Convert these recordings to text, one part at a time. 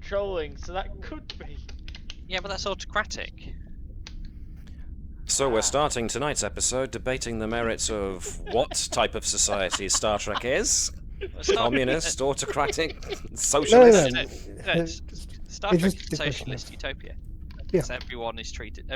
controlling, so that could be. Yeah, but that's autocratic. So we're starting tonight's episode debating the merits of what type of society Star Trek is. Communist, autocratic, socialist. No, Star Trek is a socialist utopia. Because everyone is treated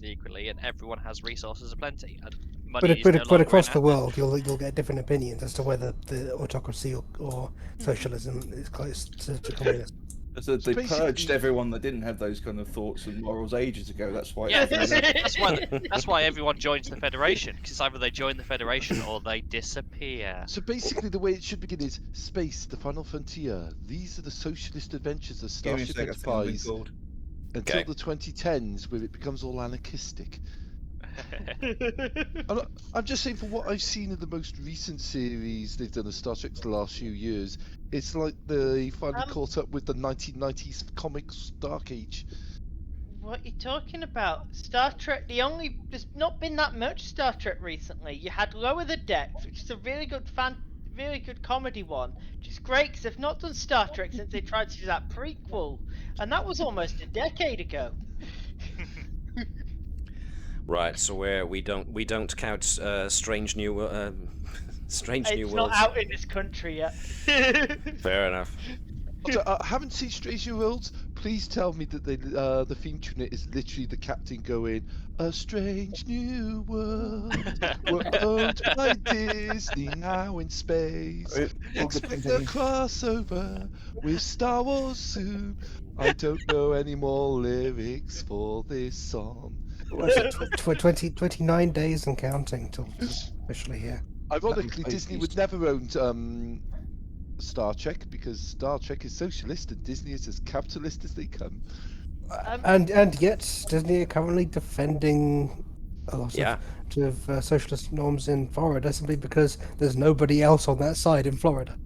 equally, and everyone has resources aplenty. And money but across the world, you'll get different opinions as to whether the autocracy or socialism is close to communism. So they purged everyone that didn't have those kind of thoughts and morals ages ago. That's why. Yeah, that's why everyone joins the Federation, because either they join the Federation or they disappear. So basically, the way it should begin is space, the final frontier. These are the socialist adventures of Starship Enterprise until the 2010s, where it becomes all anarchistic. I'm just saying, for what I've seen in the most recent series they've done of Star Trek the last few years, it's like they finally caught up with the 1990s comics Dark Age. What are you talking about? Star Trek, there's not been that much Star Trek recently. You had Lower the Decks, which is a really good comedy one, which is great because they've not done Star Trek since they tried to do that prequel, and that was almost a decade ago. Right, so we don't count Strange New Worlds. It's not out in this country yet. Fair enough. Also, I haven't seen Strange New Worlds. Please tell me that the theme tune is literally the captain going, "A strange new world, we're owned by Disney now in space. Expect the crossover with Star Wars soon. I don't know any more lyrics for this song." 29 days and counting till officially here. Ironically, Disney would never own Star Trek because Star Trek is socialist and Disney is as capitalist as they come. And yet Disney are currently defending a lot of socialist norms in Florida simply because there's nobody else on that side in Florida.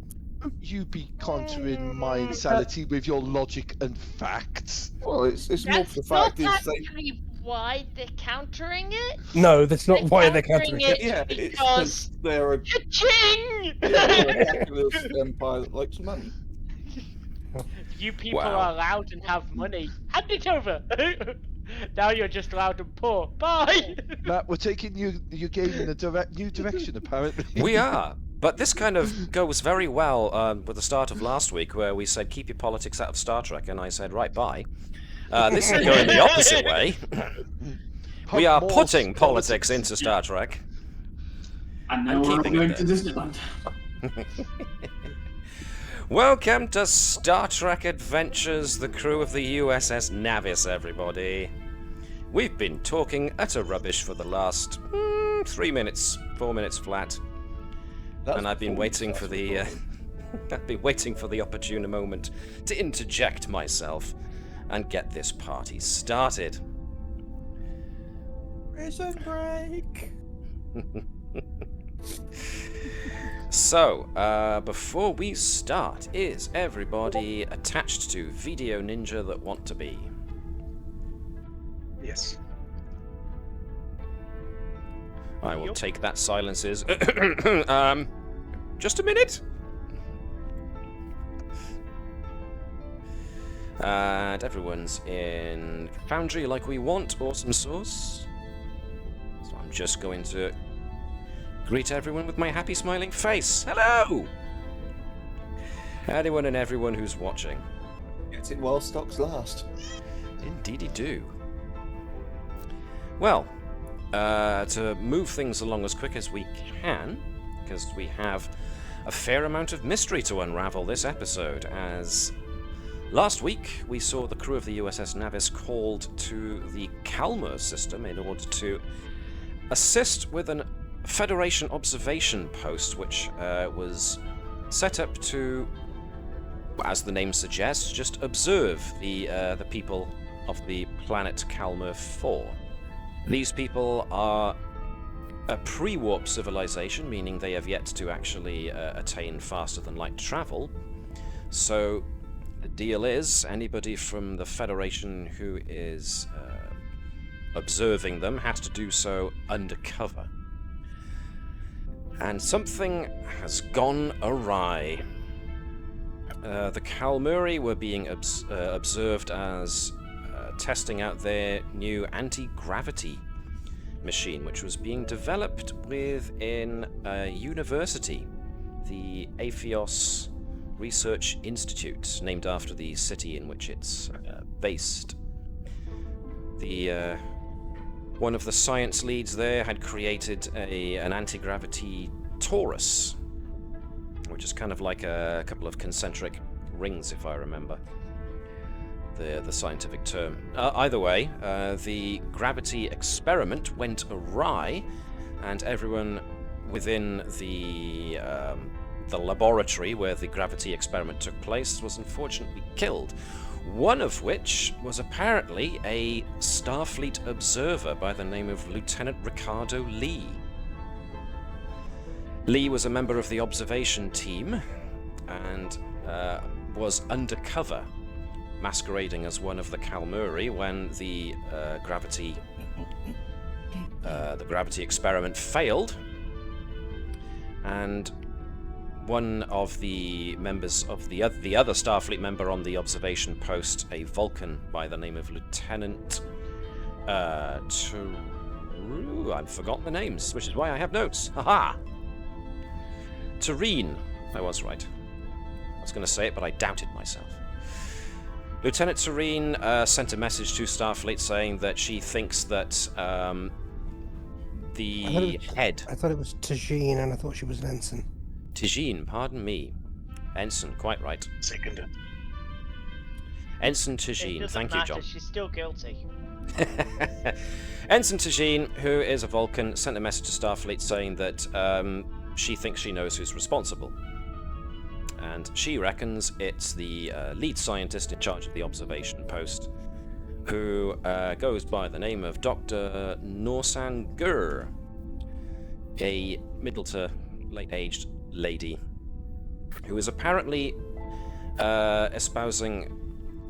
You be countering my insanity with your logic and facts. Well, it's more for the fact is they. Why they're countering it? No, that's not why they're countering it. Yeah, because they're a cha-ching! capitalist empire that likes money. You people are loud and have money. Hand it over. Now you're just loud and poor. Bye. Matt, we're taking your game in a new direction, apparently. We are. But this kind of goes very well with the start of last week, where we said, keep your politics out of Star Trek, and I said, right, bye. This is going the opposite way. We are putting politics into Star Trek. And now we're going to Disneyland. Welcome to Star Trek Adventures, the crew of the USS Navis, everybody. We've been talking utter rubbish for the last 3 minutes, 4 minutes flat. And I've been waiting for the opportune moment to interject myself and get this party started. Prison break! So, before we start, is everybody attached to Video Ninja that want to be? Yes. I will take that silence as just a minute. And everyone's in Foundry like we want, awesome sauce. So I'm just going to greet everyone with my happy smiling face. Hello! Anyone and everyone who's watching. Get it while stocks last. Indeedy do. Well, to move things along as quick as we can, because we have a fair amount of mystery to unravel this episode, as last week we saw the crew of the USS Navis called to the Kalmuri system in order to assist with a Federation observation post, which was set up to, as the name suggests, just observe the people of the planet Kalmuri 4. These people are a pre-warp civilization, meaning they have yet to actually attain faster-than-light travel. So the deal is, anybody from the Federation who is observing them has to do so undercover. And something has gone awry. the Kalmuri were being observed as testing out their new anti-gravity machine, which was being developed within a university, the Aphios Research Institute, named after the city in which it's based. One of the science leads there had created an anti-gravity torus, which is kind of like a couple of concentric rings, if I remember the scientific term. Either way, the gravity experiment went awry, and everyone within the laboratory where the gravity experiment took place was unfortunately killed. One of which was apparently a Starfleet observer by the name of Lieutenant Ricardo Li. Li was a member of the observation team and was undercover, masquerading as one of the Kalmuri when the gravity experiment failed, and one of the members of the other Starfleet member on the observation post, a Vulcan by the name of Lieutenant I've forgotten the names, which is why I have notes. Haha! Terrine. I was right. I was going to say it, but I doubted myself. Lieutenant Terrine sent a message to Starfleet saying that she thinks that the head... I thought it was Tajine, and I thought she was an ensign. Tajine, pardon me. Ensign, quite right. Second. Ensign Tajine, thank you, John. She's still guilty. Ensign Tajine, who is a Vulcan, sent a message to Starfleet saying that she thinks she knows who's responsible. And she reckons it's the lead scientist in charge of the observation post, who goes by the name of Dr. Norsan Gur, a middle to late-aged lady who is apparently espousing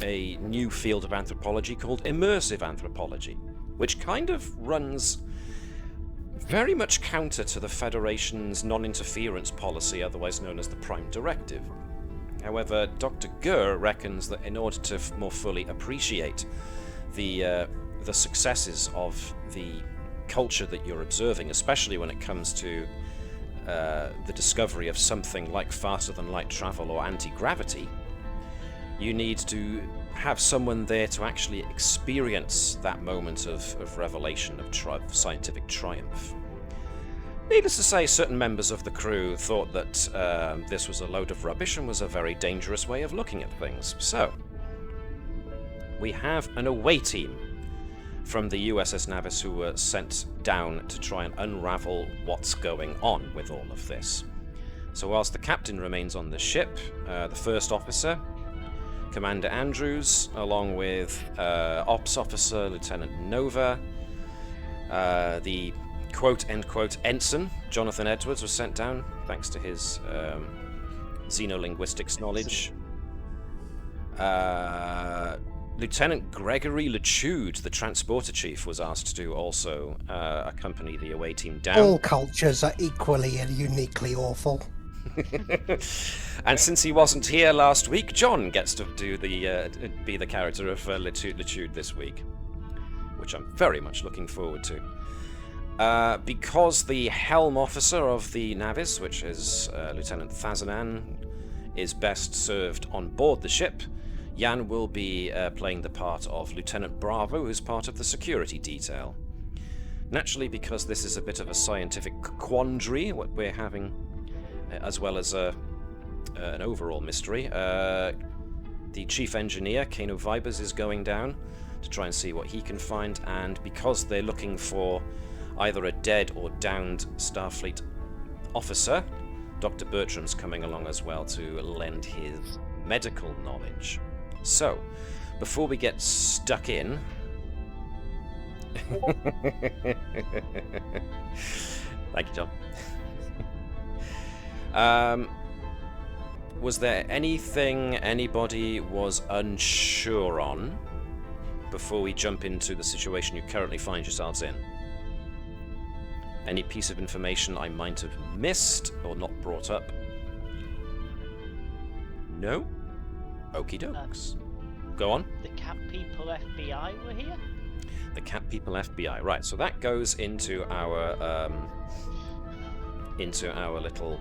a new field of anthropology called immersive anthropology, which kind of runs very much counter to the Federation's non-interference policy, otherwise known as the Prime Directive. However, Dr. Gur reckons that in order to more fully appreciate the successes of the culture that you're observing, especially when it comes to the discovery of something like faster-than-light travel or anti-gravity, you need to have someone there to actually experience that moment of revelation, of scientific triumph. Needless to say, certain members of the crew thought that this was a load of rubbish and was a very dangerous way of looking at things. So, we have an away team from the USS Navis who were sent down to try and unravel what's going on with all of this. So whilst the captain remains on the ship, the first officer, Commander Andrews, along with Ops Officer Lieutenant Nova, the quote-end-quote ensign, Jonathan Edwards, was sent down, thanks to his xenolinguistics knowledge. Lieutenant Gregory Lichud, the transporter chief, was asked to also accompany the away team down. All cultures are equally and uniquely awful. And since he wasn't here last week, John gets to do be the character of Lichud this week, which I'm very much looking forward to. Because the Helm officer of the Navis, which is Lieutenant Thazanan, is best served on board the ship, Jan will be playing the part of Lieutenant Braavo, who's part of the security detail. Naturally, because this is a bit of a scientific quandary, what we're having, as well as an overall mystery, the chief engineer, Kano Vibers, is going down to try and see what he can find, and because they're looking for either a dead or downed Starfleet officer, Dr. Bertram's coming along as well to lend his medical knowledge. So, before we get stuck in... Thank you, John. Was there anything anybody was unsure on before we jump into the situation you currently find yourselves in? Any piece of information I might have missed or not brought up? No? Okie dokes. Go on. The Cat People FBI were here? The Cat People FBI. Right, so that goes into our little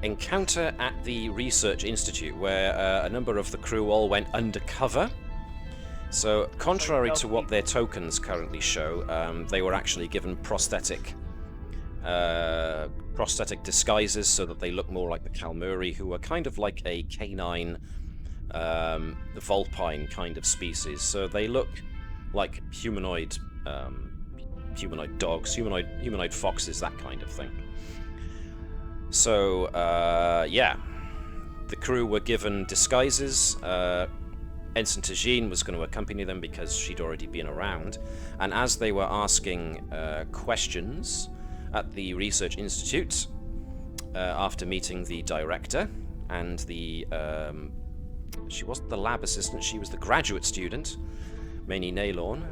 encounter at the Research Institute, where a number of the crew all went undercover. So, contrary to what their tokens currently show, they were actually given prosthetic disguises so that they look more like the Kalmuri, who are kind of like a canine, vulpine kind of species. So they look like humanoid dogs, humanoid foxes, that kind of thing. So, yeah, the crew were given disguises. Ensign Tajine was going to accompany them because she'd already been around, and as they were asking questions at the Research Institute, after meeting the director and the she wasn't the lab assistant, she was the graduate student, Mani Naylorn,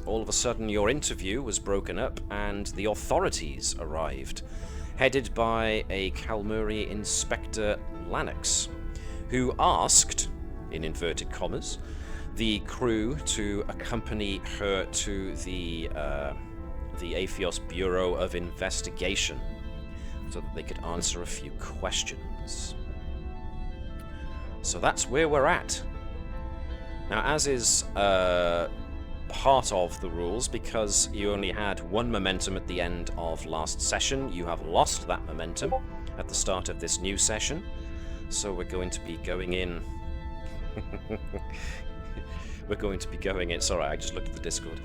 all of a sudden your interview was broken up and the authorities arrived, headed by a Kalmuri Inspector Lannox, who asked, in inverted commas, the crew to accompany her to the Aphios Bureau of Investigation so that they could answer a few questions. So that's where we're at. Now, as is part of the rules, because you only had one momentum at the end of last session, you have lost that momentum at the start of this new session. So we're going to be going in... Sorry, I just looked at the Discord.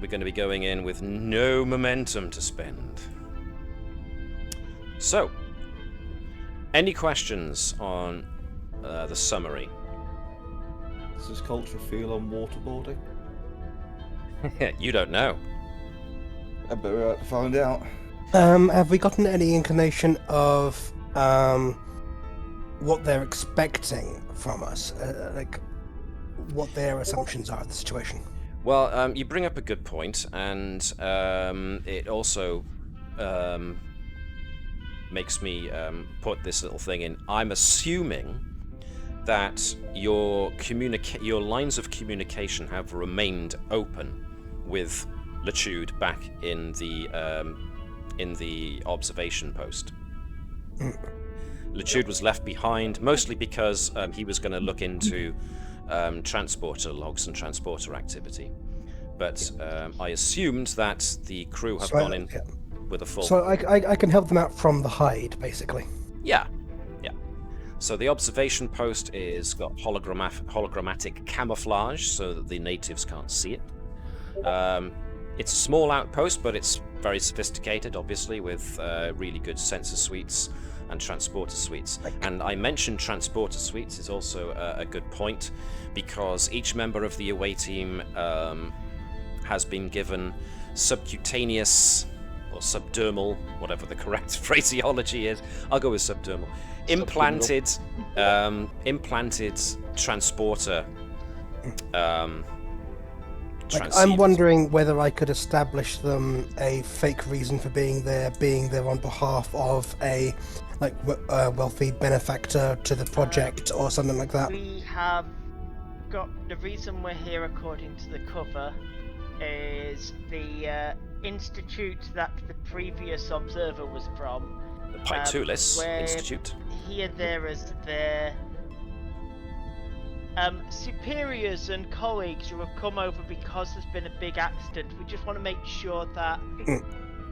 We're going to be going in with no momentum to spend. So, any questions on the summary? Does this culture feel on waterboarding? You don't know. I better find out. Have we gotten any inclination of what they're expecting from us? Like, what their assumptions are of the situation? Well, you bring up a good point, and it also makes me put this little thing in. I'm assuming that your lines of communication have remained open with Lichud back in the observation post. Lichud was left behind mostly because he was going to look into transporter logs and transporter activity. But I assumed that the crew have gone in with a full... So I can help them out from the hide, basically. Yeah. So the observation post is got hologrammatic camouflage so that the natives can't see it. It's a small outpost, but it's very sophisticated, obviously, with really good sensor suites and transporter suites. And I mentioned transporter suites is also a good point, because each member of the away team has been given subcutaneous or subdermal, whatever the correct phraseology is. I'll go with subdermal. Implanted transporter. I'm wondering whether I could establish them a fake reason for being there on behalf of a wealthy benefactor to the project or something like that. We have got the reason we're here, according to the cover, is the institute that the previous observer was from. The Pytulis Institute. Here there as their superiors and colleagues who have come over because there's been a big accident. We just want to make sure that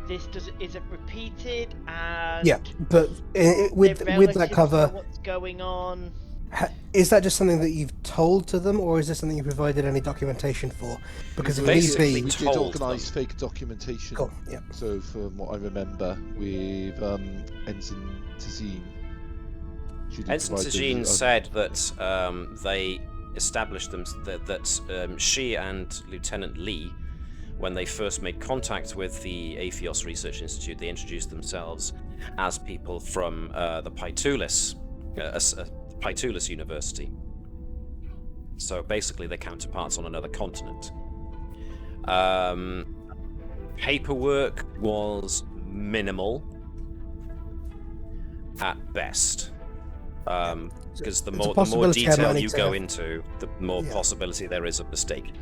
this isn't repeated, and but with that cover, what's going on? Is that just something that you've told to them, or is this something you provided any documentation for? Because if basically need we be, did organise fake documentation. Cool. Yeah. So from what I remember, with Ensign Tajine. Ensign Tajine said that they established them that she and Lieutenant Li, when they first made contact with the Aphios Research Institute, they introduced themselves as people from the Pytulis University. So basically, they're counterparts on another continent. Paperwork was minimal at best. Because the more detail you go into, the more possibility there is of mistake.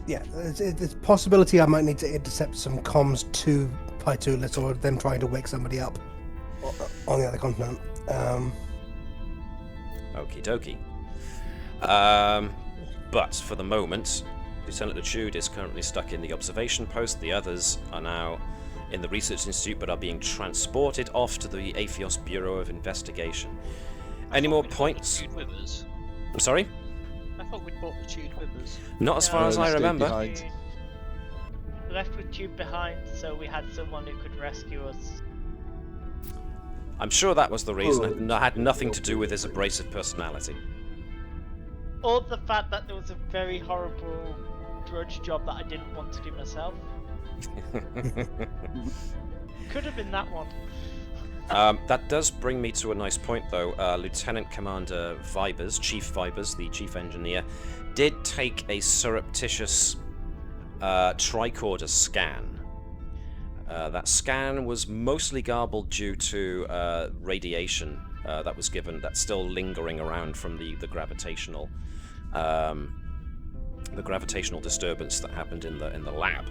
Yeah, it's a possibility I might need to intercept some comms to Pytulis or them trying to wake somebody up on the other continent. Okie dokie. But for the moment, Lieutenant Lichud is currently stuck in the observation post. The others are now in the Research Institute but are being transported off to the Aphios Bureau of Investigation. Any more points? I'm sorry? I thought we'd brought Lichud with us. Not as far as I remember. Behind. Left with Tube behind, so we had someone who could rescue us. I'm sure that was the reason. It had nothing to do with his abrasive personality. Or the fact that there was a very horrible drudge job that I didn't want to do myself. Could have been that one. That does bring me to a nice point, though. Lieutenant Commander Vibers, Chief Vibers, the Chief Engineer, did take a surreptitious tricorder scan. That scan was mostly garbled due to radiation that was given, that's still lingering around from the gravitational disturbance that happened in the lab.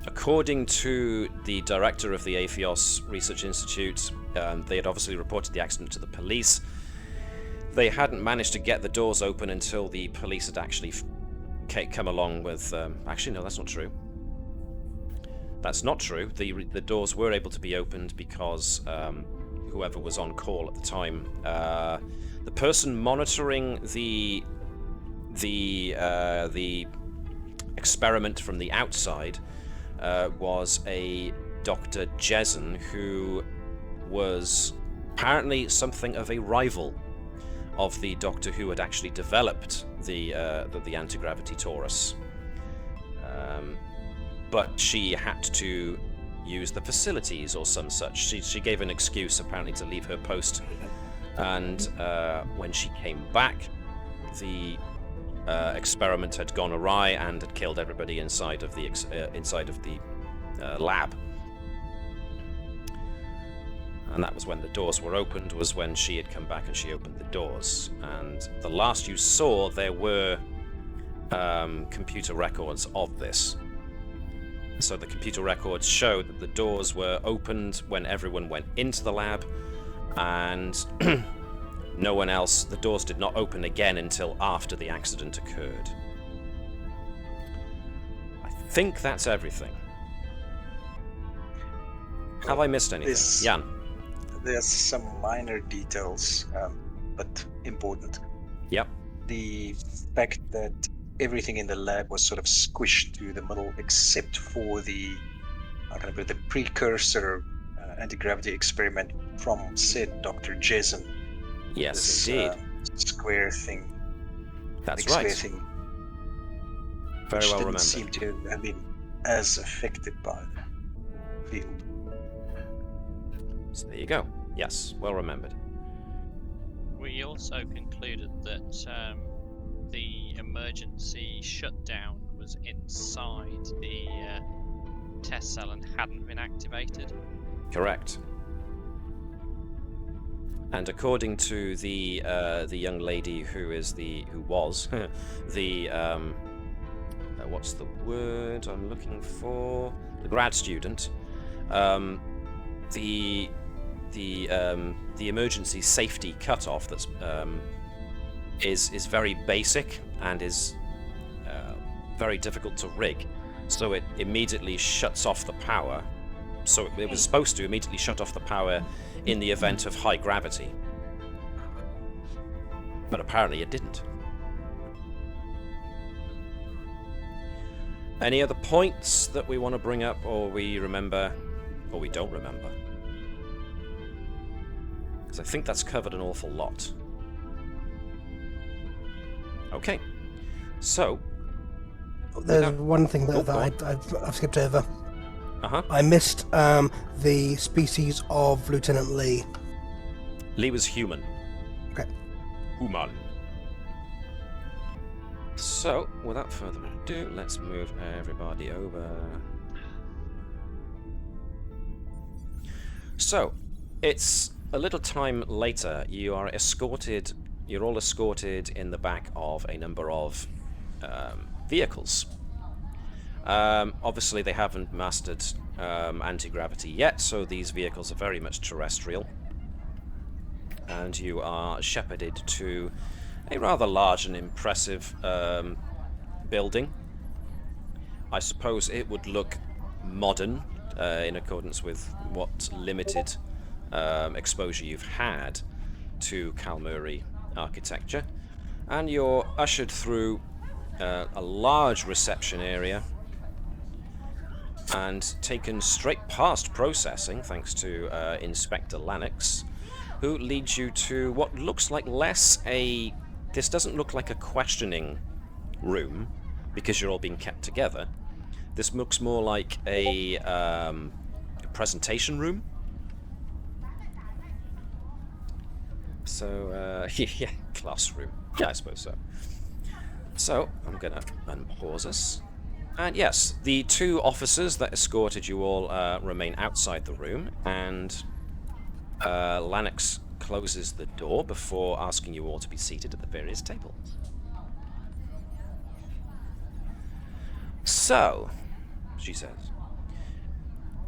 According to the director of the Aphios Research Institute, they had obviously reported the accident to the police. They hadn't managed to get the doors open until the police had actually come along with... actually, no, that's not true. That's not true. The doors were able to be opened because whoever was on call at the time, the person monitoring the experiment from the outside was a Dr. Jezen, who was apparently something of a rival of the Doctor who had actually developed the anti-gravity torus. But she had to use the facilities or some such. She gave an excuse apparently to leave her post, and when she came back, the experiment had gone awry and had killed everybody inside of the lab. And that was when the doors were opened, was when she had come back and she opened the doors. And the last you saw, there were computer records of this. So the computer records show that the doors were opened when everyone went into the lab, and no one else. The doors did not open again until after the accident occurred. I think that's everything. Have I missed anything? Jan? There's some minor details, but important. Yep. The fact that everything in the lab was sort of squished to the middle, except for the precursor anti-gravity experiment from said Dr. Jezen. Yes, this, indeed. Square thing. That's square right. Thing, Very well remembered. Didn't seem to have been as affected by the field. So there you go. Yes, well remembered. We also concluded that the emergency shutdown was inside the test cell and hadn't been activated. Correct. And according to the young lady who was the what's the word I'm looking for? The grad student. The emergency safety cutoff that's is very basic and is very difficult to rig. So it immediately shuts off the power. So it was supposed to immediately shut off the power in the event of high gravity. But apparently it didn't. Any other points that we want to bring up, or we remember, or we don't remember? Because I think that's covered an awful lot. Okay. So... There's one thing that I've skipped over. Uh-huh. I missed the species of Lieutenant Li. Li was human. Okay. Human. So, without further ado, let's move everybody over. So, it's a little time later, you are escorted. You're all escorted in the back of a number of vehicles. Obviously, they haven't mastered anti-gravity yet, so these vehicles are very much terrestrial. And you are shepherded to a rather large and impressive building. I suppose it would look modern in accordance with what limited exposure you've had to Kalmuri architecture. And you're ushered through a large reception area and taken straight past processing, thanks to Inspector Lanix, who leads you to what looks like this doesn't look like a questioning room, because you're all being kept together. This looks more like a presentation room. So, yeah, classroom. Yeah, I suppose so. So, I'm gonna unpause us. And yes, the two officers that escorted you all remain outside the room, and Lanix closes the door before asking you all to be seated at the various tables. So, she says,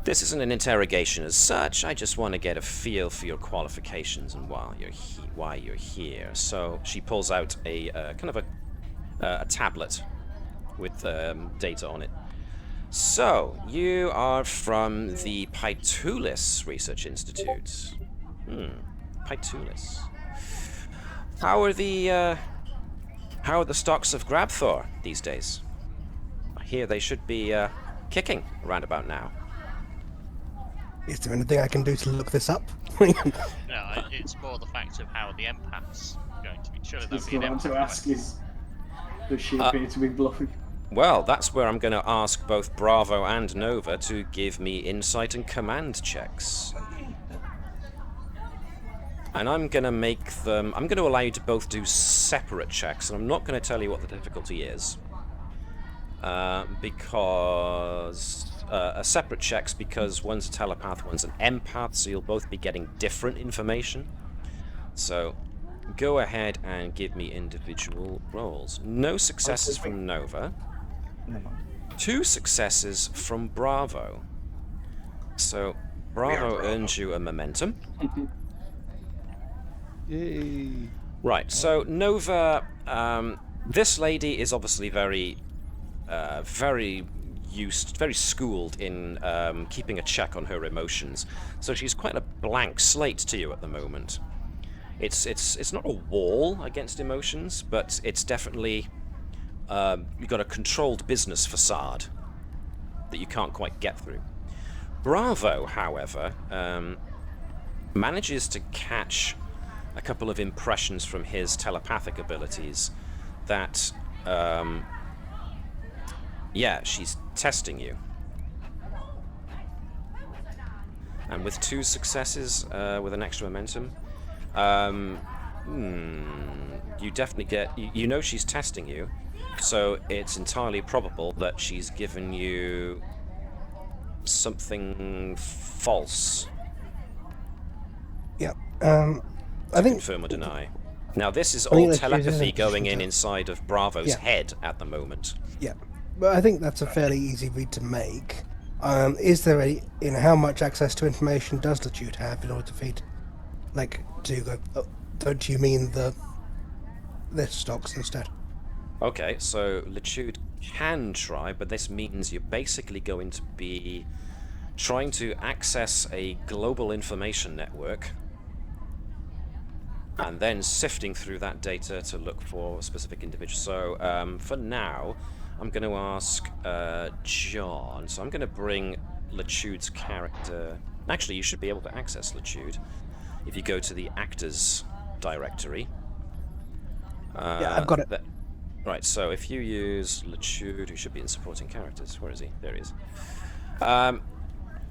this isn't an interrogation as such. I just want to get a feel for your qualifications and why you're here. So she pulls out a kind of a tablet with data on it. So you are from the Pytulis Research Institute. Pytulis. How are the stocks of Grabthor these days? I hear they should be kicking around about now. Is there anything I can do to look this up? No, it's more the fact of how the empaths are going to be. Surely That's there'll what be I an want to empath. ask is, does she appear to be bluffing? Well, that's where I'm going to ask both Braavo and Nova to give me insight and command checks. And I'm going to allow you to both do separate checks, and I'm not going to tell you what the difficulty is. Because separate checks, because one's a telepath, one's an empath, so you'll both be getting different information. So go ahead and give me individual rolls. No successes from Nova. 2 successes from Braavo. So Braavo earns you a momentum. Yay! Right, so Nova, this lady is obviously very schooled in keeping a check on her emotions. So she's quite a blank slate to you at the moment. It's not a wall against emotions, but it's definitely you've got a controlled business facade that you can't quite get through. Braavo, however, manages to catch a couple of impressions from his telepathic abilities that yeah, she's testing you. And with 2 successes with an extra momentum, you definitely get... You know she's testing you, so it's entirely probable that she's given you something false. Yeah, I think... Confirm or deny. Now, this is all telepathy going inside of Bravo's head at the moment. Yeah. But I think that's a fairly easy read to make. Is there any, how much access to information does Lichud have in order to feed, don't you mean the stocks instead? Okay, so Lichud can try, but this means you're basically going to be trying to access a global information network and then sifting through that data to look for specific individuals. So for now, I'm going to ask John. So I'm going to bring Lichud's character. Actually, you should be able to access Lichud if you go to the actors directory. Yeah, I've got it. Right, so if you use Lichud, who should be in supporting characters. Where is he? There he is.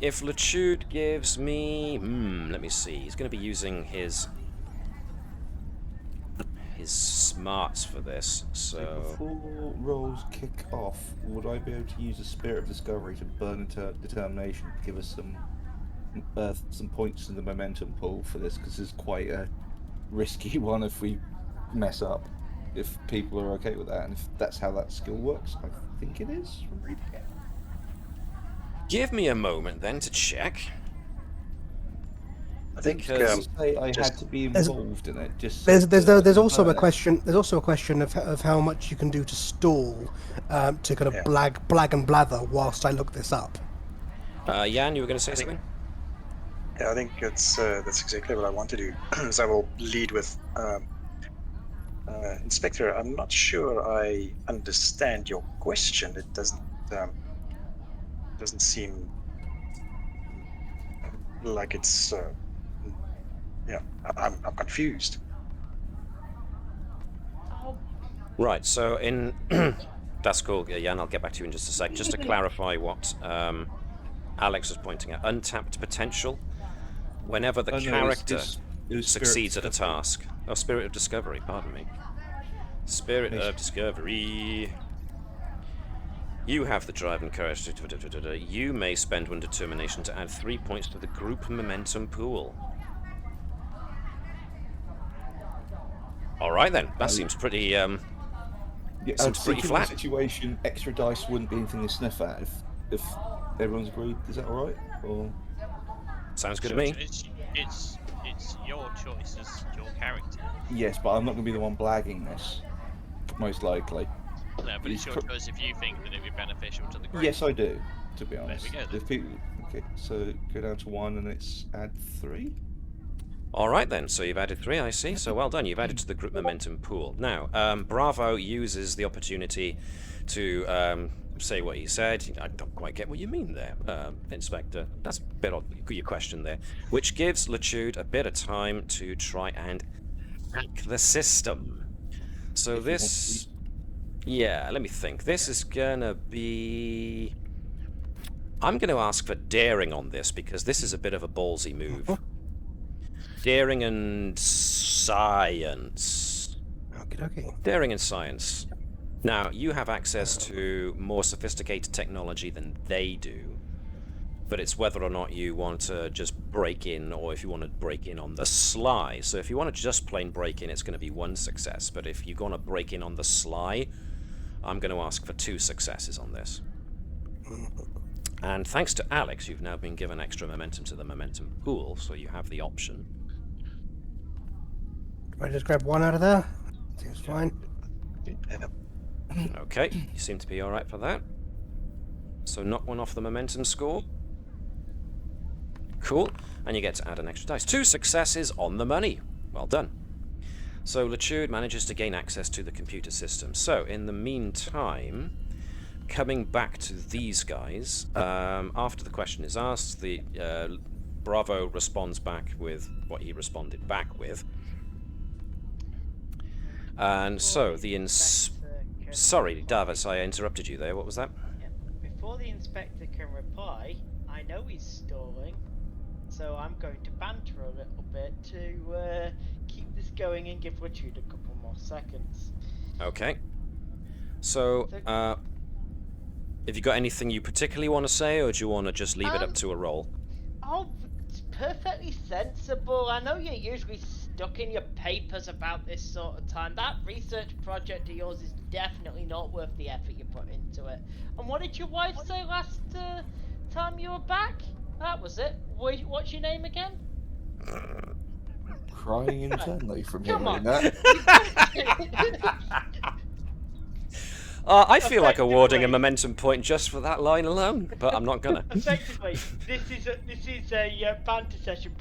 If Lichud gives me... let me see. He's going to be using his smarts for this, so... Before rolls kick off, would I be able to use the Spirit of Discovery to burn into determination to give us some some points in the momentum pool for this, because it's quite a risky one if we mess up. If people are okay with that, and if that's how that skill works, I think it is from reading it. Give me a moment then to check. I think I had to be involved in it. Just there's also a question. There's also a question of how much you can do to stall, to kind of blag and blather whilst I look this up. Jan, you were going to say something? Yeah, I think that's exactly what I want to do. So I will lead with Inspector. I'm not sure I understand your question. It doesn't seem like it's. I'm confused. Right. So in that's cool, Jan. I'll get back to you in just a sec. Just to clarify what Alex was pointing at: untapped potential. Whenever the character succeeds at a task. Oh, Spirit of Discovery. Pardon me. Spirit of Discovery. You have the drive and courage. You may spend one determination to add 3 points to the group momentum pool. All right then. That seems pretty. Seems pretty flat. Situation, extra dice wouldn't be anything to sniff at if everyone's agreed. Is that all right? Or sounds good to me. It's your choice as your character. Yes, but I'm not going to be the one blagging this, most likely. No, but it's your choice if you think that it'd be beneficial to the group. Yes, I do, to be honest. There we go, if people, okay, so go down to 1 and it's add 3? All right then, so you've added 3, I see. So well done, you've added to the group momentum pool. Now, Braavo uses the opportunity to say what he said. I don't quite get what you mean there, Inspector. That's a bit odd, your question there. Which gives Lichud a bit of time to try and hack the system. So this... Yeah, let me think. This is gonna be... I'm going to ask for daring on this, because this is a bit of a ballsy move. Daring and science. Okay. Daring and science. Now, you have access to more sophisticated technology than they do, but it's whether or not you want to just break in, or if you want to break in on the sly. So if you want to just plain break in, it's going to be 1 success, but if you're going to break in on the sly, I'm going to ask for 2 successes on this. And thanks to Alex, you've now been given extra momentum to the momentum pool, so you have the option. I just grab 1 out of there. Seems fine. Okay, you seem to be alright for that. So knock 1 off the momentum score. Cool, and you get to add an extra dice. 2 successes on the money. Well done. So Lichud manages to gain access to the computer system. So in the meantime, coming back to these guys, after the question is asked, the Braavo responds back with what he responded back with. And so the sorry, Davis, I interrupted you there. What was that? Yeah. Before the inspector can reply, I know he's stalling, so I'm going to banter a little bit to keep this going and give Lichud a couple more seconds. Okay. So, have you got anything you particularly want to say, or do you want to just leave it up to a roll? Oh, it's perfectly sensible. I know you're usually stuck in your papers about this sort of time. That research project of yours is definitely not worth the effort you put into it. And what did your wife say last time you were back? That was it. What's your name again? Crying internally from Come hearing on. that. I feel like awarding a momentum point just for that line alone, but I'm not gonna. Effectively, this is a banter session,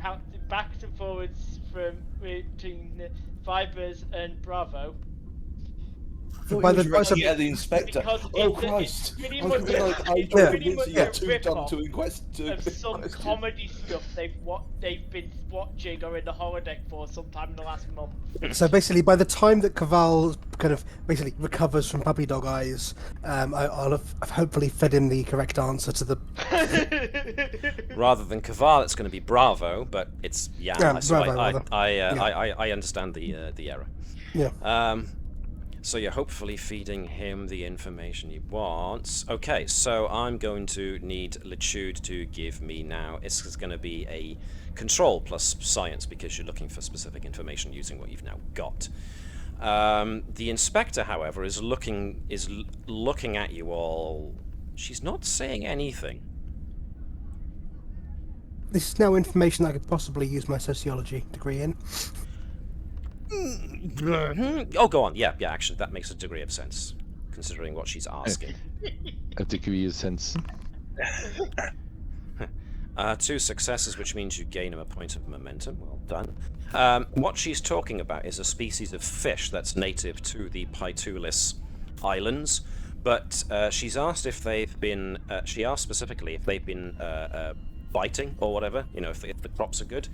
backs and forwards between Vibers and Braavo. By the the inspector. Because Oh it's Christ! pretty I was much, gonna be like, it's I'm pretty much too a dumb rip-off to inquest. of some comedy stuff they've been watching or in the holodeck for sometime in the last month. So basically, by the time that Keval kind of basically recovers from puppy dog eyes, I'll have hopefully fed him the correct answer to the. Rather than Keval, it's going to be Braavo, but it's so Braavo, I understand the error. Yeah. So you're hopefully feeding him the information he wants. Okay, so I'm going to need Lichud to give me now. It's going to be a control plus science because you're looking for specific information using what you've now got. The inspector, however, is looking at you all. She's not saying anything. This is now information I could possibly use my sociology degree in. Oh, go on. Yeah, actually, that makes a degree of sense, considering what she's asking. A degree of sense. 2 successes, which means you gain a point of momentum. Well done. What she's talking about is a species of fish that's native to the Pytulis Islands, but she's asked if they've been. She asked specifically if they've been biting or whatever. You know, if the crops are good.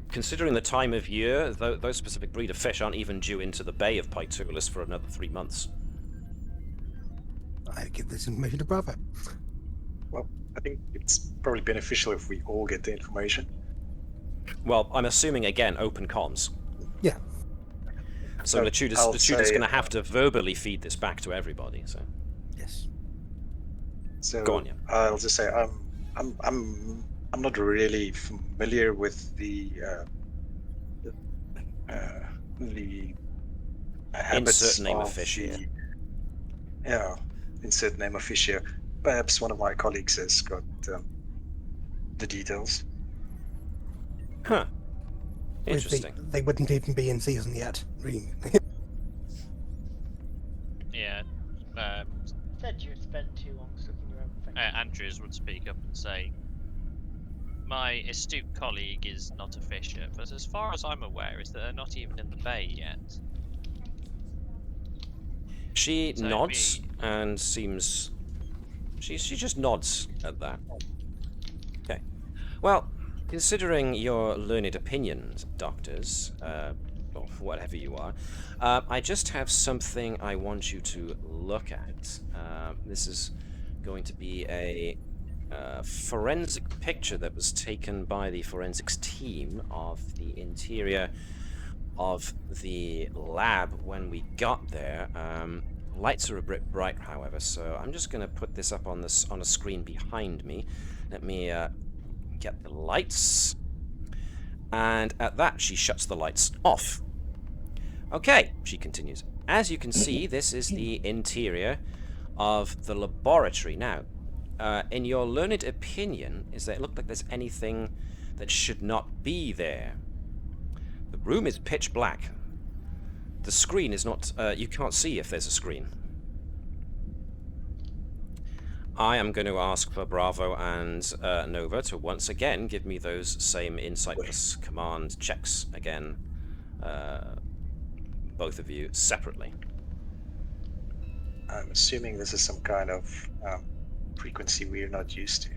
Considering the time of year, those specific breed of fish aren't even due into the Bay of Pytulis for another 3 months. I give this information to Braavo. Well, I think it's probably beneficial if we all get the information. Well, I'm assuming, again, open comms. Yeah. So Lichud is going to have to verbally feed this back to everybody. So. Yes. So go on, yeah. I'll just say I'm not really familiar with the habits insert name of of fish here. Yeah, insert name of fish here. Perhaps one of my colleagues has got the details. Huh. Interesting. They wouldn't even be in season yet. Yeah. Said you spent too long stuck in your own thing. Andrews would speak up and say, my astute colleague is not a fisher, but as far as I'm aware is that they're not even in the bay yet. She nods and seems... She just nods at that. Okay. Well, considering your learned opinions, doctors, or whatever you are, I just have something I want you to look at. This is going to be a forensic picture that was taken by the forensics team of the interior of the lab when we got there. Lights are a bit bright, however, so I'm just going to put this up on a screen behind me. Let me get the lights, and at that she shuts the lights off. Okay, she continues. As you can see, this is the interior of the laboratory. Now, in your learned opinion, is that it look like there's anything that should not be there? The room is pitch black. The screen is not... you can't see if there's a screen. I am going to ask for Braavo and Nova to once again give me those same insight plus command checks again. Both of you separately. I'm assuming this is some kind of frequency we're not used to.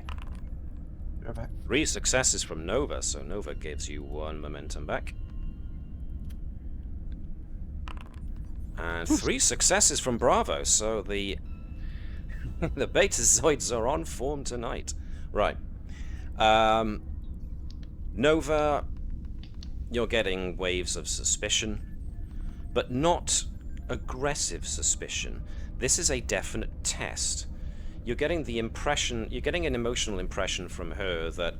3 successes from Nova, so Nova gives you 1 momentum back. And 3 successes from Braavo, so the the Betazoids are on form tonight. Right. Nova, you're getting waves of suspicion, but not aggressive suspicion. This is a definite test. You're getting the impression, you're getting an emotional impression from her that,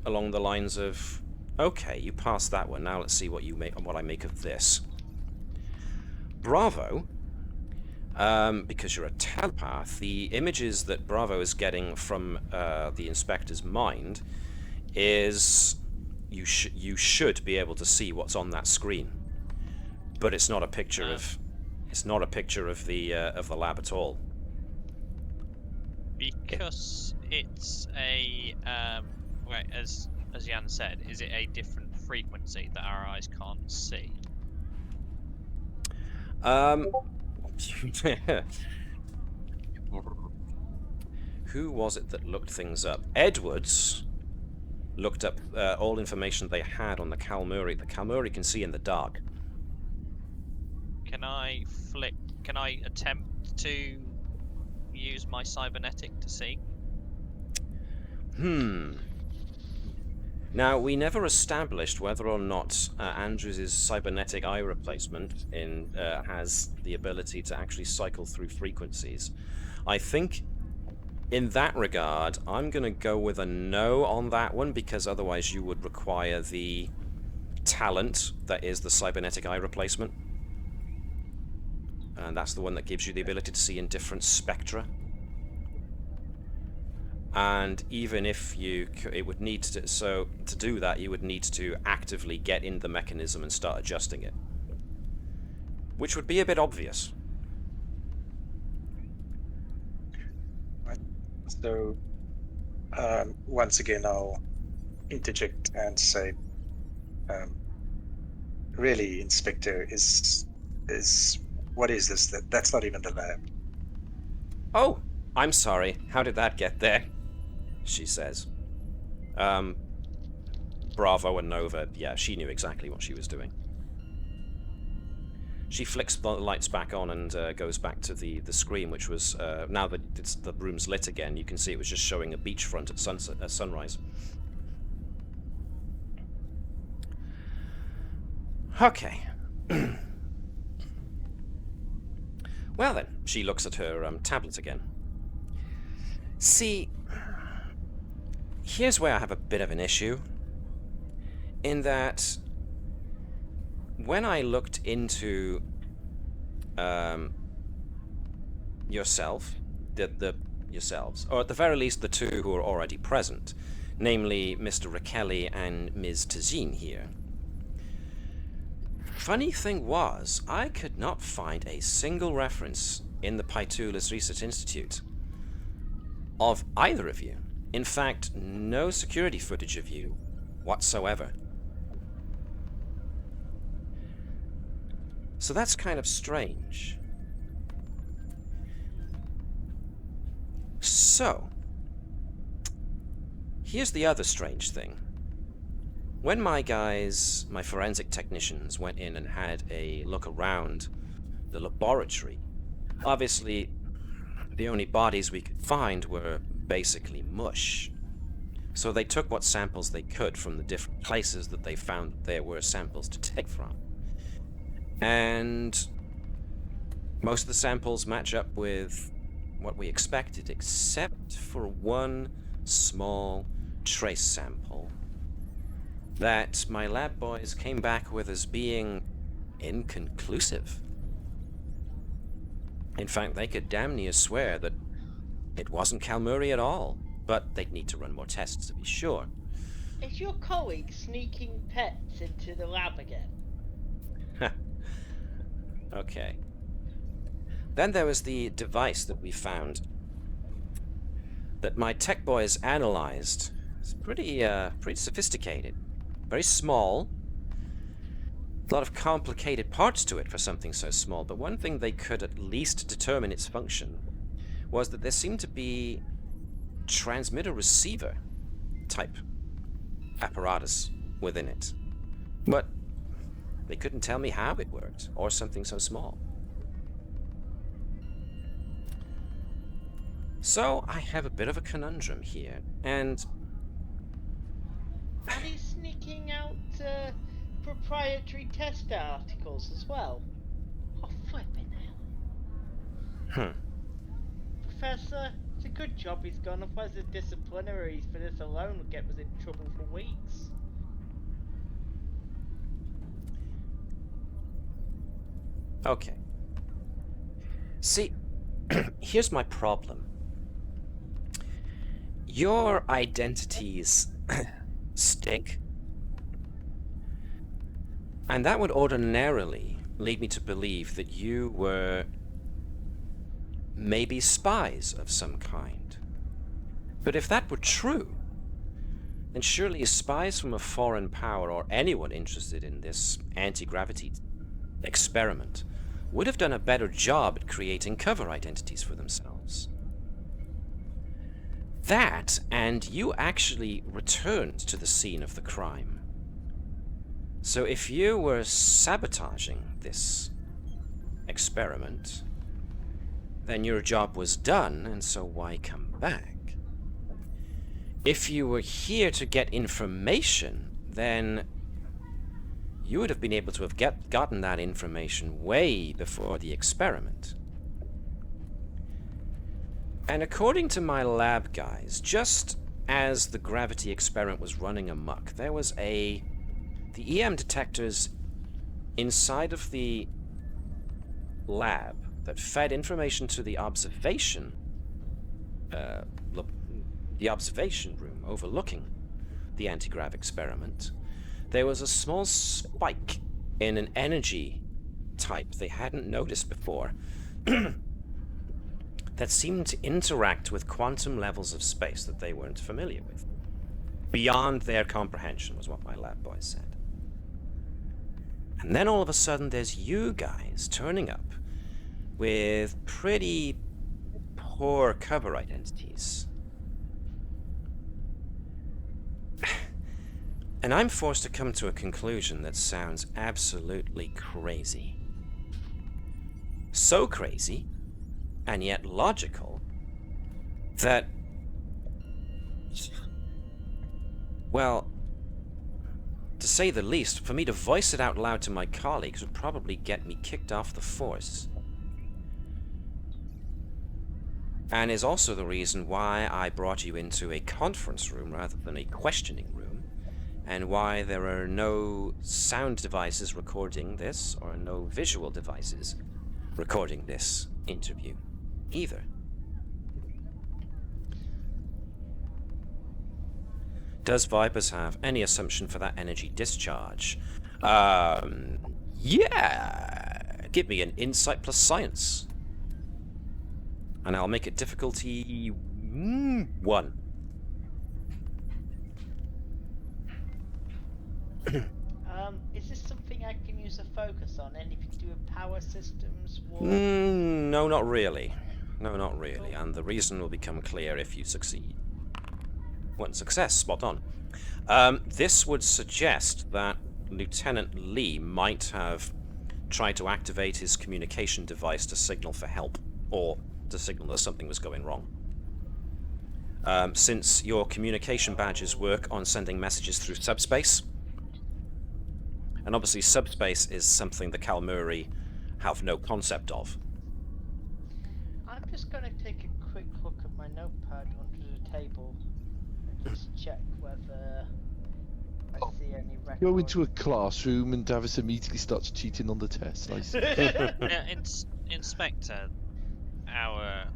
along the lines of, okay, you passed that one, now let's see what I make of this. Braavo, because you're a telepath, the images that Braavo is getting from the inspector's mind is you should be able to see what's on that screen, but it's not a picture of the lab at all. Because it's a right, as Jan said, is it a different frequency that our eyes can't see? Who was it that looked things up? Edwards looked up all information they had on the Kalmuri. The Kalmuri can see in the dark. Can I attempt to use my cybernetic to see? Now, we never established whether or not Andrews' cybernetic eye replacement has the ability to actually cycle through frequencies. I think, in that regard, I'm going to go with a no on that one, because otherwise you would require the talent that is the cybernetic eye replacement. And that's the one that gives you the ability to see in different spectra. And even if it would need to, so to do that, you would need to actively get in the mechanism and start adjusting it, which would be a bit obvious. So, once again, I'll interject and say, really, Inspector, what is this? That's not even the lab. Oh, I'm sorry. How did that get there? She says. Braavo and Nova, yeah, she knew exactly what she was doing. She flicks the lights back on and goes back to the screen, which was, now that the room's lit again, you can see it was just showing a beachfront at sunrise. Okay. Well then, she looks at her tablet again. See, here's where I have a bit of an issue, in that when I looked into yourselves, or at the very least the two who are already present, namely Mr. Rakelli and Ms. Tazine here. Funny thing was, I could not find a single reference in the Pytulis Research Institute of either of you. In fact, no security footage of you whatsoever. So that's kind of strange. So, here's the other strange thing. When my forensic technicians went in and had a look around the laboratory, obviously the only bodies we could find were basically mush. So they took what samples they could from the different places that they found there were samples to take from. And most of the samples match up with what we expected, except for one small trace sample that my lab boys came back with as being inconclusive. In fact, they could damn near swear that it wasn't Kalmuri at all, but they'd need to run more tests to be sure. Is your colleague sneaking pets into the lab again? Okay. Then there was the device that we found that my tech boys analyzed. It's pretty sophisticated. Very small. A lot of complicated parts to it for something so small, but one thing they could at least determine its function was that there seemed to be transmitter-receiver type apparatus within it. But they couldn't tell me how it worked, or something so small. So I have a bit of a conundrum here, and Are they sneaking out proprietary test articles as well? Oh, flipping hell. Professor, it's a good job he's gone, otherwise the disciplinaries for this alone would get us in trouble for weeks. Okay. See, here's my problem. Your identities stink. And that would ordinarily lead me to believe that you were maybe spies of some kind. But if that were true, then surely spies from a foreign power or anyone interested in this anti-gravity experiment would have done a better job at creating cover identities for themselves. That, and you actually returned to the scene of the crime. So if you were sabotaging this experiment, then your job was done, and so why come back? if you were here to get information, then you would have been able to have gotten that information way before the experiment. And according to my lab guys, just as the gravity experiment was running amok, there was the EM detectors inside of the lab that fed information to the observation room overlooking the anti-grav experiment. There was a small spike in an energy type they hadn't noticed before that seemed to interact with quantum levels of space that they weren't familiar with. Beyond their comprehension, was what my lab boys said. And then all of a sudden there's you guys turning up with pretty poor cover identities. And I'm forced to come to a conclusion that sounds absolutely crazy. So crazy, and yet logical, that... well, to say the least, for me to voice it out loud to my colleagues would probably get me kicked off the force. And is also the reason why I brought you into a conference room rather than a questioning room, and why there are no sound devices recording this, or no visual devices recording this interview either. Does Vipers have any assumption for that energy discharge? Yeah! Give me an insight plus science. And I'll make it difficulty 1. Is this something I can use a focus on? Anything to do with power systems? No, not really. No, not really. And the reason will become clear if you succeed. One success, spot on. This would suggest that Lieutenant Li might have tried to activate his communication device to signal for help, or to signal that something was going wrong. Since your communication badges work on sending messages through subspace, and obviously subspace is something the Kalmuri have no concept of. I'm just going to take a quick look at my notepad under the table and just check whether I see any records. Go into a classroom and Davis immediately starts cheating on the test. I see. Inspector, our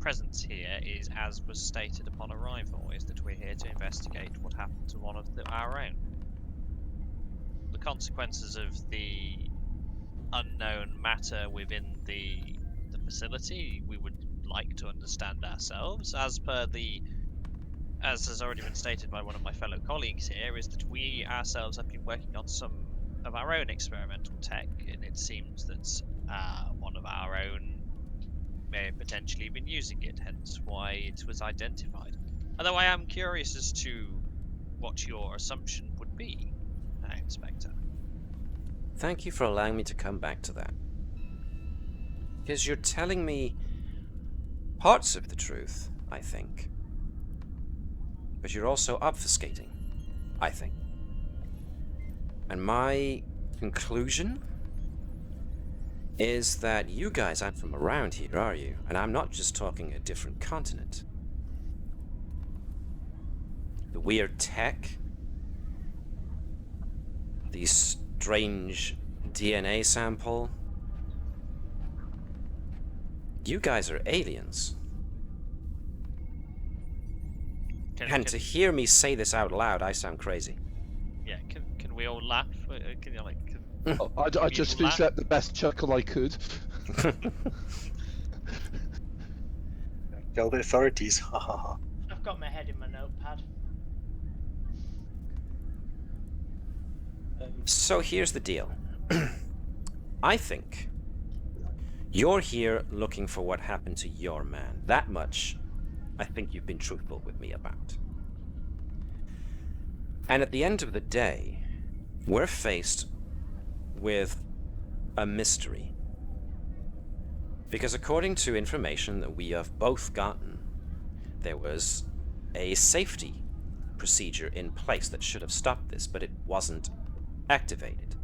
presence here is, as was stated upon arrival, is that we're here to investigate what happened to one of our own. The consequences of the unknown matter within the facility, we would like to understand ourselves. As has already been stated by one of my fellow colleagues here, is that we ourselves have been working on some of our own experimental tech, and it seems that one of our own may have potentially been using it, hence why it was identified. Although I am curious as to what your assumption would be, Inspector. Thank you for allowing me to come back to that. Because you're telling me parts of the truth, I think. But you're also obfuscating, I think. And my conclusion is that you guys aren't from around here, are you? And I'm not just talking a different continent. The weird tech, the strange DNA sample. You guys are aliens. To hear me say this out loud, I sound crazy. Yeah, can we all laugh? Can you I just finished out the best chuckle I could. Tell the authorities. Ha ha ha. I've got my head in my notepad. So here's the deal. I think you're here looking for what happened to your man. That much I think you've been truthful with me about. And at the end of the day, we're faced with a mystery. Because according to information that we have both gotten, there was a safety procedure in place that should have stopped this, but it wasn't activated.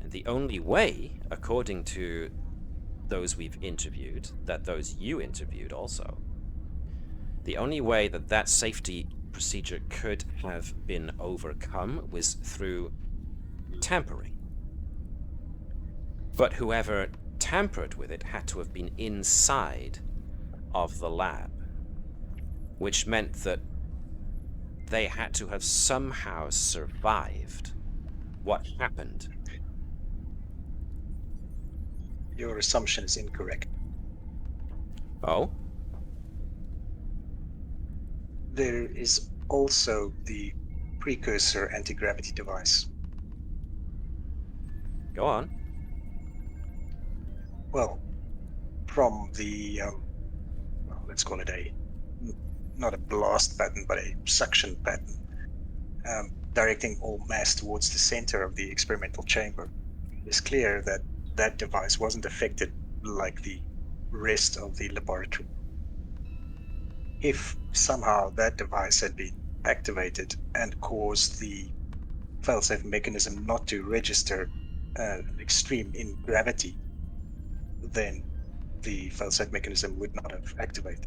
And the only way, according to those we've interviewed, those you interviewed also, the only way that safety procedure could have been overcome was through tampering. But whoever tampered with it had to have been inside of the lab, which meant that they had to have somehow survived what happened. Your assumption is incorrect. Oh? There is also the precursor anti-gravity device. Go on. Well, from the, let's call it not a blast pattern, but a suction pattern, directing all mass towards the center of the experimental chamber, it's clear that that device wasn't affected like the rest of the laboratory. If somehow that device had been activated and caused the failsafe mechanism not to register an extreme in gravity, then the failsafe mechanism would not have activated.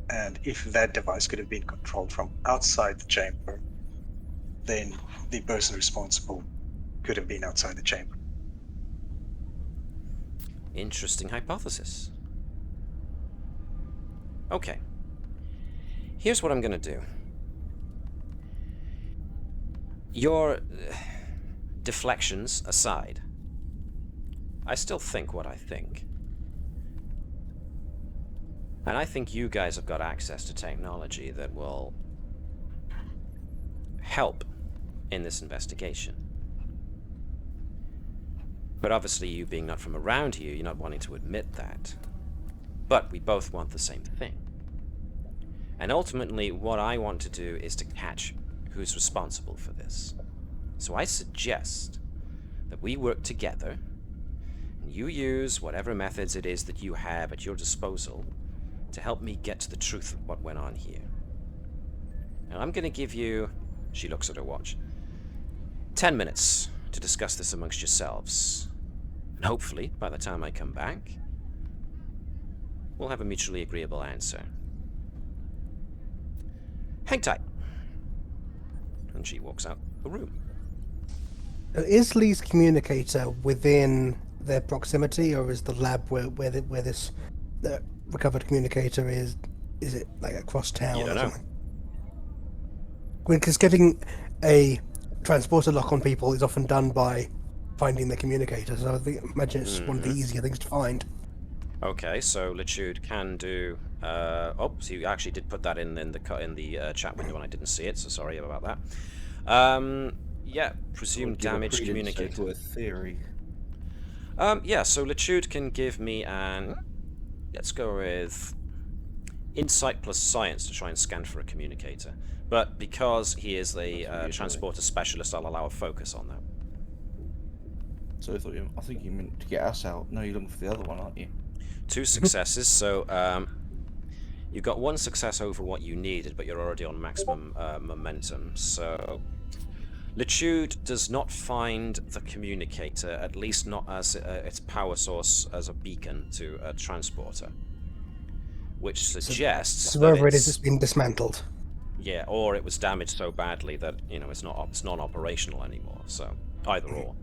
And if that device could have been controlled from outside the chamber, then the person responsible could have been outside the chamber. Interesting hypothesis. Okay. Here's what I'm gonna do. Your deflections aside, I still think what I think. And I think you guys have got access to technology that will help in this investigation. But obviously, you being not from around here, you're not wanting to admit that. But we both want the same thing. And ultimately, what I want to do is to catch who's responsible for this. So I suggest that we work together, and you use whatever methods it is that you have at your disposal to help me get to the truth of what went on here. And I'm going to give you, she looks at her watch, 10 minutes to discuss this amongst yourselves. And hopefully, by the time I come back, we'll have a mutually agreeable answer. Hang tight. And she walks out the room. Is Lee's communicator within their proximity, or is the lab where this recovered communicator is it like across town? You don't or know. something? Because getting a transporter lock on people is often done by finding the communicator, so I imagine it's one of the easier things to find. Okay, so Lichud can do. Oh, so you actually did put that in the chat window, and I didn't see it. So sorry about that. Yeah, presumed damaged communicator. To a theory. Yeah, so Lichud can give me an. Let's go with insight plus science to try and scan for a communicator. But because he is the transporter specialist, I'll allow a focus on that. So I think you meant to get us out. No, you're looking for the other one, aren't you? 2 successes, so you got 1 success over what you needed, but you're already on maximum momentum. So Lichud does not find the communicator, at least not as its power source as a beacon to a transporter, which suggests So that wherever it is, it's been dismantled. Yeah, or it was damaged so badly that it's non-operational anymore. So either or.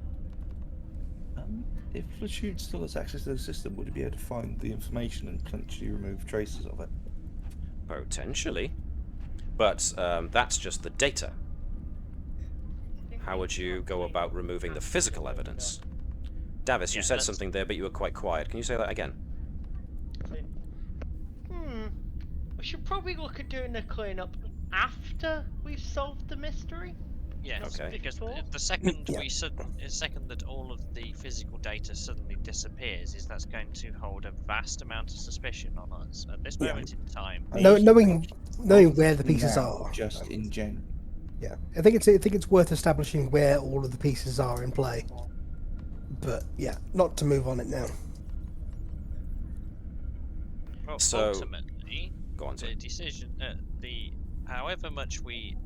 If Lichud still has access to the system, would he be able to find the information and potentially remove traces of it? Potentially, but that's just the data. How would you go about removing the physical evidence? Davis, you said something there, but you were quite quiet. Can you say that again? We should probably look at doing the cleanup after we've solved the mystery. Yes, Okay. because the second that all of the physical data suddenly disappears, that's going to hold a vast amount of suspicion on us. At this moment in time, Knowing where the pieces are. Just in general. Yeah, I think it's worth establishing where all of the pieces are in play. But yeah, not to move on it now. well, So- ultimately, Go on, The sorry. decision, however much we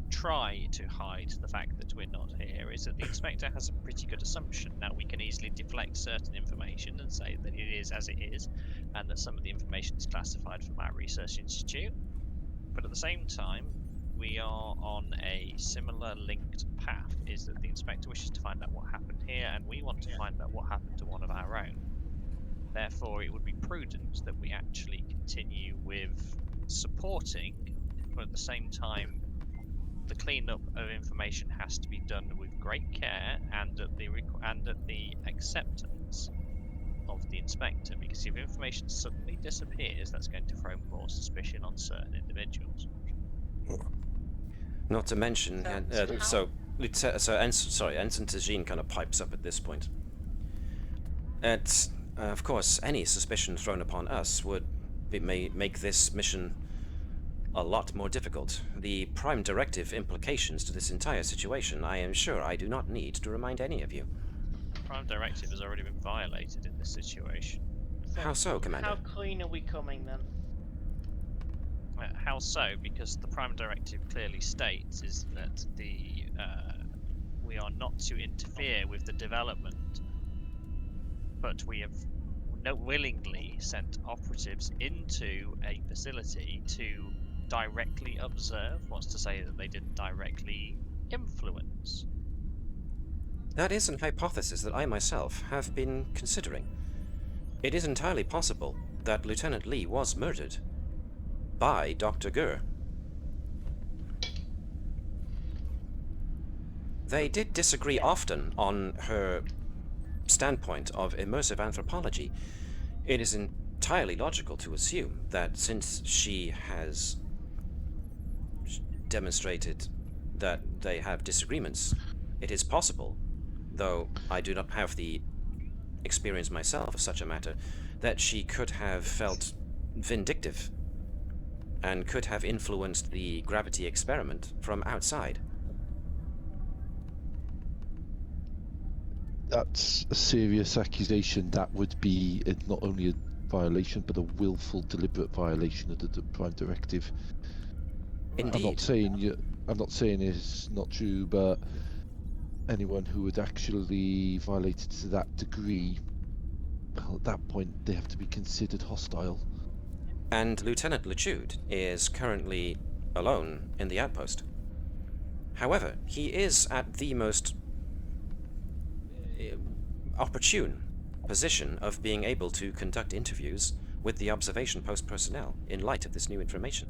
try to hide the fact that we're not here, is that the Inspector has a pretty good assumption. Now, we can easily deflect certain information and say that it is as it is, and that some of the information is classified from our research institute. But at the same time, we are on a similar linked path, is that the Inspector wishes to find out what happened here, and we want to find out what happened to one of our own. Therefore, it would be prudent that we actually continue with supporting, but at the same time, the cleanup of information has to be done with great care and at the acceptance of the Inspector, because if information suddenly disappears, that's going to throw more suspicion on certain individuals. Not to mention, So Ensign Tajin kind of pipes up at this point. Of course, any suspicion thrown upon us would make this mission a lot more difficult. The prime directive implications to this entire situation, I am sure I do not need to remind any of you. Prime directive has already been violated in this situation. How so, Commander? How clean are we coming then? How so? Because the Prime Directive clearly states is that we are not to interfere with the development, but we have willingly sent operatives into a facility to directly observe. What's to say that they didn't directly influence? That is an hypothesis that I myself have been considering. It is entirely possible that Lieutenant Li was murdered by Dr. Gur. They did disagree often on her standpoint of immersive anthropology. It is entirely logical to assume that since she has demonstrated that they have disagreements, it is possible, though I do not have the experience myself of such a matter, that she could have felt vindictive and could have influenced the gravity experiment from outside. That's a serious accusation. That would be not only a violation, but a willful, deliberate violation of the Prime Directive. Indeed. I'm not saying it's not true, but anyone who would actually violate it to that degree, well, at that point they have to be considered hostile. And Lieutenant Lichud is currently alone in the outpost. However, he is at the most opportune position of being able to conduct interviews with the observation post personnel in light of this new information.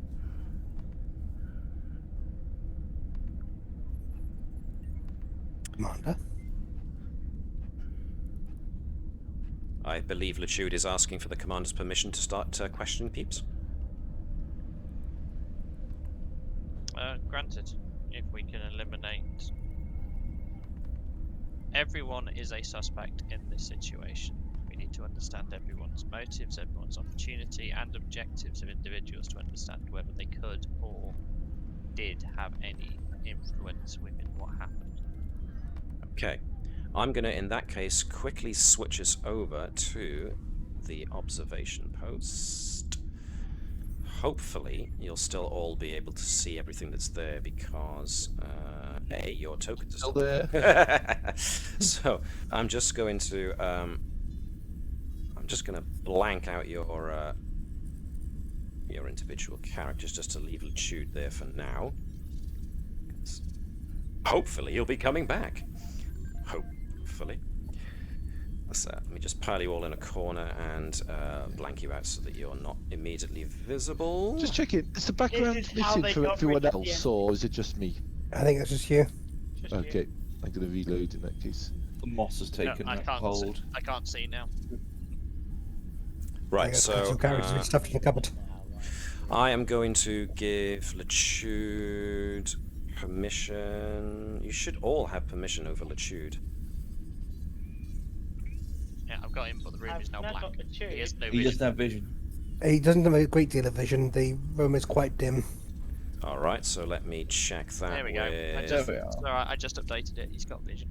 Commander? I believe Lichud is asking for the commander's permission to start questioning peeps. Granted, if we can eliminate... Everyone is a suspect in this situation. We need to understand everyone's motives, everyone's opportunity, and objectives of individuals to understand whether they could or did have any influence within what happened. Okay. I'm going to, in that case, quickly switch us over to the observation post. Hopefully, you'll still all be able to see everything that's there because, A, your tokens are still there. So, I'm just going to blank out your individual characters just to leave Lichud there for now. Hopefully, he'll be coming back. Hopefully. Let me just pile you all in a corner and blank you out so that you're not immediately visible. Just checking, is the background This is how missing they for got everyone rid of else, the or is it just me? I think that's just you. Just you. Okay, I'm going to reload in that case. The moss has taken I that can't hold. I can't see now. I Right, think so some characters have been stuffed in the cupboard. I am going to give Lichud permission. You should all have permission over Lichud. Yeah, I've got him, but the room is now I've black. got the He has no He vision. doesn't have vision. He doesn't have a great deal of vision. The room is quite dim. Alright, so let me check that There we go. with... There we are. It's alright, I just updated it. He's got vision.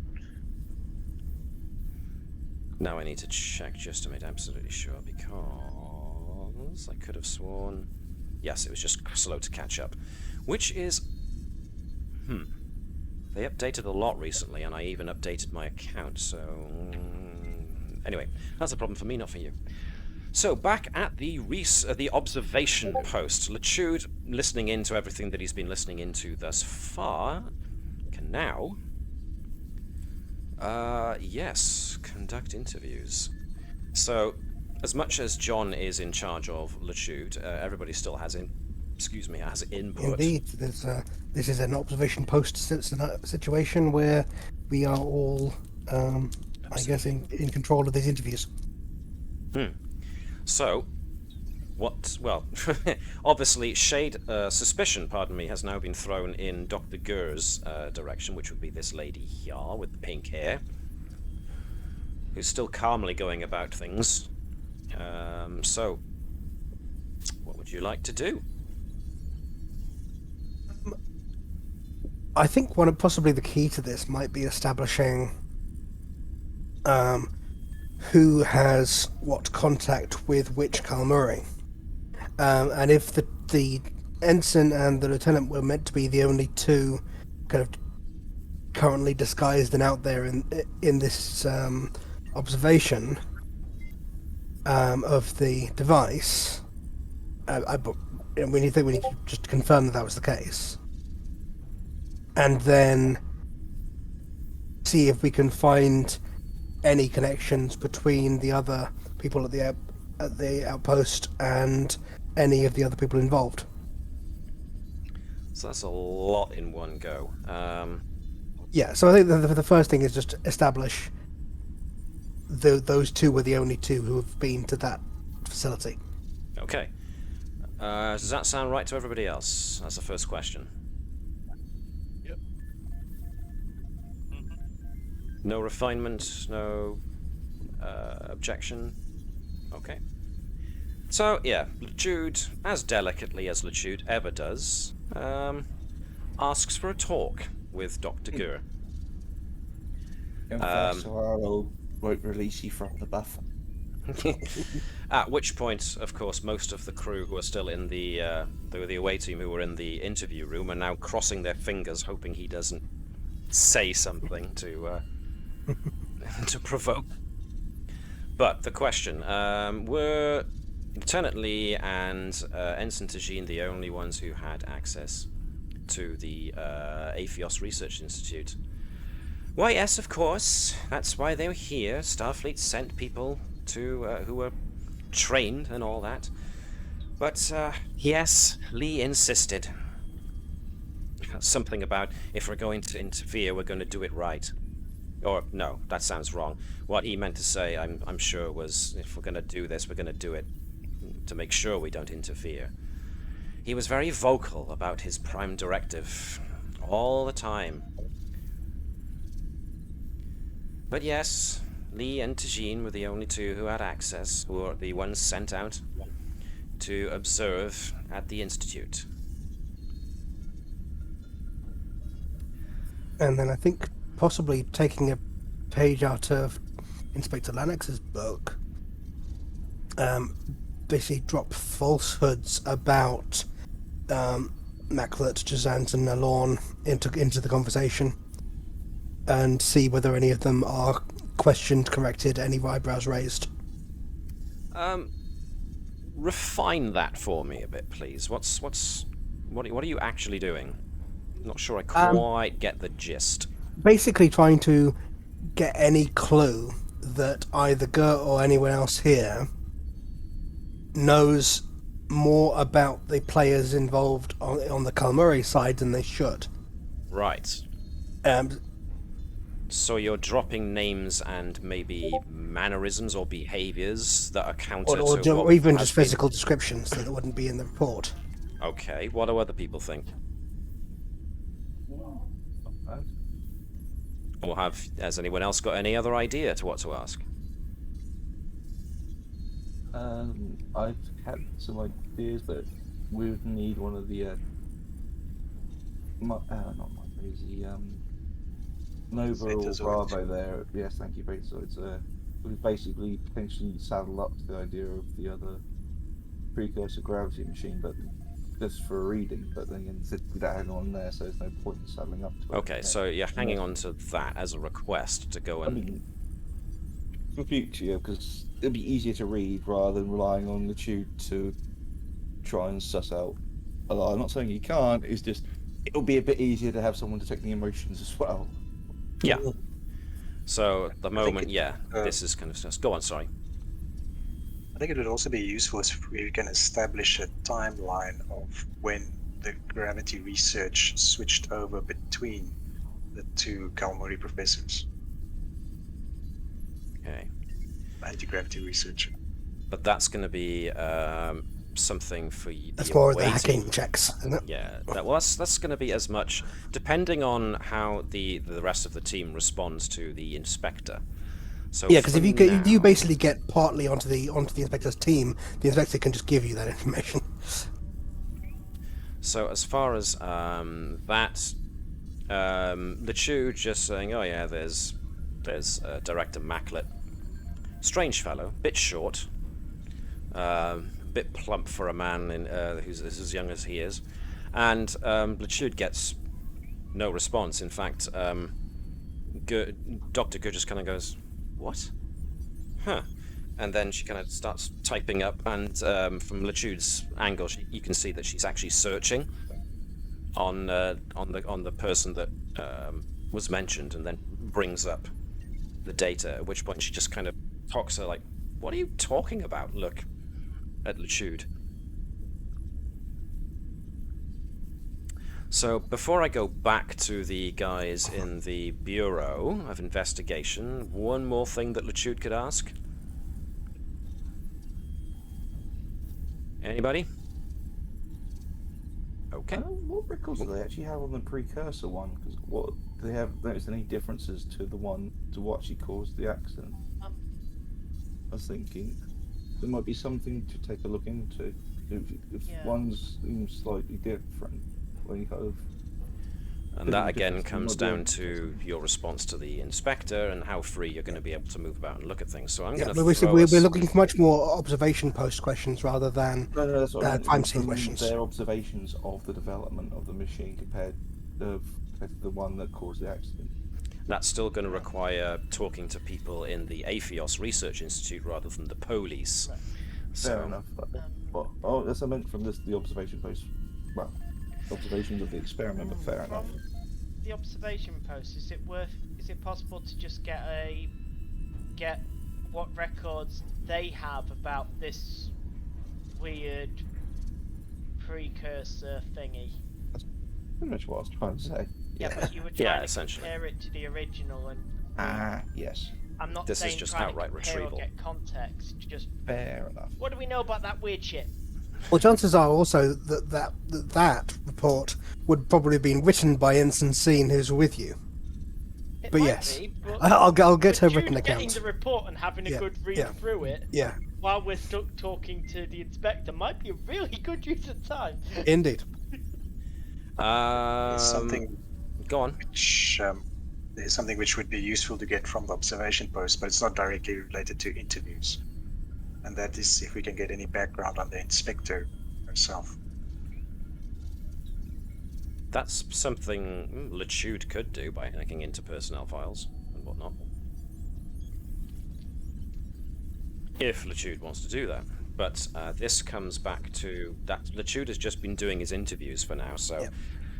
Now I need to check just to make absolutely sure because I could have sworn... Yes, it was just slow to catch up. Which is... They updated a lot recently, and I even updated my account, so... Anyway, that's a problem for me, not for you. So, back at the observation post, Lichud, listening into everything that he's been listening into thus far, can now... yes, conduct interviews. So, as much as John is in charge of Lichud, everybody still has has input. Indeed, this is an observation post situation where we are all, I guess, in control of these interviews. So, well, obviously, suspicion, has now been thrown in Dr. Gur's direction, which would be this lady here with the pink hair, who's still calmly going about things. So, what would you like to do? I think possibly the key to this might be establishing who has what contact with which Kalmuri. And if the ensign and the lieutenant were meant to be the only two kind of currently disguised and out there in this observation of the device, we need to just confirm that was the case. And then see if we can find any connections between the other people at the outpost and any of the other people involved. So that's a lot in one go. Yeah, so I think the first thing is just establish those two were the only two who have been to that facility. Okay. Does that sound right to everybody else? That's the first question. No refinement, no objection. Okay. So, yeah, Lichud, as delicately as Lichud ever does, asks for a talk with Dr. Gur. So I won't release you from the buffer. At which point, of course, most of the crew who are still in the away team who were in the interview room are now crossing their fingers, hoping he doesn't say something to to provoke. But the question, were Lieutenant Li and Ensign Tajin the only ones who had access to the Aphios Research Institute? Why, yes, of course. That's why they were here. Starfleet sent people to who were trained and all that. But yes, Li insisted. Something about, if we're going to interfere, we're going to do it right. Or, no, that sounds wrong. What he meant to say, I'm sure, was, if we're going to do this, we're going to do it to make sure we don't interfere. He was very vocal about his prime directive all the time. But yes, Li and Tajin were the only two who had access, who were the ones sent out to observe at the Institute. And then I think possibly taking a page out of Inspector Lennox's book, basically drop falsehoods about Maklet, Jazant, and Alorn into the conversation, and see whether any of them are questioned, corrected, any eyebrows raised. Refine that for me a bit, please. What are you actually doing? Not sure I quite get the gist. Basically trying to get any clue that either Gert or anyone else here knows more about the players involved on the Kalmuri side than they should. Right. So you're dropping names and maybe mannerisms or behaviors that are counter or even just physical descriptions that wouldn't be in the report. Okay, what do other people think? Or has anyone else got any other idea to what to ask? I've had some ideas, but we would need one of the Nova or Braavo there. Yes, thank you, Betazoids. We basically potentially saddle up to the idea of the other precursor gravity machine, but just for reading, but then again, we don't hang on there, so there's no point in saddling up to it. Okay, so you're hanging on to that as a request to go I and... mean, for future, because it'll be easier to read rather than relying on Lichud to try and suss out. Although I'm not saying you can't, it's just it'll be a bit easier to have someone detecting emotions as well. Yeah. So at the moment, it- this is kind of just... Go on, sorry. I think it would also be useful if we can establish a timeline of when the gravity research switched over between the two Kalmuri professors, Okay. anti-gravity research. But that's going to be something for you. That's more of the hacking checks, isn't it? Yeah, that's going to be as much depending on how the rest of the team responds to the inspector. So Yeah, because if you now- basically get partly onto the inspector's team, the inspector can just give you that information. So as far as that, Lichud just saying, oh yeah, there's Director Macklett, strange fellow, bit short, bit plump for a man who's as young as he is, and Lichud gets no response. In fact, Dr. Good just kind of goes, what? Huh. And then she kind of starts typing up, and from Lichud's angle, you can see that she's actually searching on the person that was mentioned, and then brings up the data. At which point she just kind of talks her like, "What are you talking about?" Look at Lichud. So before I go back to the guys in the Bureau of Investigation, one more thing that Lichud could ask. Anybody? Okay. What records do they actually have on the precursor one? Because what do they have noticed any differences to the one to what actually caused the accident? I was thinking there might be something to take a look into. If one's seems slightly different, well, you kind of. And that again comes down to your response to the inspector and how free you're going to be able to move about and look at things. So I'm going to we're looking for much more observation post questions rather than crime scene questions. Their observations of the development of the machine compared to the one that caused the accident. That's still going to require talking to people in the APHIOS Research Institute rather than the police. Right. So, fair enough. That's I meant from the observation post. Well, observations of the experiment, but fair enough. The observation post, is it possible to just get what records they have about this weird precursor thingy? That's pretty much what I was trying to say. Yeah, but you were trying to compare it to the original, and yes. I'm not this saying is just trying outright to compare retrieval. or get context. Just Fair enough. what do we know about that weird shit? Well, chances are also that report would probably have been written by Ensign Scene, who's with you. It But might yes, be, but I'll get her Jude written getting account. the report and having a good read through it while we're stuck talking to the inspector might be a really good use of time. Indeed. Something. Go on. Which there's something which would be useful to get from the observation post, but it's not directly related to interviews. And that is if we can get any background on the inspector herself. That's something Lichud could do by hacking into personnel files and whatnot. If Lichud wants to do that. But this comes back to that Lichud has just been doing his interviews for now, so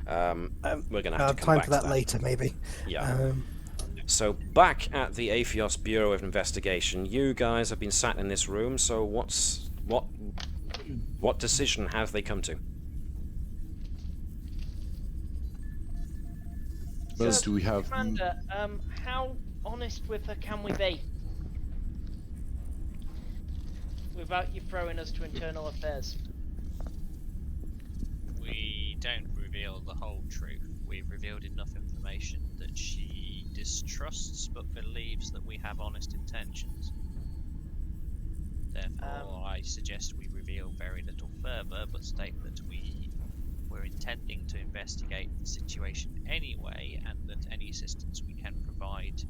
we're going to have to come time back for that to that later, maybe. Yeah. So back at the APHIOS Bureau of Investigation, you guys have been sat in this room. So what decision have they come to? Well, do we have? Commander, how honest with her can we be? Without you throwing us to internal affairs. We don't reveal the whole truth. We've revealed enough information that she distrusts but believes that we have honest intentions. Therefore, I suggest we reveal very little further, but state that we're intending to investigate the situation anyway, and that any assistance we can provide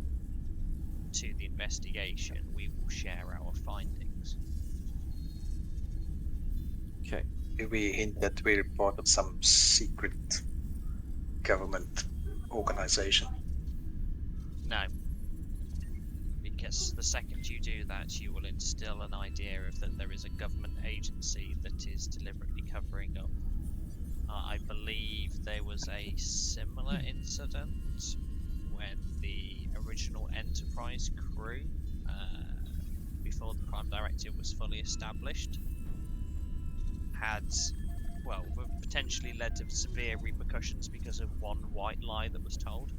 to the investigation, we will share our findings. Okay. Did we hint that we're part of some secret government organization? No. Because the second you do that, you will instill an idea of that there is a government agency that is deliberately covering up. I believe there was a similar incident when the original Enterprise crew, before the Prime Directive was fully established, had, well, potentially led to severe repercussions because of one white lie that was told.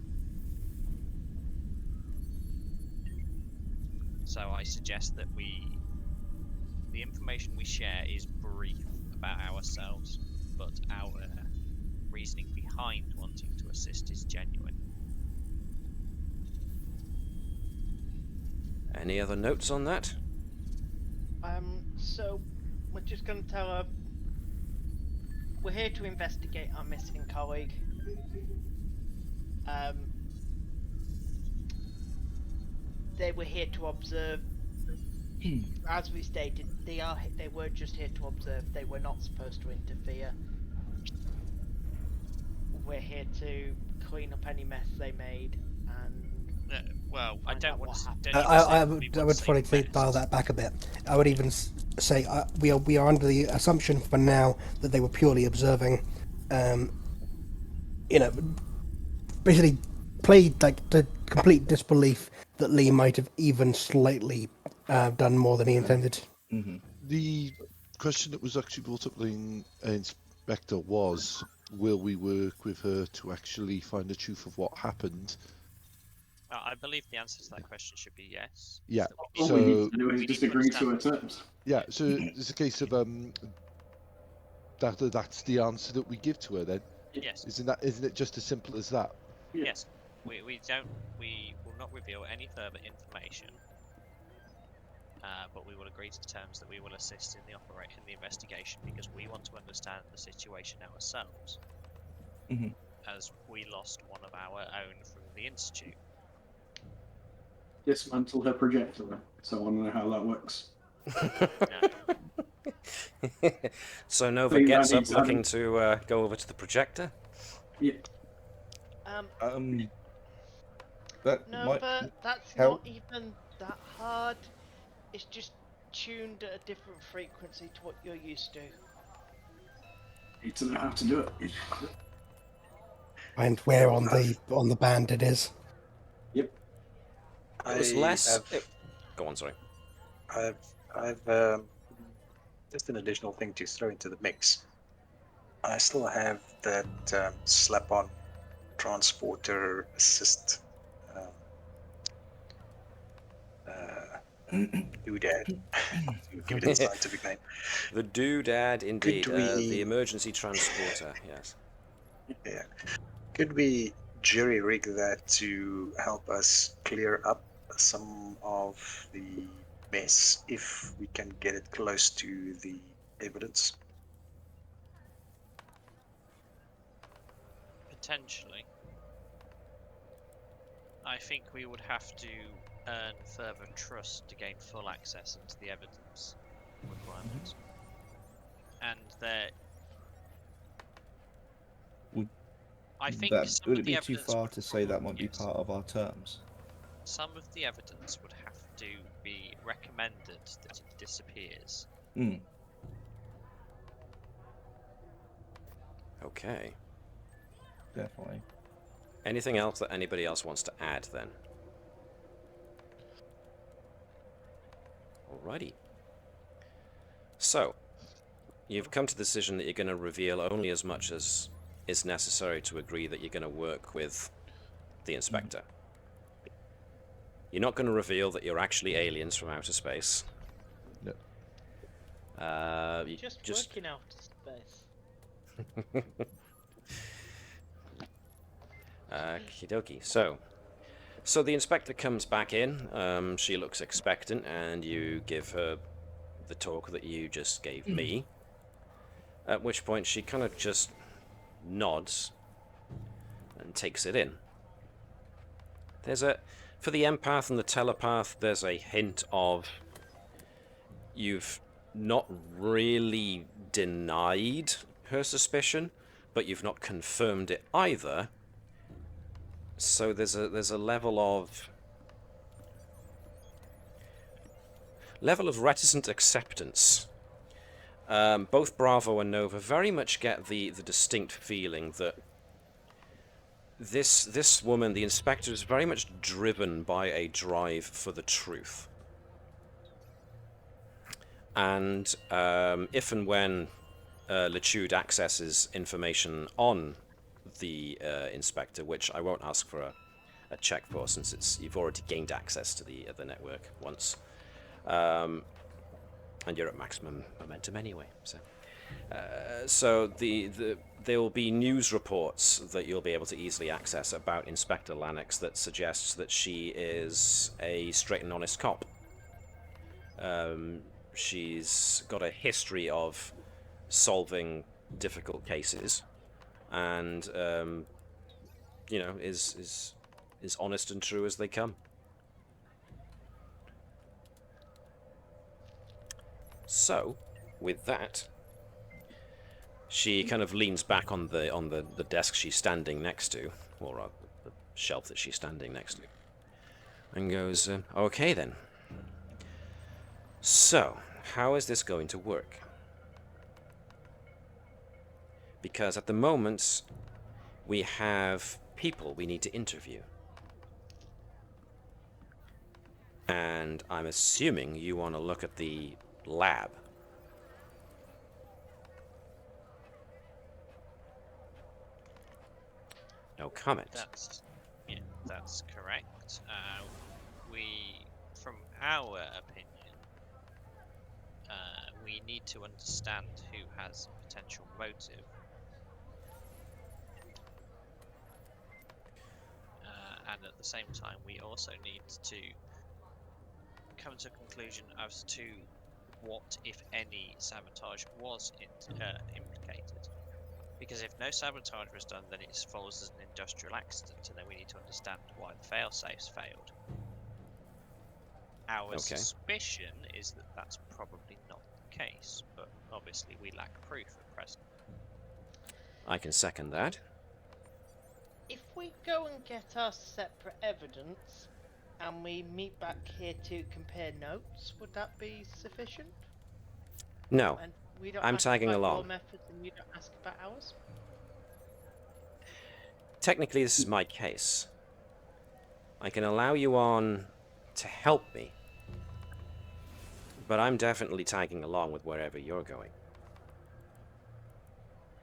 So I suggest that the information we share is brief about ourselves, but our reasoning behind wanting to assist is genuine. Any other notes on that? So we're just going to tell her we're here to investigate our missing colleague. They were here to observe. As we stated, they were just here to observe. They were not supposed to interfere. We're here to clean up any mess they made, and well, I don't want to. I would probably dial that back a bit. I would even say we are under the assumption for now that they were purely observing. Basically played like the complete disbelief that Lee might have even slightly done more than he intended. Mm-hmm. The question that was actually brought up in Inspector was, will we work with her to actually find the truth of what happened? I believe the answer to that question should be yes. Yeah. All we need to do is just agree to her terms. Yeah, so it's a case of that's the answer that we give to her then. Yes. Isn't it just as simple as that? Yes. We will not reveal any further information. But we will agree to the terms that we will assist in the investigation because we want to understand the situation ourselves. Mm-hmm. As we lost one of our own from the Institute. Dismantle her projector, so I want to know how that works. No. So Nova gets up looking to go over to the projector. Yeah. Nova, that's help. not even that hard. It's just tuned at a different frequency to what you're used to. Need to know how to do it. And where on the band it is. Yep. It was less. Go on, sorry. I've just an additional thing to throw into the mix. I still have that slap-on transporter assist doodad. Give it a scientific name. The doodad, indeed. Could we- The emergency transporter, yes. Yeah. Could we jury-rig that to help us clear up some of the mess if we can get it close to the evidence? Potentially. I think we would have to earn further trust to gain full access into the evidence requirements. And there... I think some would of it the be too evidence far would to say that might be yes. part of our terms? Some of the evidence would have to be recommended that it disappears. Mm. Okay. Definitely. Anything else that anybody else wants to add then? Alrighty. So, you've come to the decision that you're going to reveal only as much as is necessary to agree that you're going to work with the Inspector. You're not going to reveal that you're actually aliens from outer space. No. Just working out of space. Okie dokie. So the Inspector comes back in. She looks expectant, and you give her the talk that you just gave me. At which point she kind of just nods and takes it in. For the empath and the telepath, there's a hint of you've not really denied her suspicion, but you've not confirmed it either. So there's a level of reticent acceptance. Both Braavo and Nova very much get the distinct feeling that this woman, the inspector, is very much driven by a drive for the truth. And if and when Lichud accesses information on the inspector, which I won't ask for a check for, since you've already gained access to the network once, and you're at maximum momentum anyway. So there will be news reports that you'll be able to easily access about Inspector Lanix that suggests that she is a straight and honest cop. She's got a history of solving difficult cases, and is honest and true as they come. So, with that, she kind of leans back on the desk she's standing next to, or the shelf that she's standing next to, and goes, "Okay then. So, how is this going to work? Because at the moment, we have people we need to interview. And I'm assuming you want to look at the lab." No comment. That's correct. From our opinion, we need to understand who has potential motive. And at the same time, we also need to come to a conclusion as to what, if any, sabotage was implicated. Because if no sabotage was done, then it follows as an industrial accident, and then we need to understand why the failsafes failed. Our suspicion is that that's probably not the case, but obviously we lack proof at present. I can second that. If we go and get our separate evidence, and we meet back here to compare notes, would that be sufficient? No, and we don't I'm ask tagging about along. Your methods and you don't ask about ours? Technically, this is my case. I can allow you on to help me, but I'm definitely tagging along with wherever you're going.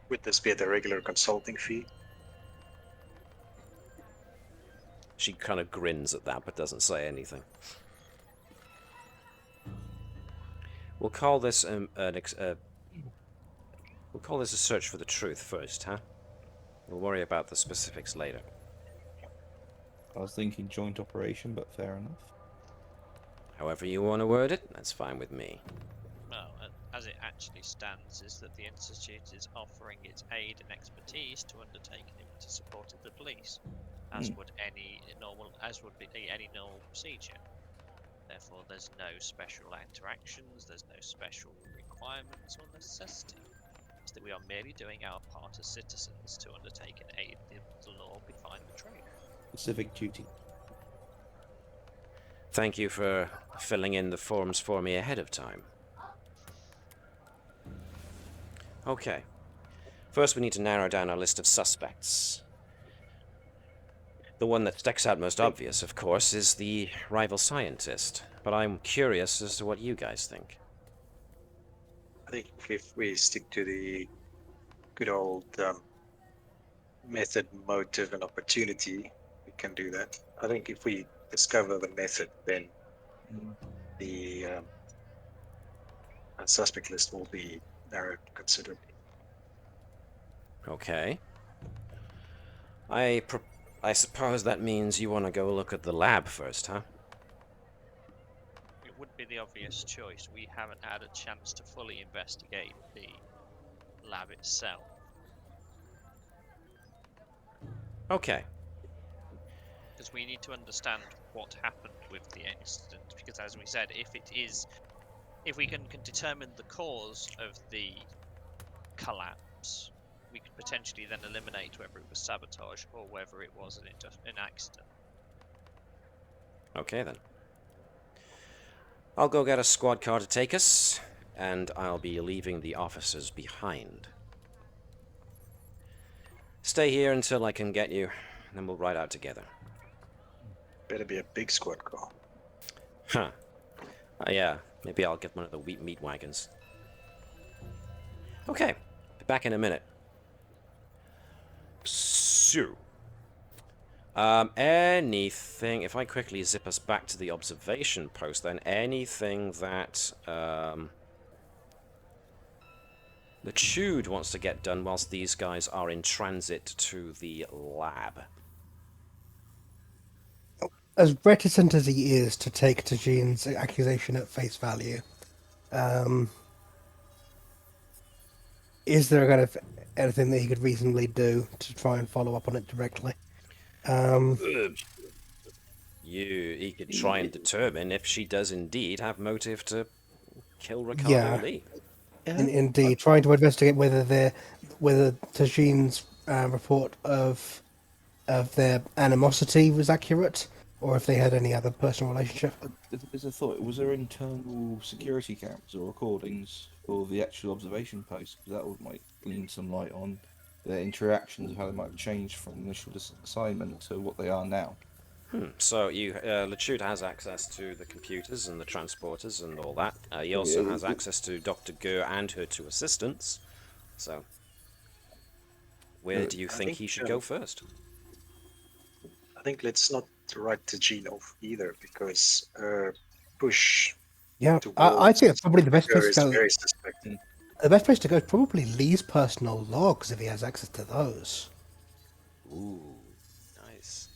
Would this be at the regular consulting fee? She kind of grins at that, but doesn't say anything. We'll call this we'll call this a search for the truth first, huh? We'll worry about the specifics later. I was thinking joint operation, but fair enough. However you want to word it, that's fine with me. Well, as it actually stands, is that the Institute is offering its aid and expertise to undertake an to support the police, as would any normal procedure. Therefore, there's no special interactions, there's no special requirements or necessity. It's that we are merely doing our part as citizens to undertake and aid the law behind the trade. Civic duty. Thank you for filling in the forms for me ahead of time. Okay. First, we need to narrow down our list of suspects. The one that sticks out most obvious, of course, is the rival scientist. But I'm curious as to what you guys think. I think if we stick to the good old method, motive, and opportunity, we can do that. I think if we discover the method, then the suspect list will be narrowed considerably. Okay. I suppose that means you want to go look at the lab first, huh? It would be the obvious choice. We haven't had a chance to fully investigate the lab itself. Okay. Because we need to understand what happened with the incident. Because as we said, if it is if we can determine the cause of the collapse, we could potentially then eliminate whether it was sabotage or whether it was an accident. Okay then. I'll go get a squad car to take us, and I'll be leaving the officers behind. Stay here until I can get you, and then we'll ride out together. Better be a big squad car. Huh. Yeah, maybe I'll get one of the wheat meat wagons. Okay, be back in a minute. So, anything, if I quickly zip us back to the observation post, then anything that Lichud wants to get done whilst these guys are in transit to the lab. As reticent as he is to take Tajin's accusation at face value, is there kind of anything that he could reasonably do to try and follow up on it directly? He could try and determine if she does indeed have motive to kill Ricardo Li. Indeed, trying to investigate whether Tajin's report of their animosity was accurate, or if they had any other personal relationship. As a thought, was there internal security cameras or recordings for the actual observation post? Because that might glean some light on their interactions, how they might have changed from initial assignment to what they are now. So Lichud has access to the computers and the transporters and all that. He also has access to Dr. Gur and her two assistants. So, where do you think he should go first? I think let's not write Tajin off either, because push. Yeah, I think it's probably the best place is to go. very suspect. The best place to go is probably Lee's personal logs if he has access to those. Ooh, nice.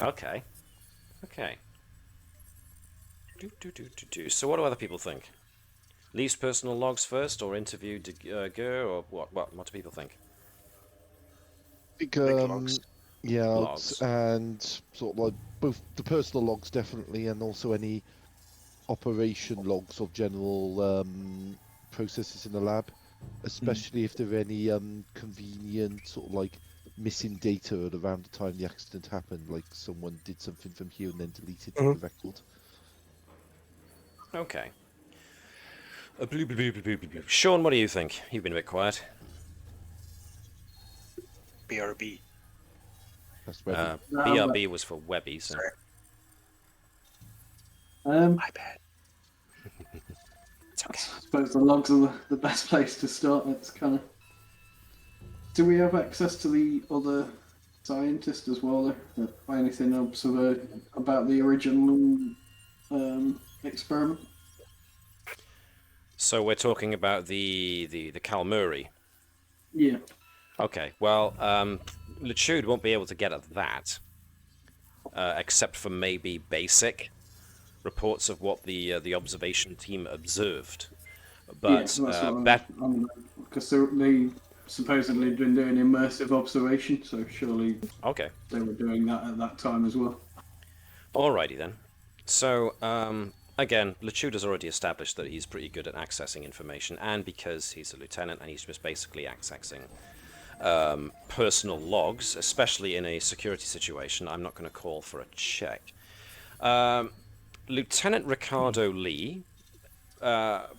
Okay. So what do other people think? Lee's personal logs first, or interview Gur, or what? What do people think? I think, logs. yeah, Logs. and sort of like both the personal logs definitely, and also any operation logs of general processes in the lab, especially if there are any convenient sort of like missing data at around the time the accident happened, like someone did something from here and then deleted the record. Okay. Shaun, what do you think? You've been a bit quiet. BRB. That's where BRB was for Webby, so... My bad. It's okay. I suppose the logs are the best place to start. It's kind of. Do we have access to the other scientist as well? By anything about the original experiment? So we're talking about the Kalmuri. Yeah. Okay, well, Lichud won't be able to get at that, except for maybe basic reports of what the observation team observed. But because they supposedly been doing immersive observation, so surely they were doing that at that time as well. Alrighty then. So again, Lichud has already established that he's pretty good at accessing information, and because he's a lieutenant and he's just basically accessing personal logs, especially in a security situation, I'm not going to call for a check. Lieutenant Ricardo Li,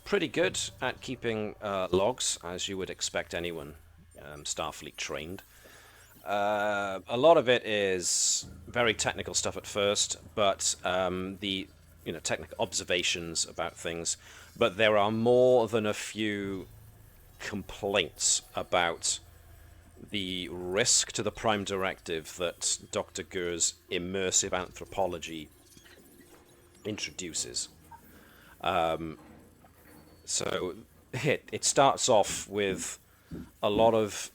pretty good at keeping logs, as you would expect anyone Starfleet trained. A lot of it is very technical stuff at first, but the technical observations about things. But there are more than a few complaints about the risk to the Prime Directive that Dr. Gur's immersive anthropology introduces. So it starts off with a lot of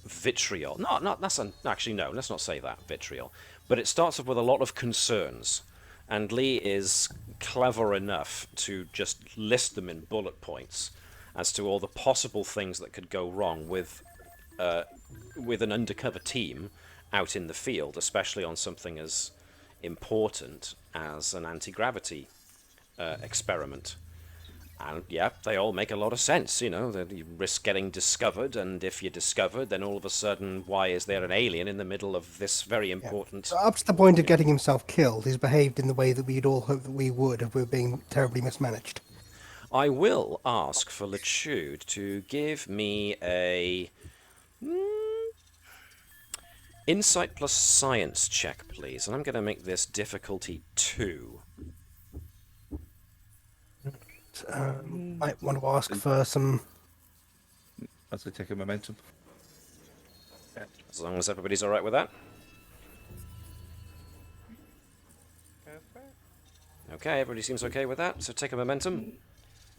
vitriol. Let's not say that, vitriol. But it starts off with a lot of concerns. And Li is clever enough to just list them in bullet points as to all the possible things that could go wrong with an undercover team out in the field, especially on something as important as an anti-gravity experiment. And yeah, they all make a lot of sense, you know, that you risk getting discovered, and if you're discovered, then all of a sudden, why is there an alien in the middle of this very important... So up to the point of getting himself killed, he's behaved in the way that we'd all hoped that we would if we were being terribly mismanaged. I will ask for Lichud to give me a... Insight plus science check, please. And I'm going to make this difficulty 2. Might want to ask for some... As I take a momentum. As long as everybody's alright with that. Okay, everybody seems okay with that, so take a momentum.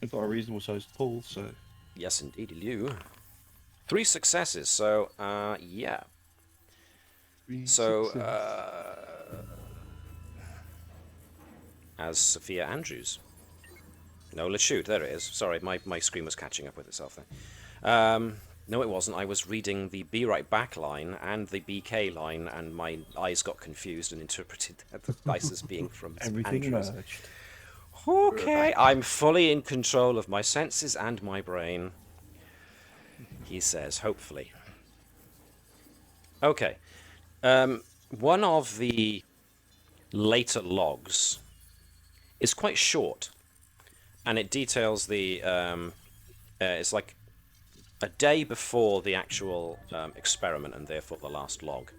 We've got a reasonable sized pool, so... Yes, indeed, you. 3 successes, so, yeah. So, as Sophia Andrews. No, Lichud, there it is. Sorry, my screen was catching up with itself there. No, it wasn't. I was reading the Be Right Back line and the BK line, and my eyes got confused and interpreted the dice as being from Everything Andrews. merged. Okay, I'm fully in control of my senses and my brain, he says, hopefully. Okay. One of the later logs is quite short, and it details the... it's like a day before the actual experiment, and therefore the last log.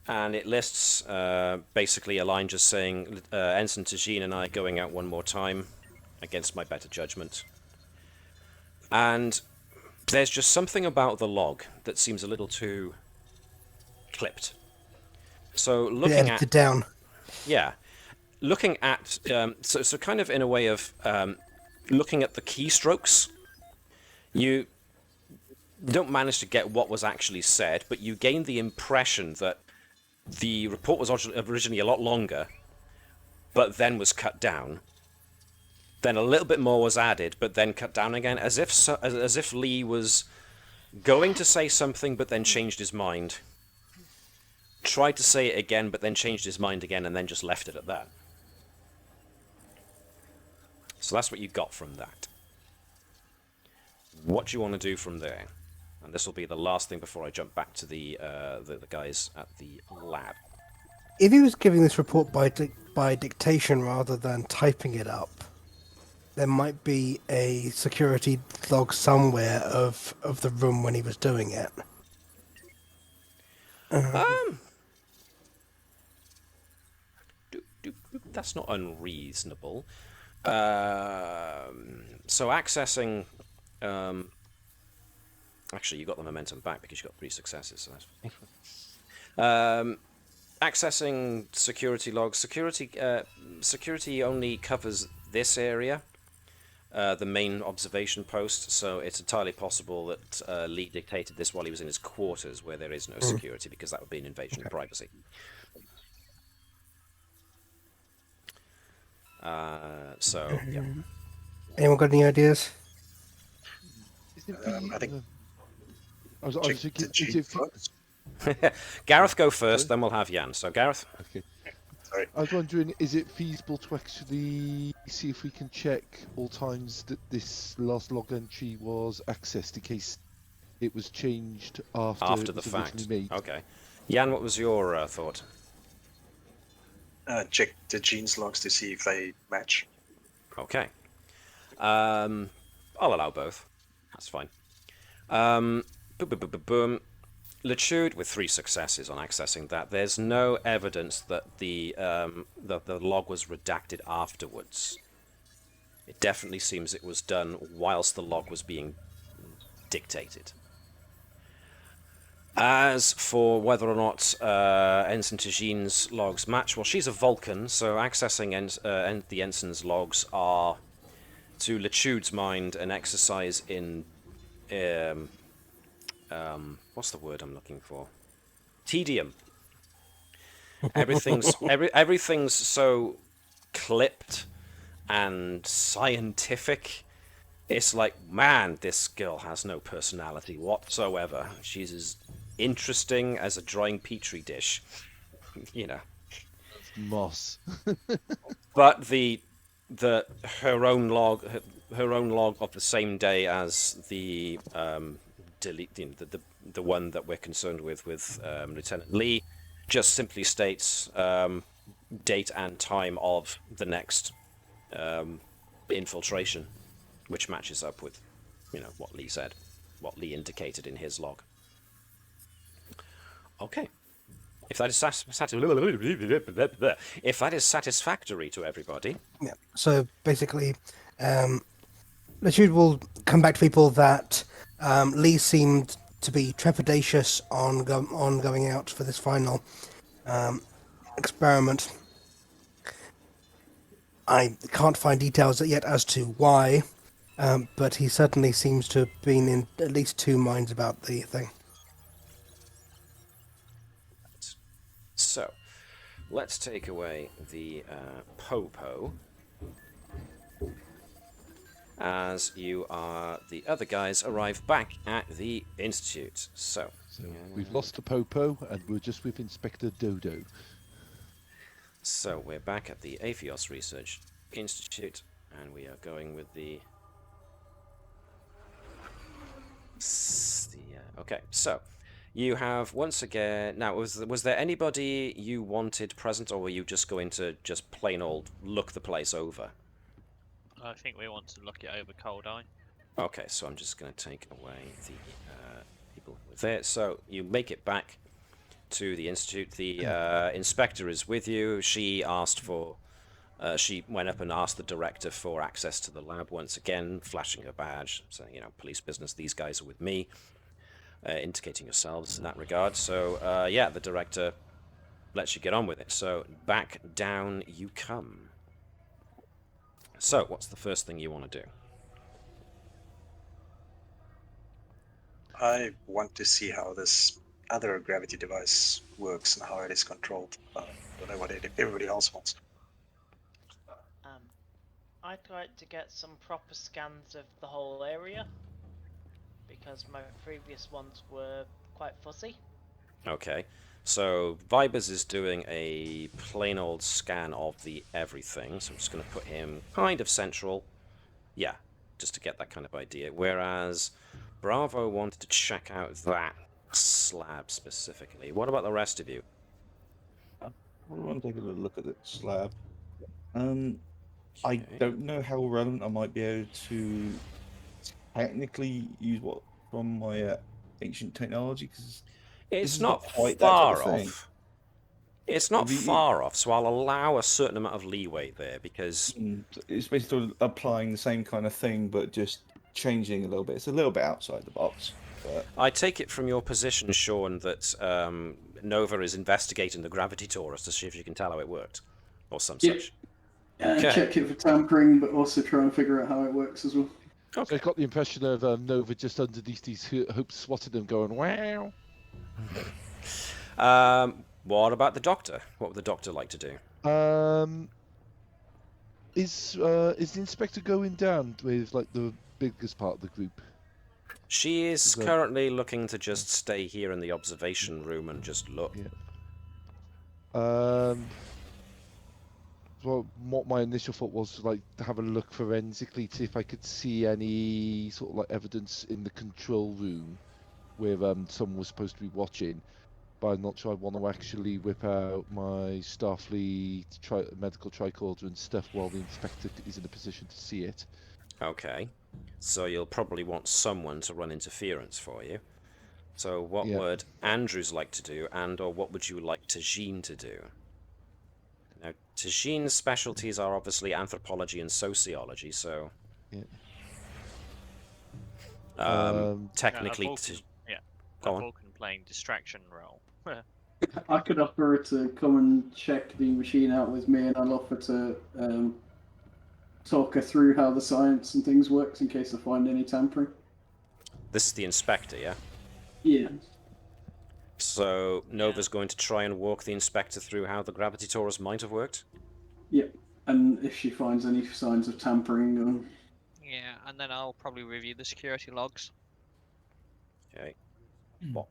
And it lists basically a line just saying, Ensign Tajin and I going out one more time against my better judgment. And there's just something about the log that seems a little too clipped. So looking at... Edited down. Yeah. Looking at... so kind of in a way of looking at the keystrokes, you don't manage to get what was actually said, but you gain the impression that the report was originally a lot longer, but then was cut down. Then a little bit more was added, but then cut down again, as if Li was going to say something, but then changed his mind. Tried to say it again, but then changed his mind again, and then just left it at that. So that's what you got from that. What do you want to do from there? And this will be the last thing before I jump back to the guys at the lab. If he was giving this report by dictation rather than typing it up, there might be a security log somewhere of the room when he was doing it. That's not unreasonable. So accessing... actually, you got the momentum back because you got 3 successes. So that's accessing security logs. Security only covers this area, the main observation post. So it's entirely possible that Li dictated this while he was in his quarters, where there is no security, because that would be an invasion of privacy. So yeah. Anyone got any ideas? I think. I was thinking, is it first. Gareth, go first, then we'll have Jan. So Gareth. Okay. Sorry. I was wondering, is it feasible to actually see if we can check all times that this last log entry was accessed, in case it was changed after the it was fact? originally made? Okay. Jan, what was your thought? Check the genes logs to see if they match. Okay. I'll allow both. That's fine. Boom. Lichud with 3 successes on accessing that. There's no evidence that the log was redacted afterwards. It definitely seems it was done whilst the log was being dictated. As for whether or not Ensign Tajin's logs match, well, she's a Vulcan, so accessing the Ensign's logs are, to Lichud's mind, an exercise in what's the word I'm looking for? Tedium. Everything's so clipped and scientific. It's like, man, this girl has no personality whatsoever. She's as interesting as a drying petri dish, you know. Moss. But the her own log of the same day as the the one that we're concerned with Lieutenant Li just simply states date and time of the next infiltration, which matches up with what Li said, what Li indicated in his log. Okay. If that is satisfactory to everybody. Yeah. So basically, Lichud will come back to people that Li seemed to be trepidatious on going out for this final experiment. I can't find details yet as to why, but he certainly seems to have been in at least two minds about the thing. So, let's take away the Popo, as the other guys arrive back at the Institute. So we've lost the Popo, and we're just with Inspector Dodo. So we're back at the Aphios Research Institute, and we are going with the okay, so you have once again. Now, was there anybody you wanted present, or were you just going to just plain old look the place over? I think we want to look it over cold eye. Okay, so I'm just going to take away the people with it. So you make it back to the Institute. The inspector is with you. She asked for. She went up and asked the director for access to the lab once again, flashing her badge, saying, police business. These guys are with me. Indicating yourselves in that regard. So, yeah, the director lets you get on with it. So, back down you come. So, what's the first thing you want to do? I want to see how this other gravity device works and how it is controlled. What everybody else wants. I'd like to get some proper scans of the whole area, because my previous ones were quite fuzzy. Okay, so Vibers is doing a plain old scan of the everything, so I'm just going to put him kind of central. Yeah, just to get that kind of idea. Whereas Braavo wanted to check out that slab specifically. What about the rest of you? I want to take a look at the slab. I don't know how relevant I might be able to technically use what from my ancient technology, because it's not far off. It's not far off, so I'll allow a certain amount of leeway there, because it's basically applying the same kind of thing, but just changing a little bit. It's a little bit outside the box. But I take it from your position, Shaun, that Nova is investigating the gravity torus to see if you can tell how it worked, or some such. Okay. Check it for tampering, but also try and figure out how it works as well. Okay. So I got the impression of Nova just underneath these hoops, swatted them, going wow. What about the Doctor? What would the Doctor like to do? Is the Inspector going down with like the biggest part of the group? She is currently looking to just stay here in the observation room and just look. Yeah. Well, what my initial thought was like to have a look forensically to see if I could see any sort of like evidence in the control room where someone was supposed to be watching. But I'm not sure I want to actually whip out my Starfleet medical tricorder and stuff while the Inspector is in a position to see it. Okay, so you'll probably want someone to run interference for you. So what would Andrews like to do, or what would you like Tajin to do? Now, Tajin's specialties are obviously anthropology and sociology, so... Yeah. Technically... Vulcan playing distraction role. I could offer her to come and check the machine out with me, and I'll offer to talk her through how the science and things works in case I find any tampering. This is the Inspector, yeah? Yeah. So Nova's going to try and walk the Inspector through how the gravity torus might have worked? Yep, and if she finds any signs of tampering... Yeah, and then I'll probably review the security logs. Okay. What?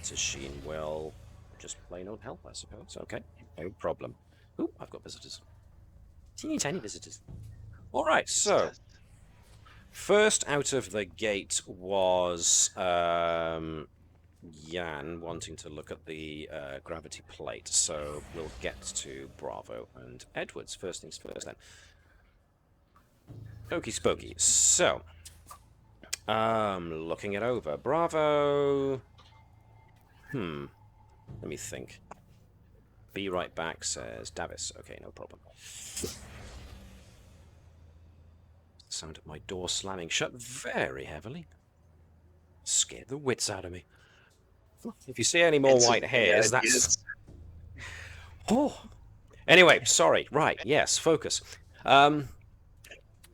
Tajin will just plain old help, I suppose. Okay, no problem. Ooh, I've got visitors. Teeny tiny visitors. All right, so first out of the gate was Jan wanting to look at the gravity plate. So we'll get to Braavo and Edwards. First things first, then. Okie spooky. So, looking it over. Braavo. Let me think. Be right back, says Navis. Okay, no problem. Sound of my door slamming shut very heavily. Scared the wits out of me. If you see any more white hairs, that's... Yes. Oh. Anyway, sorry. Right, yes, focus.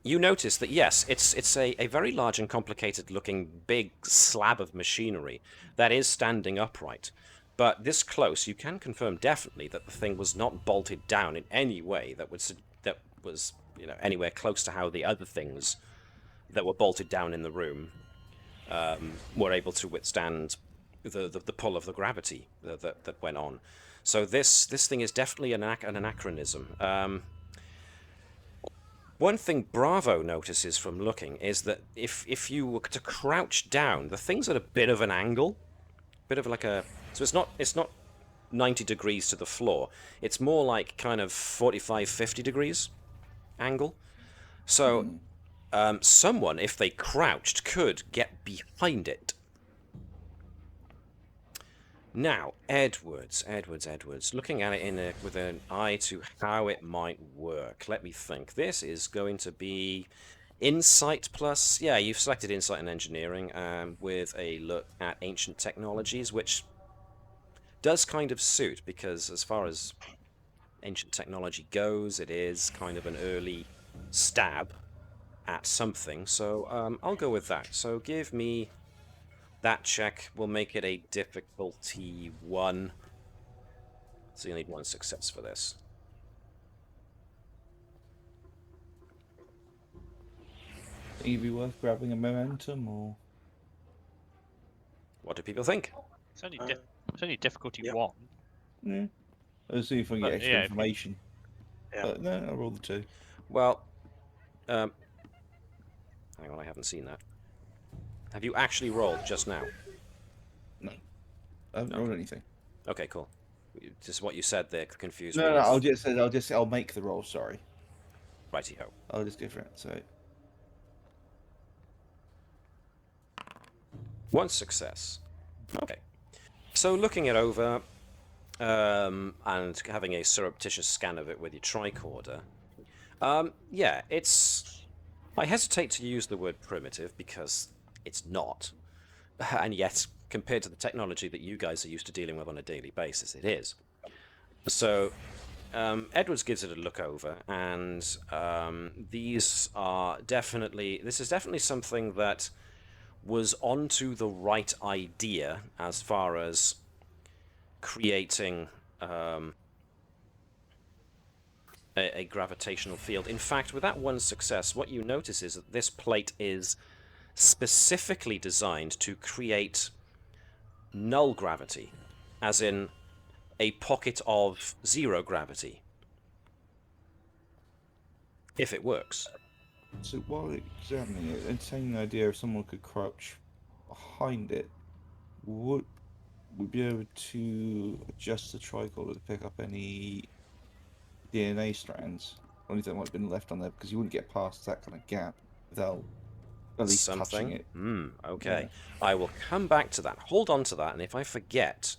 You notice that, yes, it's a very large and complicated looking big slab of machinery that is standing upright. But this close, you can confirm definitely that the thing was not bolted down in any way that was anywhere close to how the other things that were bolted down in the room were able to withstand the pull of the gravity that went on. So this thing is definitely an anachronism. One thing Braavo notices from looking is that if you were to crouch down, the thing's at a bit of an angle, bit of like a... So it's not 90 degrees to the floor. It's more like kind of 45, 50 degrees angle. So someone, if they crouched, could get behind it. Now, Edwards. Looking at it with an eye to how it might work. Let me think. This is going to be Insight plus... Yeah, you've selected Insight and Engineering with a look at ancient technologies, which does kind of suit, because as far as ancient technology goes, it is kind of an early stab at something. So I'll go with that. So give me... that check. Will make it a difficulty 1. So you need 1 success for this. Think it'd be worth grabbing a momentum, or What do people think? It's only difficulty yeah. 1. yeah. Let's see if we can get extra yeah, information. Yeah. But no, I'll roll the 2. Well, hang on, I haven't seen that. Have you actually rolled just now? No, I haven't rolled anything. Okay, cool. Just what you said there confused me. No, I'll make the roll. Sorry. Righty-ho. I'll just go for it. So 1 success. Okay. So looking it over and having a surreptitious scan of it with your tricorder, yeah, it's... I hesitate to use the word primitive because it's not. And yet, compared to the technology that you guys are used to dealing with on a daily basis, it is. So, Edwards gives it a look over, and this is definitely something that was onto the right idea as far as creating a gravitational field. In fact, with that 1 success, what you notice is that this plate is specifically designed to create null gravity, as in a pocket of 0 gravity, if it works. So while examining it, entertaining the idea if someone could crouch behind it, would we be able to adjust the tricorder to pick up any DNA strands? Only that might have been left on there, because you wouldn't get past that kind of gap without at least touching it. Okay. Yeah. I will come back to that. Hold on to that, and if I forget,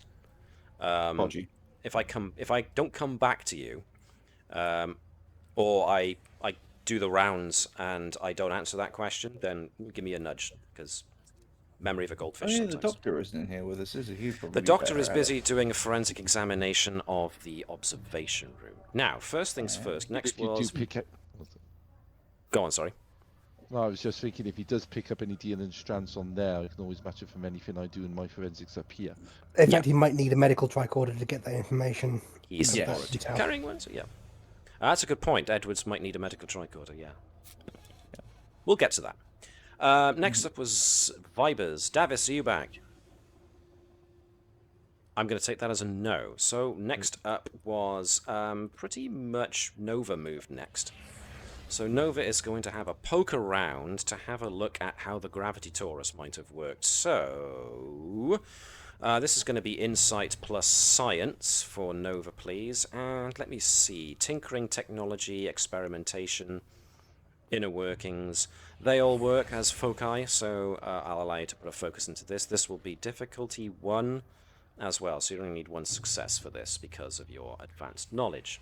if I don't come back to you, or I do the rounds and I don't answer that question, then give me a nudge, because memory of a goldfish. The Sometimes. doctor isn't in here with us, is he? He'd probably The be doctor better is at busy it. doing a forensic examination of the observation room. Now, first things first. Next If you was... do pick up... Go on, sorry. No, I was just thinking if he does pick up any DNA strands on there, I can always match it from anything I do in my forensics up here. In fact, he might need a medical tricorder to get that information. He's Yes. already Detail. carrying one, so yeah. That's a good point. Edwards might need a medical tricorder, yeah. We'll get to that. Next up was Vibers. Davis, are you back? I'm going to take that as a no. So next up was pretty much Nova moved next. So Nova is going to have a poke around to have a look at how the gravity torus might have worked. So this is going to be insight plus science for Nova, please. And let me see. Tinkering, technology, experimentation, inner workings. They all work as foci, so I'll allow you to put a focus into this. This will be difficulty 1 as well, so you only need 1 success for this because of your advanced knowledge.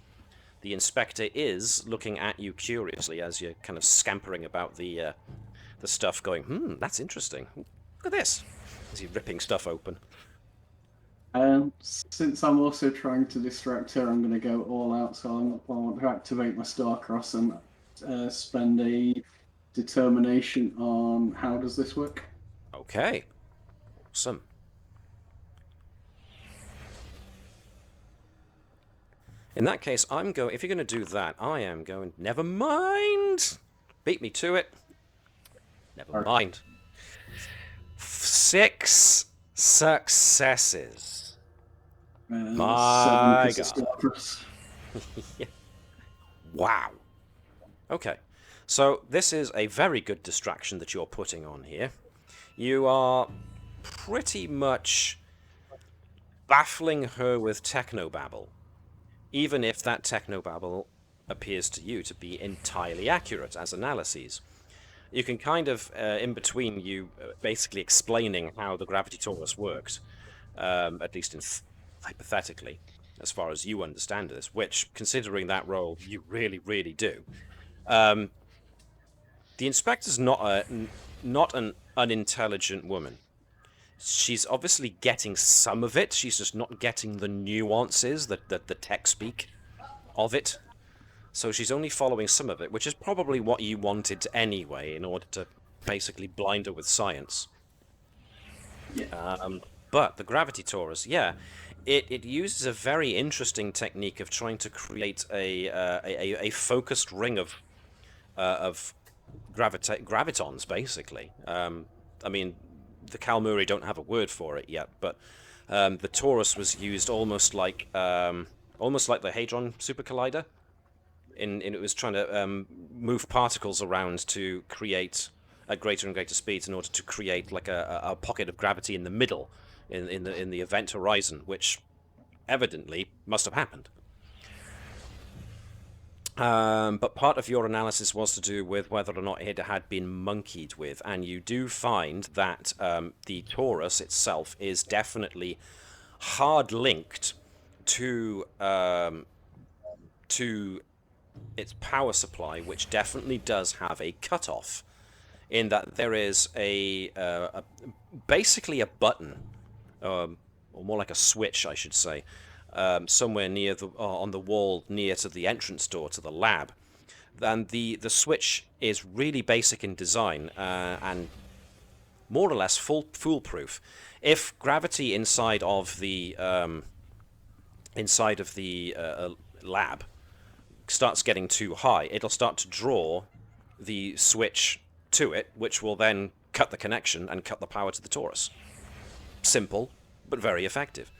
The inspector is looking at you curiously as you're kind of scampering about the stuff, going, that's interesting. Look at this. As you're ripping stuff open. Since I'm also trying to distract her, I'm going to go all out, so I want to activate my Starcross and spend a determination on how does this work. Okay. Awesome. In that case, if you're going to do that, I am going, never mind. Beat me to it. Never mind. 6 successes. My God. Yeah. Wow. Okay. So this is a very good distraction that you're putting on here. You are pretty much baffling her with technobabble, even if that technobabble appears to you to be entirely accurate as analyses. You can kind of, in between you basically explaining how the gravity torus worked, at least hypothetically, as far as you understand this, which, considering that role, you really, really do. The inspector's not an unintelligent woman. She's obviously getting some of it. She's just not getting the nuances, the tech speak of it. So she's only following some of it, which is probably what you wanted anyway, in order to basically blind her with science. Yeah. But the gravity torus, yeah, it uses a very interesting technique of trying to create a focused ring of gravitons, basically. I mean, the Kalmuri don't have a word for it yet, but the torus was used almost like the Hadron Super Collider. It was trying to move particles around to create at greater and greater speeds in order to create like a pocket of gravity in the middle in the event horizon, which evidently must have happened. But part of your analysis was to do with whether or not it had been monkeyed with, and you do find that the torus itself is definitely hard linked to its power supply, which definitely does have a cutoff, in that there is basically a button, or more like a switch, I should say, somewhere near on the wall near to the entrance door to the lab. And the switch is really basic in design and more or less foolproof. If gravity inside of the lab starts getting too high, it'll start to draw the switch to it, which will then cut the connection and cut the power to the torus. Simple, but very effective.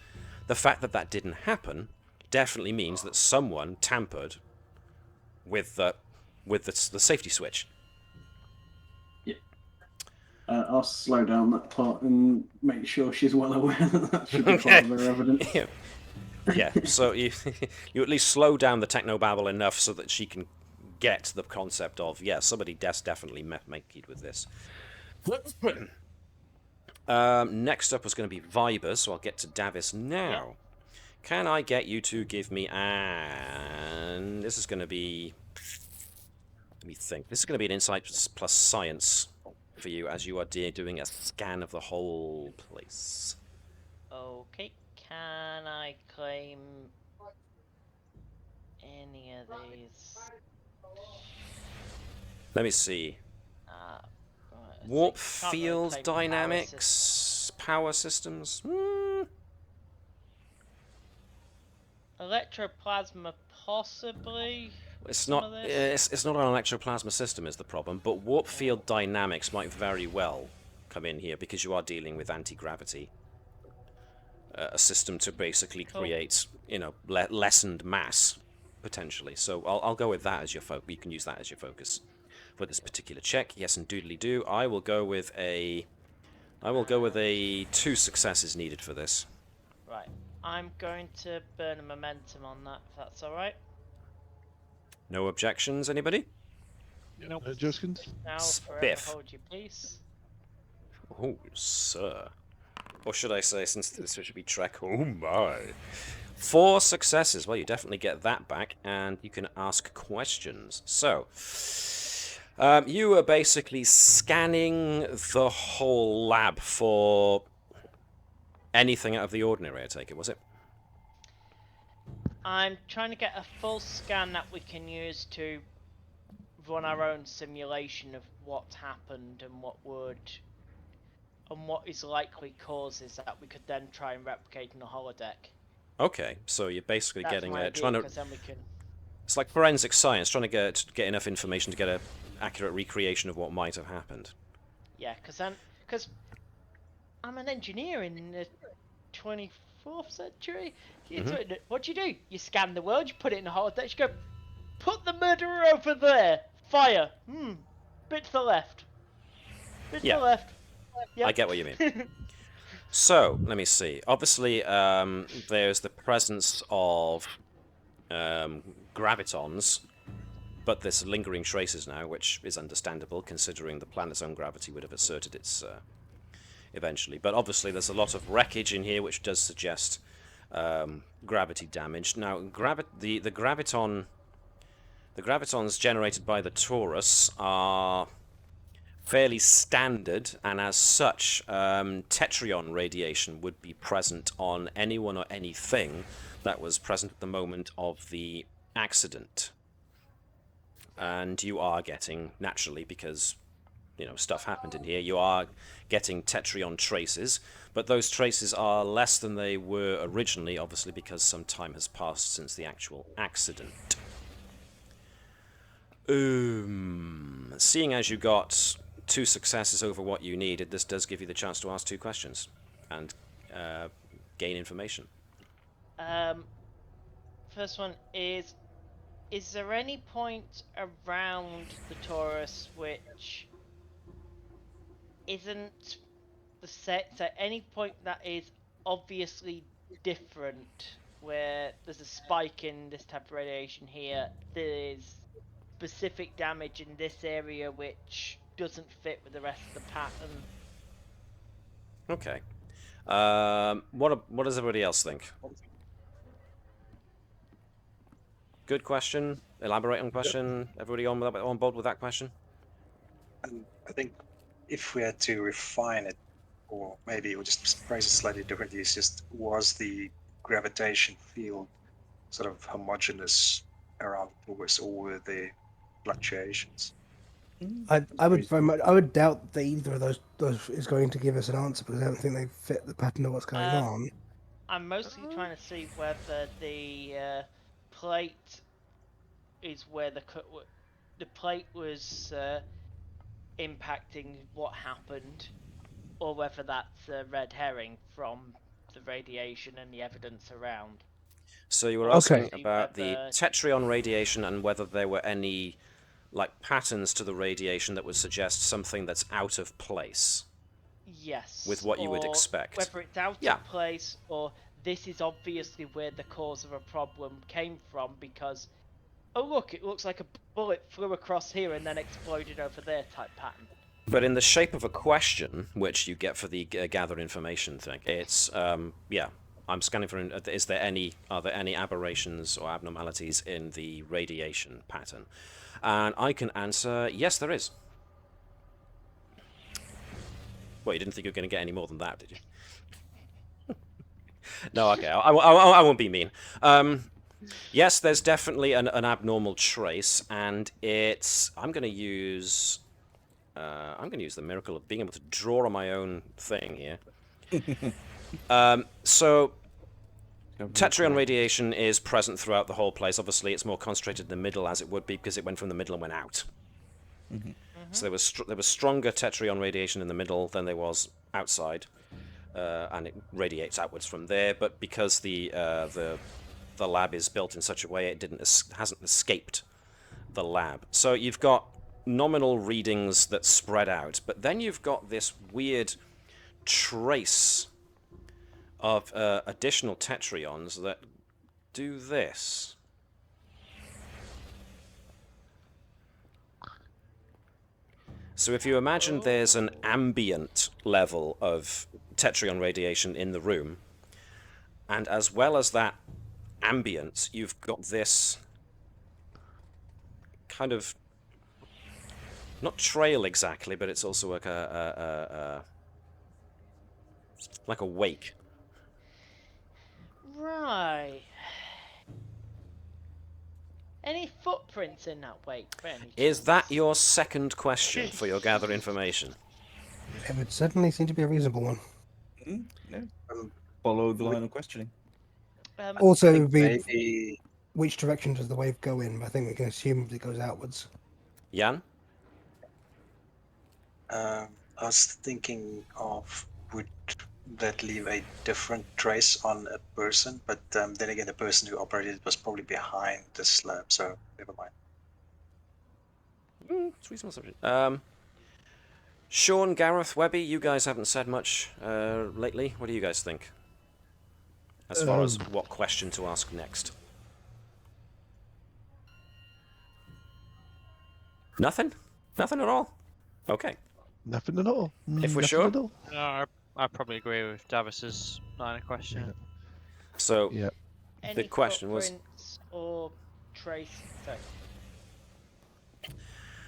The fact that that didn't happen definitely means that someone tampered with the safety switch. Yeah. I'll slow down that part and make sure she's well aware that should be part of her evidence. Yeah, so you at least slow down the technobabble enough so that she can get the concept of, yeah, somebody definitely monkeyed with this. Next up was going to be Viber, so I'll get to Davis now. Yeah. Can I get you to give me and this is going to be, let me think, this is going to be an insight plus science for you as you are doing a scan of the whole place. Okay. Can I claim any of these? Let me see. Warp field dynamics, power systems. Electroplasma, possibly. It's not. It's not an electroplasma system is the problem, but warp field dynamics might very well come in here because you are dealing with anti-gravity. a system to basically Cool. create, lessened mass, potentially. So I'll go with that as your focus. You can use that as your focus for this particular check. Yes, and doodly do. I will go with a 2 successes needed for this. Right. I'm going to burn a momentum on that, if that's alright. No objections, anybody? No Joskins? Now, forever Spiff. hold your peace. Oh, sir. Or should I say, since this should be Trek, oh my. 4 successes. Well, you definitely get that back, and you can ask questions. So, you were basically scanning the whole lab for anything out of the ordinary, I take it, was it? I'm trying to get a full scan that we can use to run our own simulation of what's happened and what is likely causes that we could then try and replicate in the holodeck. Okay, so you're basically That's getting my idea, trying to. 'cause then we can... It's like forensic science, trying to get enough information to get an accurate recreation of what might have happened. Yeah, because I'm an engineer in the 24th century. What do? You scan the world, you put it in a holodeck, you go, put the murderer over there, fire. Bit to the left. Bit to the left. Yep. I get what you mean. So, let me see. Obviously, there's the presence of gravitons, but there's lingering traces now, which is understandable, considering the planet's own gravity would have asserted its eventually. But obviously, there's a lot of wreckage in here, which does suggest gravity damage. Now, the gravitons generated by the Taurus are fairly standard, and as such, tetryon radiation would be present on anyone or anything that was present at the moment of the accident. And you are getting, naturally, because stuff happened in here, you are getting tetryon traces, but those traces are less than they were originally, obviously because some time has passed since the actual accident. Seeing as you got 2 successes over what you needed, this does give you the chance to ask 2 questions and gain information. First one is there any point around the Taurus which isn't the set, so any point that is obviously different, where there's a spike in this type of radiation here, there's specific damage in this area which doesn't fit with the rest of the pattern? Okay. What does everybody else think? Good question. Elaborate on question. Everybody on board with that question? I think if we had to refine it, or maybe we'll just phrase it slightly differently, it's just, was the gravitation field sort of homogeneous around the Taurus, or were there fluctuations? I would doubt that either of those is going to give us an answer, because I don't think they fit the pattern of what's going on. I'm mostly trying to see whether the plate is where the plate was impacting what happened, or whether that's a red herring from the radiation and the evidence around. So you were asking about the tetryon radiation and whether there were any patterns to the radiation that would suggest something that's out of place. Yes. With what you would expect. Whether it's out of place, or this is obviously where the cause of a problem came from, because, oh look, it looks like a bullet flew across here and then exploded over there type pattern. But in the shape of a question, which you get for the gather information thing, it's, I'm scanning for, are there any aberrations or abnormalities in the radiation pattern? And I can answer, yes, there is. Well, you didn't think you were going to get any more than that, did you? No, okay, I won't be mean. Yes, there's definitely an abnormal trace, and it's... I'm going to use the miracle of being able to draw on my own thing here. So, tetryon radiation is present throughout the whole place. Obviously, it's more concentrated in the middle, as it would be, because it went from the middle and went out. So there was stronger tetryon radiation in the middle than there was outside. and it radiates outwards from there. But because the lab is built in such a way, it hasn't escaped the lab. So you've got nominal readings that spread out, but then you've got this weird trace of additional tetrions that do this. So if you imagine there's an ambient level of tetrion radiation in the room, and as well as that ambience, you've got this kind of, not trail exactly, but it's also like like a wake. Right. Any footprints in that wake, for any Is chance? that your second question for your gather information? It would certainly seem to be a reasonable one. No. Follow the line of questioning. Also, I think maybe which direction does the wave go in? I think we can assume it goes outwards. Jan? I was thinking of, would that leave a different trace on a person? But then again, the person who operated it was probably behind the slab, so never mind. It's reasonable subject. Shaun, Gareth, Webby, you guys haven't said much lately. What do you guys think? As far as what question to ask next. Nothing? Nothing at all? Okay. Nothing at all. If we're Nothing sure. at all. No, I probably agree with Davis's line of questioning. So, Yeah. Any the question was... footprints or trace? Sorry.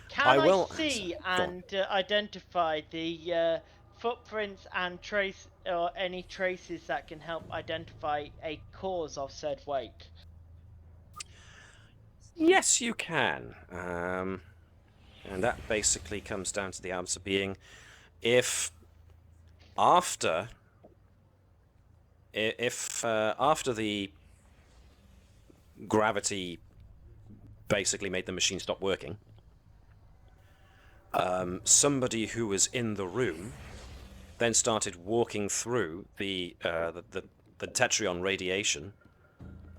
Can I I will- see Go on. and identify the footprints and trace, or any traces that can help identify a cause of said wake? Yes, you can. And that basically comes down to the answer being, if after the gravity basically made the machine stop working, somebody who was in the room then started walking through the tetrion radiation,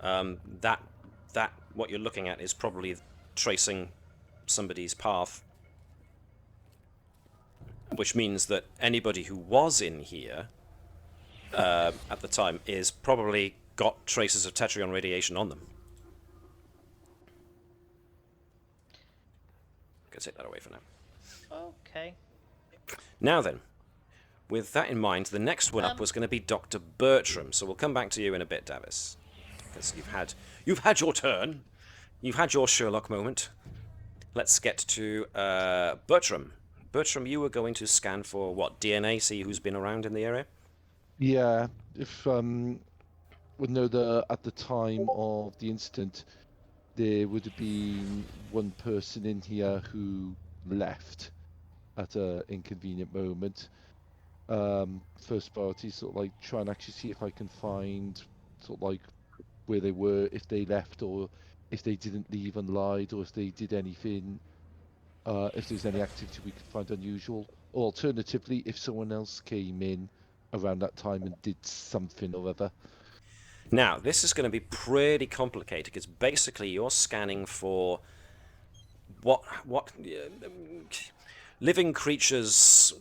that what you're looking at is probably tracing somebody's path, which means that anybody who was in here at the time is probably got traces of tetrion radiation on them. I'm gonna take that away for now. Okay. Now then, with that in mind, the next one up was going to be Dr. Bertram. So we'll come back to you in a bit, Davis, because you've had your turn, you've had your Sherlock moment. Let's get to Bertram. Bertram, you were going to scan for what, DNA? See who's been around in the area. Yeah, if we know at the time of the incident, there would have been one person in here who left at an inconvenient moment. First priority, sort of like try and actually see if I can find sort of like where they were, if they left, or if they didn't leave and lied, or if they did anything, if there's any activity we could find unusual, or alternatively, if someone else came in around that time and did something or other. Now, this is going to be pretty complicated because basically you're scanning for what living creatures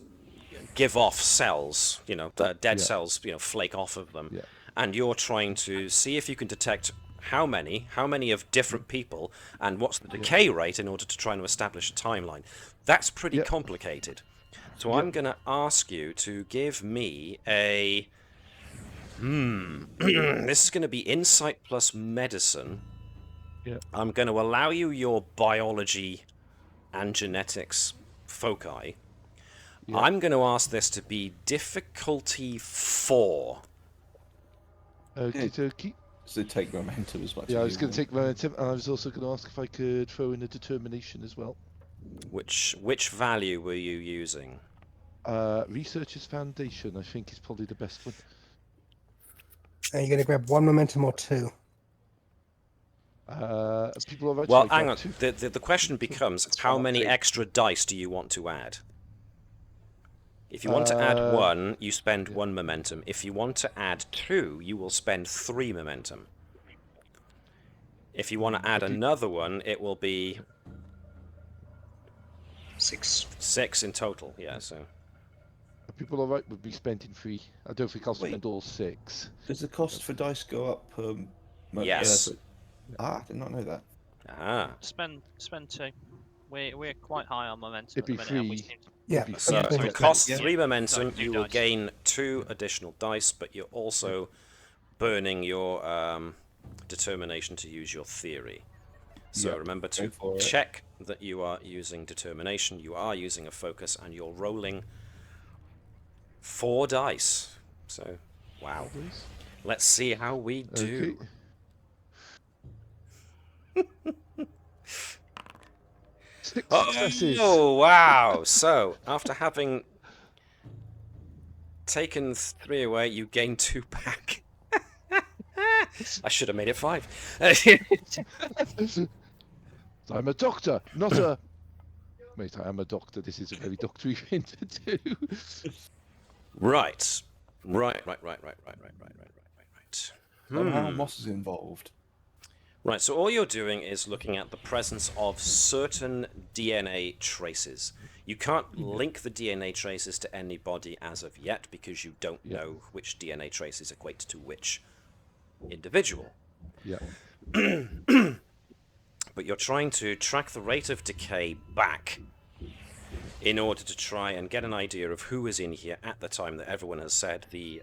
give off cells, dead cells, flake off of them, and you're trying to see if you can detect how many of different people, and what's the decay rate in order to try and establish a timeline. That's pretty complicated. So I'm going to ask you to give me a... this is going to be insight plus medicine. I'm going to allow you your biology and genetics foci. I'm going to ask this to be difficulty 4. Okie-dokie. So take momentum as much as I was you going to want. take momentum, and I was also going to ask if I could throw in a determination as well. Which value were you using? Researcher's Foundation, I think, is probably the best one. Are you going to grab 1 momentum or 2? People have Well, actually hang on. got 2. The question becomes, how many extra dice do you want to add? If you want to add 1, you spend yeah. 1 momentum. If you want to add 2, you will spend 3 momentum. If you want to add another one, it will be 6. 6 in total. Yeah, so. Are people alright with me spending 3? I don't think I'll spend all 6. Does the cost for dice go up per Yes. I did not know that. Ah. Spend 2. We're quite high on momentum It'd be at the minute. And we 3. seem to... Yeah. So Yeah, if sorry, it costs spend- 3 momentum, sorry, 2 you will dice. gain 2 additional dice, but you're also burning your determination to use your theory. So Yep, remember to go for it. check that you are using determination, you are using a focus, and you're rolling 4 dice. So, wow. Let's see how we do. Okay. 6 successes. Oh, wow. So, after having taken 3 away, you gain 2 back. I should have made it 5. I'm a doctor, not a... Mate, I am a doctor. This is a very doctory thing to do. Right. Somehow Moss is involved. Right, so all you're doing is looking at the presence of certain DNA traces. You can't link the DNA traces to anybody as of yet because you don't know which DNA traces equate to which individual. Yeah. But you're trying to track the rate of decay back in order to try and get an idea of who was in here at the time that everyone has said the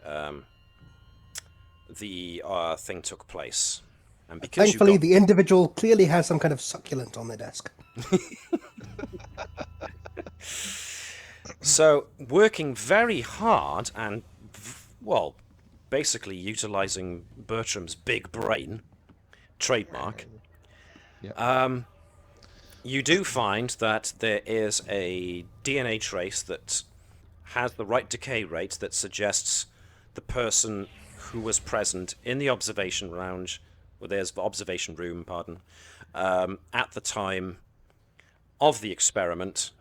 thing took place. And because Thankfully, the individual clearly has some kind of succulent on their desk. So, working very hard and, well, basically utilizing Bertram's big brain, trademark, you do find that there is a DNA trace that has the right decay rate that suggests the person who was present in the observation lounge, or there's the observation room, pardon, at the time of the experiment.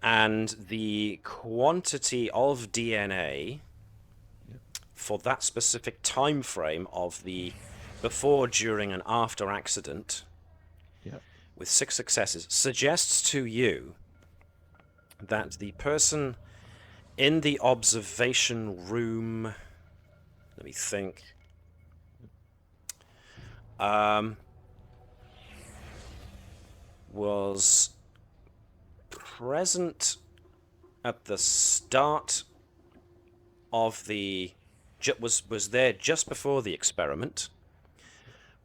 And the quantity of DNA for that specific time frame of the before, during, and after accident, with 6 successes, suggests to you that the person in the observation room, let me think, was present at the start of the was there just before the experiment,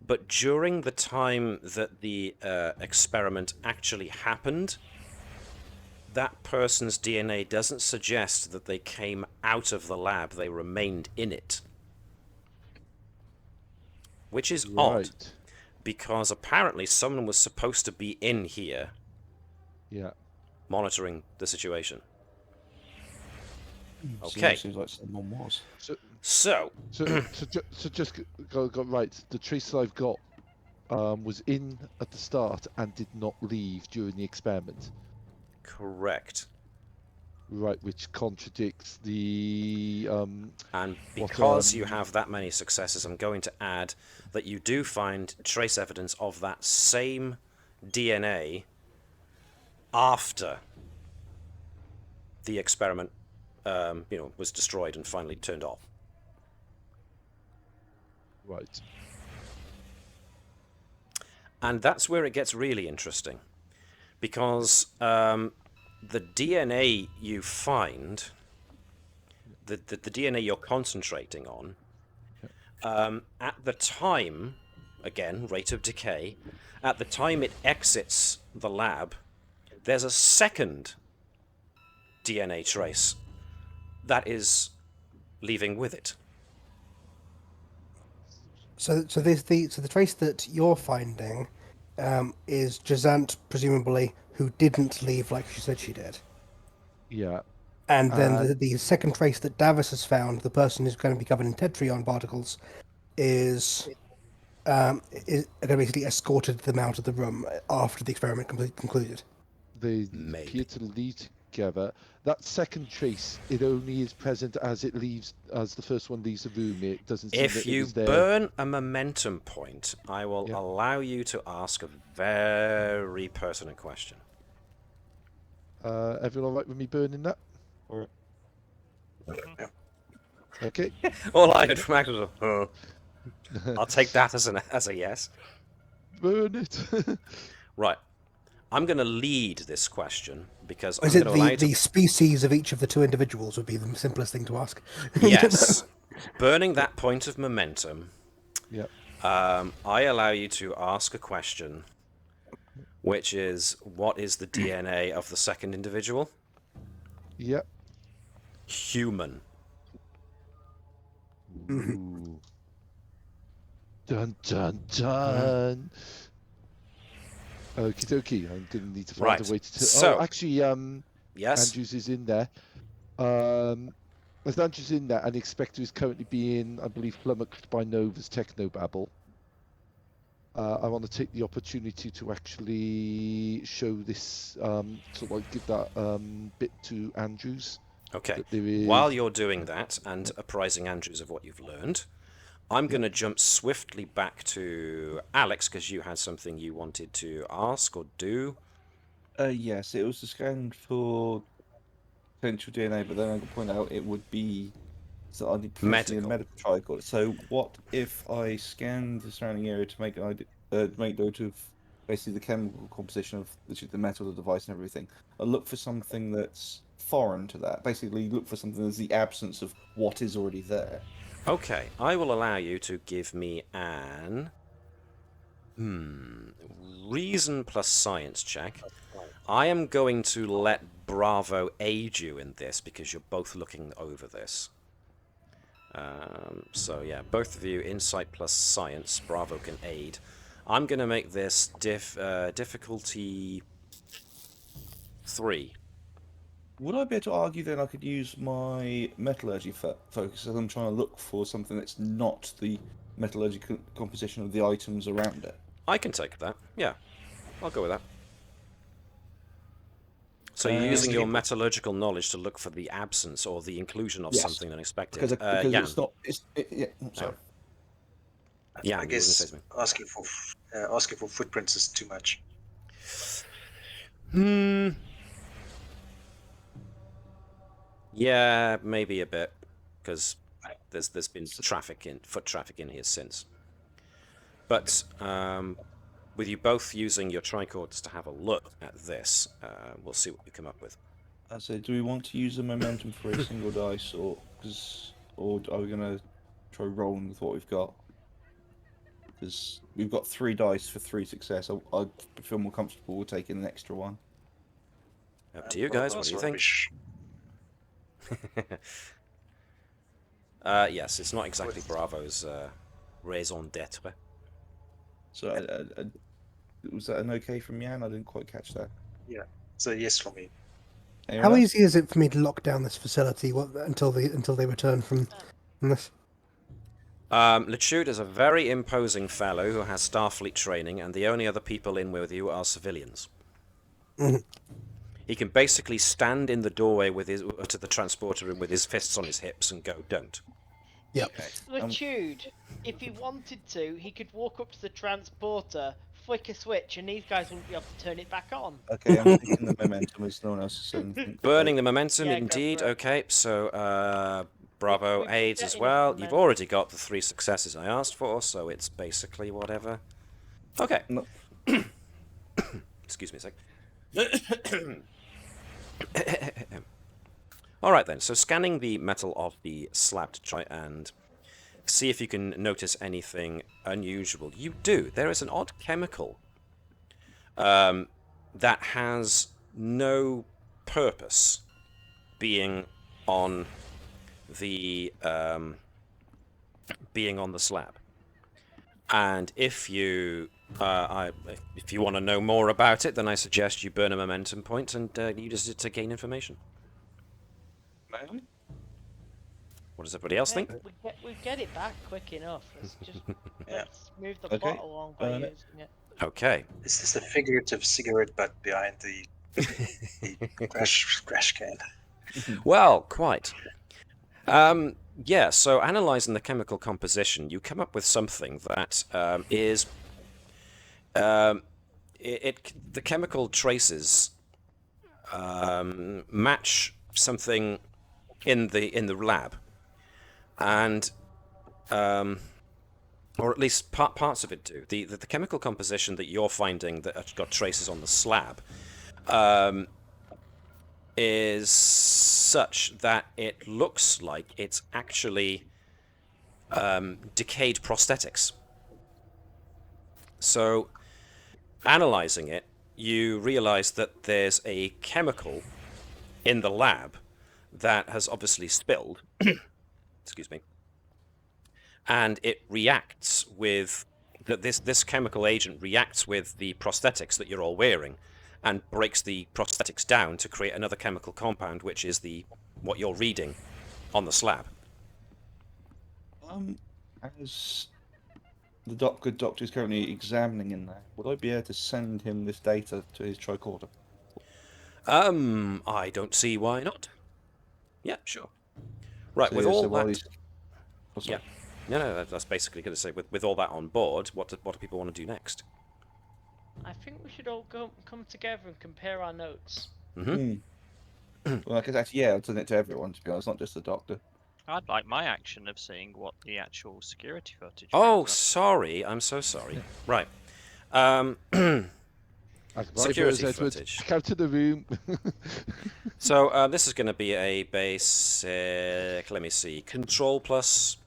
but during the time that the experiment actually happened, that person's DNA doesn't suggest that they came out of the lab, they remained in it. Which is odd, because apparently someone was supposed to be in here monitoring the situation. Okay. Seems like someone was. So just got right. The trace I've got was in at the start and did not leave during the experiment. Correct. Right, which contradicts the... and because you have that many successes, I'm going to add that you do find trace evidence of that same DNA after the experiment was destroyed and finally turned off. Right. And that's where it gets really interesting, because the DNA you find, the DNA you're concentrating on, at the time, again, rate of decay, at the time it exits the lab, there's a second DNA trace that is leaving with it. So the trace that you're finding is Jazant, presumably, who didn't leave like she said she did. Yeah. And then the second trace that Navis has found, the person who's going to be covered in tetrion particles, is going to basically escorted them out of the room after the experiment concluded. They appear to leave together. That second trace, it only is present as it leaves, as the first one leaves the room. It doesn't seem If that it you was there. burn a momentum point, I will Yeah. allow you to ask a very pertinent question. Everyone all right with me burning that? Yeah. Okay. All I heard from Max was a, I'll take that as a yes. Burn it. Right. I'm going to lead this question because Is I'm it going to allow you the to... species of each of the two individuals would be the simplest thing to ask? Yes. Burning that point of momentum, Yeah. I allow you to ask a question, which is, what is the DNA of the second individual? Yeah. Human. Ooh. Dun dun dun. Okie dokie. I'm gonna need to find Right. a way to. So, oh, actually, yes. Andrews is in there. As Andrews in there, and the Expector is currently being, I believe, flummoxed by Nova's technobabble. I want to take the opportunity to actually show this, sort of like give that bit to Andrews. Okay. There is... While you're doing that and apprising Andrews of what you've learned, I'm going to jump swiftly back to Alex because you had something you wanted to ask or do. Yes, it was a scan for potential DNA, but then I could point out it would be so I need potentially a medical tricord. So what if I scanned the surrounding area to make make note of basically the chemical composition of the metal, the device, and everything? I look for something that's foreign to that. Basically, look for something that's the absence of what is already there. Okay, I will allow you to give me an reason plus science check. I am going to let Braavo aid you in this because you're both looking over this. So yeah, both of you, insight plus science, Braavo can aid. I'm going to make this difficulty 3. Would I be able to argue then I could use my metallurgy focus as I'm trying to look for something that's not the metallurgical composition of the items around it? I can take that, yeah. I'll go with that. So you're using your metallurgical knowledge to look for the absence or the inclusion of something unexpected. Because it's not... yeah, sorry. Yeah, I guess asking for footprints is too much. Yeah, maybe a bit, because there's been foot traffic in here since. But with you both using your tricords to have a look at this, we'll see what we come up with. So, do we want to use the momentum for a single dice, or are we going to try rolling with what we've got? Because we've got 3 dice for 3 success. I feel more comfortable with taking an extra one. Up to you guys. What do you think? Yes, it's not exactly Bravo's raison d'etre. So, was that an okay from Jan? I didn't quite catch that. Yeah, so yes for me. How easy is it for me to lock down this facility until they return from this? Lichud is a very imposing fellow who has Starfleet training, and the only other people in with you are civilians. He can basically stand in the doorway to the transporter room with his fists on his hips and go, "Don't." Yep. Okay. Lichud, if he wanted to, he could walk up to the transporter, flick a switch, and these guys wouldn't be able to turn it back on. Okay, I'm taking the momentum as no one else has said anything. Burning the momentum, Yeah, indeed. go for it. Okay, so Braavo We've aids set as enough well. momentum. You've already got the 3 successes I asked for, so it's basically whatever. Okay. No. Excuse me a sec. Alright then, so scanning the metal of the slab to try and see if you can notice anything unusual. You do. There is an odd chemical that has no purpose being on the slab. And if you want to know more about it, then I suggest you burn a momentum point and use it to gain information. What does everybody else think? We get it back quick enough. Let's move the plot along by using it. Okay. Is this a figurative cigarette butt behind the Crash can. Well, quite. Yeah, so analysing the chemical composition, you come up with something that is... the chemical traces match something in the lab, and or at least parts of it do. The chemical composition that you're finding that has got traces on the slab is such that it looks like it's actually decayed prosthetics. So, analysing it, you realise that there's a chemical in the lab that has obviously spilled, excuse me, and it reacts with this chemical agent reacts with the prosthetics that you're all wearing, and breaks the prosthetics down to create another chemical compound, which is what you're reading on the slab. As the good doctor is currently examining in there, would I be able to send him this data to his tricorder? I don't see why not. Yeah, sure. Right, with all that... Yeah. No, that's basically going to say, with all that on board, what do people want to do next? I think we should all come together and compare our notes. Well, because actually, I've done it to everyone, to be honest, not just the doctor. I'd like my action of seeing what the actual security footage. Oh, sorry. I'm so sorry. Right. Security footage. Come to the room. So this is going to be a basic, let me see, control plus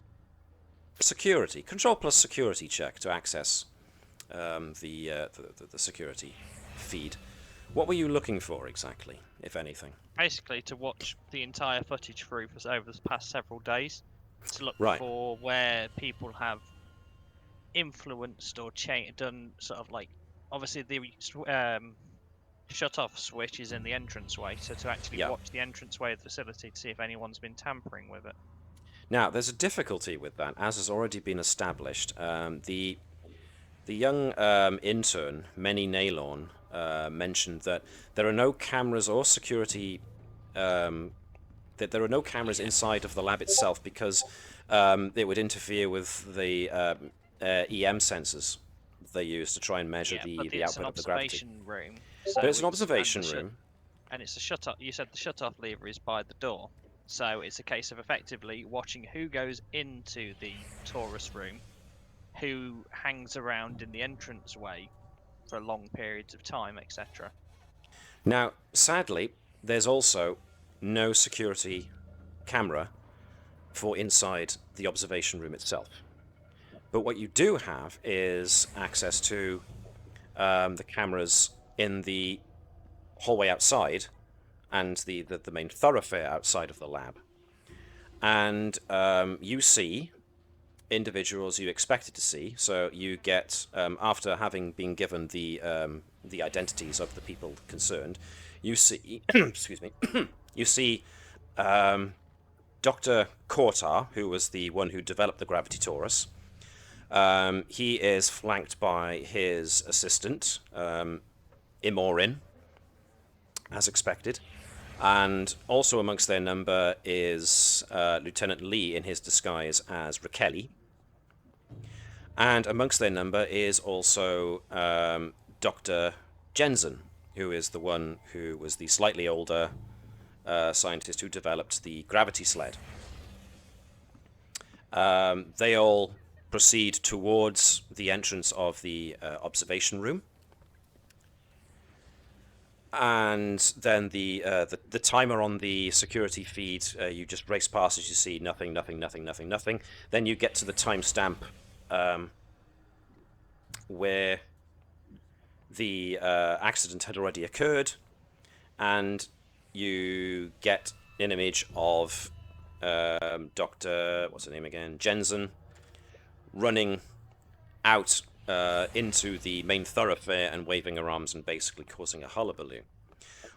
security check to access the security feed. What were you looking for exactly, if anything? Basically, to watch the entire footage through for over the past several days, to look for where people have influenced or done sort of like, obviously the shut-off switch is in the entranceway, so to actually watch the entranceway of the facility to see if anyone's been tampering with it. Now, there's a difficulty with that, as has already been established. The young intern, Many Naylorn, mentioned that there are no cameras or security, that there are no cameras inside of the lab itself because it would interfere with the EM sensors they use to try and measure the output of the gravity. Room, so but it's an observation room. And it's a shut-off. You said the shut-off lever is by the door. So it's a case of effectively watching who goes into the Taurus room, who hangs around in the entranceway for long periods of time, etc. Now, sadly, there's also no security camera for inside the observation room itself. But what you do have is access to the cameras in the hallway outside and the main thoroughfare outside of the lab. And you see individuals you expected to see. So you get, after having been given the identities of the people concerned, you see, excuse me, you see Dr. Kortar, who was the one who developed the Gravity Taurus. He is flanked by his assistant, Imorin, as expected. And also amongst their number is Lieutenant Li in his disguise as Raqueli. And amongst their number is also Dr. Jensen, who is the one who was the slightly older scientist who developed the gravity sled. They all proceed towards the entrance of the observation room. And then the timer on the security feed, you just race past as you see nothing. Then you get to the timestamp where the accident had already occurred, and you get an image of Dr. what's her name again? Jensen running out into the main thoroughfare and waving her arms and basically causing a hullabaloo.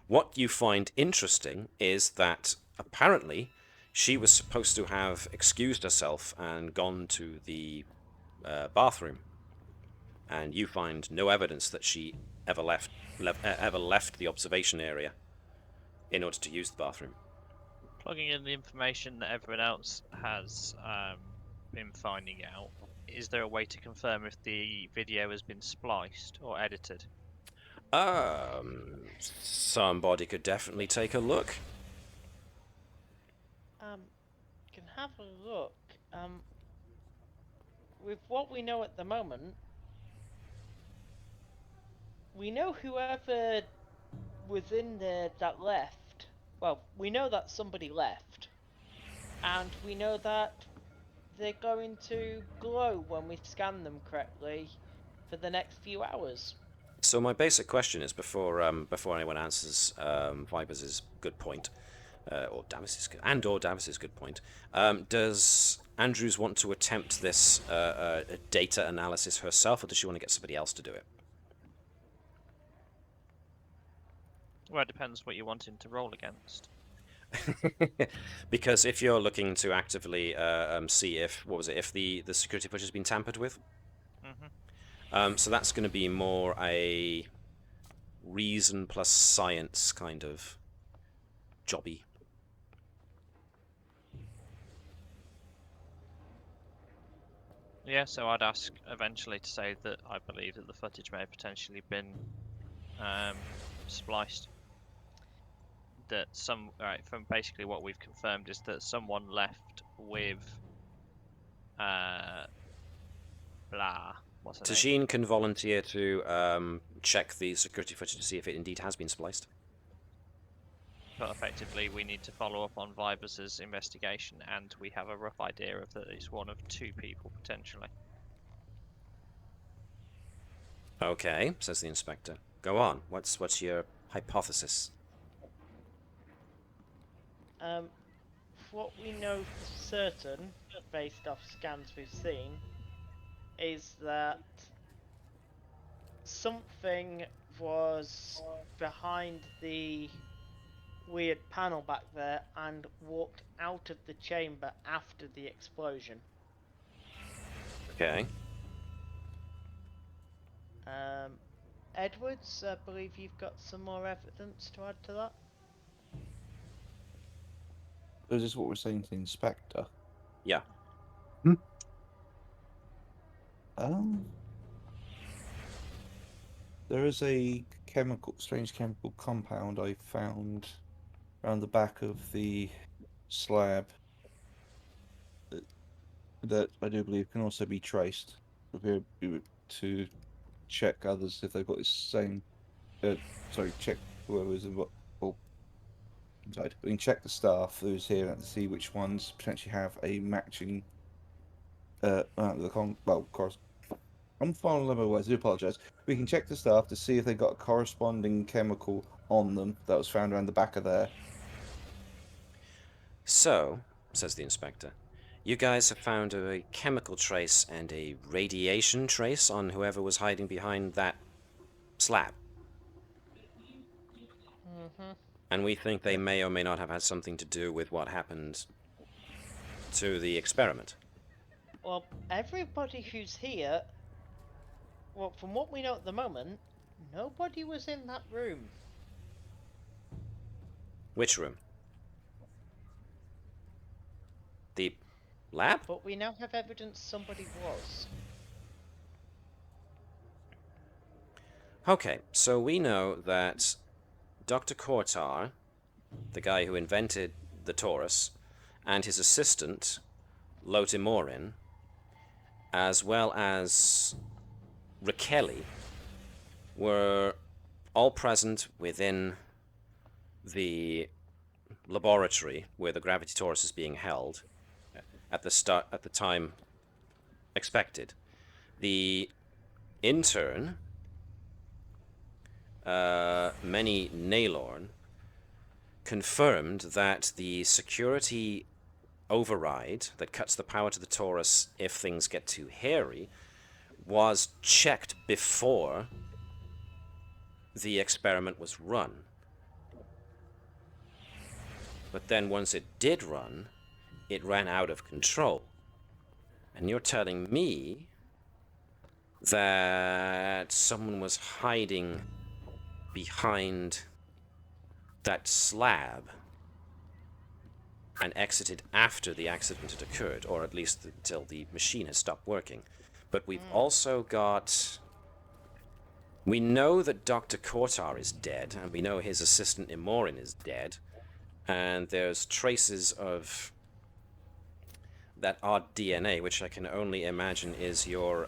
What you find interesting is that apparently she was supposed to have excused herself and gone to the bathroom. and you find no evidence that she ever left the observation area in order to use the bathroom. Plugging in the information that everyone else has been finding out, is there a way to confirm if the video has been spliced or edited? Somebody could definitely take a look. Can have a look. With what we know at the moment, we know whoever was in there that left. Well, we know that somebody left, and we know that they're going to glow when we scan them correctly for the next few hours. So my basic question is, before anyone answers Viper's good point, or Davis's good point, does Andrews want to attempt this data analysis herself, or does she want to get somebody else to do it? Well, it depends what you're wanting to roll against. Because if you're looking to actively see if the security footage has been tampered with, so that's going to be more a reason plus science kind of jobby. Yeah, so I'd ask eventually to say that I believe that the footage may have potentially been spliced. That from basically what we've confirmed is that someone left with what's her name? Tajine can volunteer to check the security footage to see if it indeed has been spliced. But effectively, we need to follow up on Vibus's investigation, and we have a rough idea of that it's one of two people potentially. Okay, says the inspector. Go on. What's your hypothesis? What we know for certain, based off scans we've seen, is that something was behind the weird panel back there and walked out of the chamber after the explosion. Okay. Edwards, I believe you've got some more evidence to add to that? Is this what we're saying to the inspector? Yeah. There is a strange chemical compound I found around the back of the slab that I do believe can also be traced. We'll be able to check others if they've got the same. Check whoever's involved. Inside. We can check the staff who's here and see which ones potentially have a matching. I'm following a words. I do apologise. We can check the staff to see if they've got a corresponding chemical on them that was found around the back of there. So, says the inspector, you guys have found a chemical trace and a radiation trace on whoever was hiding behind that slab. And we think they may or may not have had something to do with what happened to the experiment. Well, everybody who's here, well, from what we know at the moment, nobody was in that room. Which room? The lab? But we now have evidence somebody was. Okay, so we know that Dr. Kortar, the guy who invented the Taurus, and his assistant, Lotimorin, as well as Raquel, were all present within the laboratory where the Gravity Taurus is being held at the time expected. The intern, Many Naylorn, confirmed that the security override that cuts the power to the Taurus if things get too hairy was checked before the experiment was run. But then once it did run, it ran out of control. And you're telling me that someone was hiding behind that slab and exited after the accident had occurred, or at least until the machine has stopped working. But we've also got... We know that Dr. Kortar is dead, and we know his assistant Imorin is dead, and there's traces of that odd DNA, which I can only imagine is your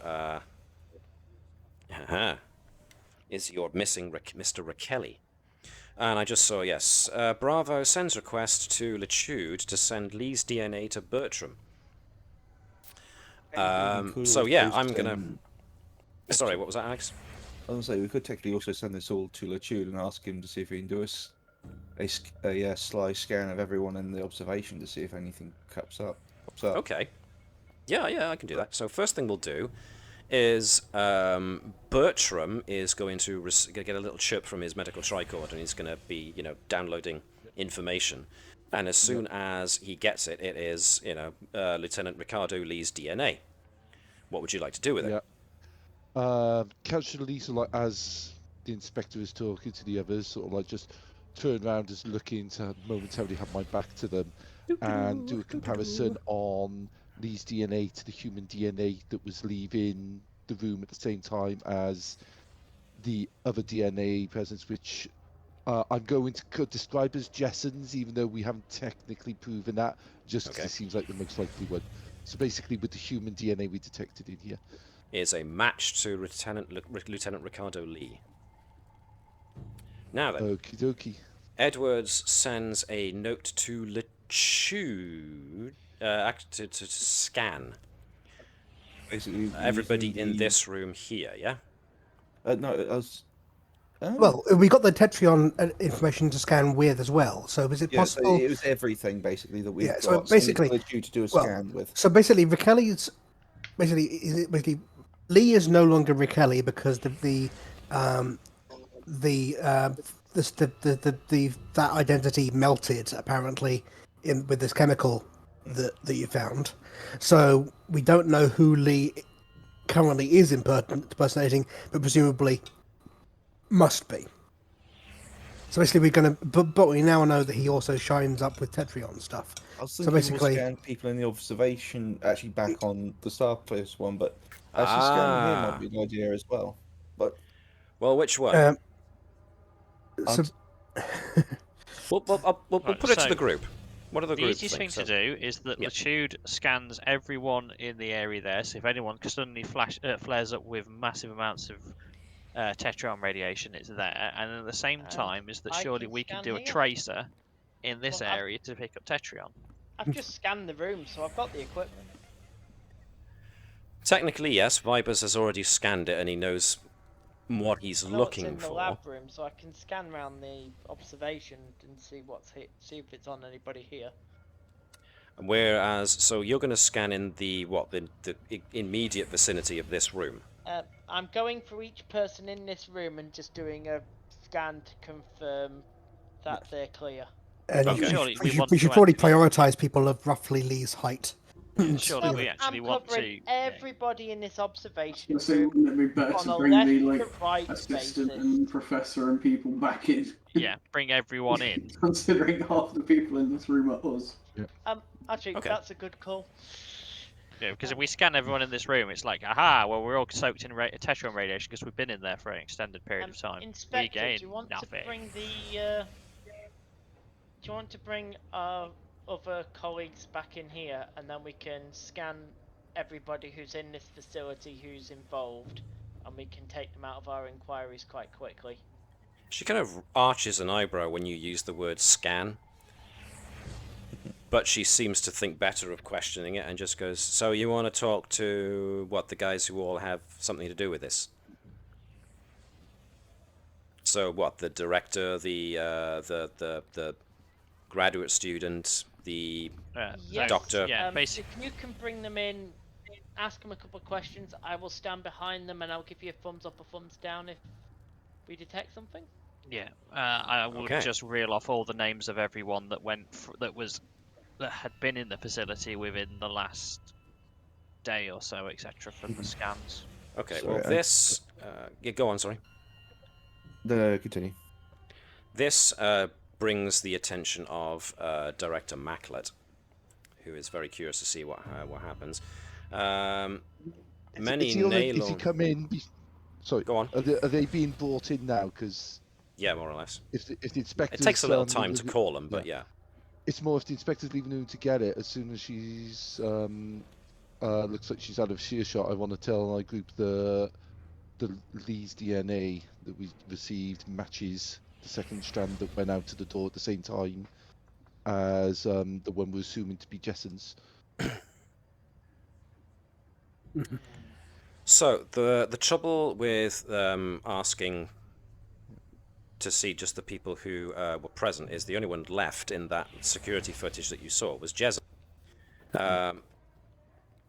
missing Mr. Rakelli. And I just saw, yes, Braavo sends request to Lichud to send Li's DNA to Bertram. So yeah, I'm gonna... Sorry, what was that, Alex? I was gonna say, we could technically also send this all to Lichud and ask him to see if he can do us a sly scan of everyone in the observation to see if anything pops up. Okay. Yeah, I can do that. So first thing we'll do is Bertram is going to get a little chip from his medical tricord, and he's going to be, downloading information. And as soon as he gets it, it is, Lieutenant Ricardo Li's DNA. What would you like to do with it? Capture Lisa, like, as the inspector is talking to the others, sort of like just turn around, just looking to momentarily have my back to them, and do a comparison on Li's DNA to the human DNA that was leaving the room at the same time as the other DNA presence, which I'm going to describe as Jesson's, even though we haven't technically proven that, just because it seems like the most likely one. So basically, with the human DNA we detected in here, is a match to Lieutenant Ricardo Li. Now then, okie dokie. Edwards sends a note to Lichud to scan Basically, everybody in this room here, yeah? No, I was... Well, we got the Tetrion information to scan with as well. So is it possible? So it was everything basically that we got. So basically, you to do a scan with. So basically, Rakelli's basically Li is no longer Rakelli because that identity melted apparently with this chemical that you found. So we don't know who Li currently is impersonating, but presumably must be. So basically, we're going to, but we now know that he also shines up with Tetrion stuff. I was thinking we'll scan people in the observation, actually back on the Starfleet one, but actually scanning him might be an idea as well. But which one? We'll put it to the group. What are the groups? The easiest thing to do is that Lichud scans everyone in the area there. So if anyone suddenly flares up with massive amounts of Tetrion radiation, it's there. And at the same time is that surely we can do a tracer in this area to pick up Tetrion. I've just scanned the room, so I've got the equipment. Technically, yes. Vibers has already scanned it, and he knows what he's looking in for. The lab room, so I can scan around the observation and see see if it's on anybody here. Whereas, so you're going to scan in the immediate vicinity of this room. I'm going for each person in this room and just doing a scan to confirm that they're clear. And we should probably prioritise people of roughly Li's height. Surely we actually want to... everybody in this observation room wouldn't it be better to bring the right assistant and professor and people back in? Yeah, bring everyone in. Considering half the people in this room are us. Actually, that's a good call. Yeah, because if we scan everyone in this room, it's like, aha, well, we're all soaked in Tetrion radiation because we've been in there for an extended period of time. Inspector, we gain do you want nothing. to bring do you want to bring other colleagues back in here, and then we can scan everybody who's in this facility who's involved, and we can take them out of our inquiries quite quickly? She kind of arches an eyebrow when you use the word scan. But she seems to think better of questioning it and just goes, so you want to talk to, the guys who all have something to do with this? So the director, the graduate student, the doctor? Yeah, if you can bring them in, ask them a couple of questions, I will stand behind them and I'll give you a thumbs up or thumbs down if we detect something. Yeah, I will just reel off all the names of everyone that that had been in the facility within the last day or so, etc., from the scans. Okay, Sorry, well, this... yeah, go on, sorry. No, continue. This brings the attention of Director Maclet, who is very curious to see what happens. Many Is he Naylon... come in? Sorry, Go on. Are they being brought in now? Because yeah, more or less. if the inspectors, It takes a little time to call them, but yeah. It's more if the inspector's leaving room to get it. As soon as she's looks like she's out of earshot, I want to tell my group the Lee's DNA that we received matches the second strand that went out to the door at the same time as the one we're assuming to be Jessen's. So the trouble with asking to see just the people who were present is the only one left in that security footage that you saw was Jessen.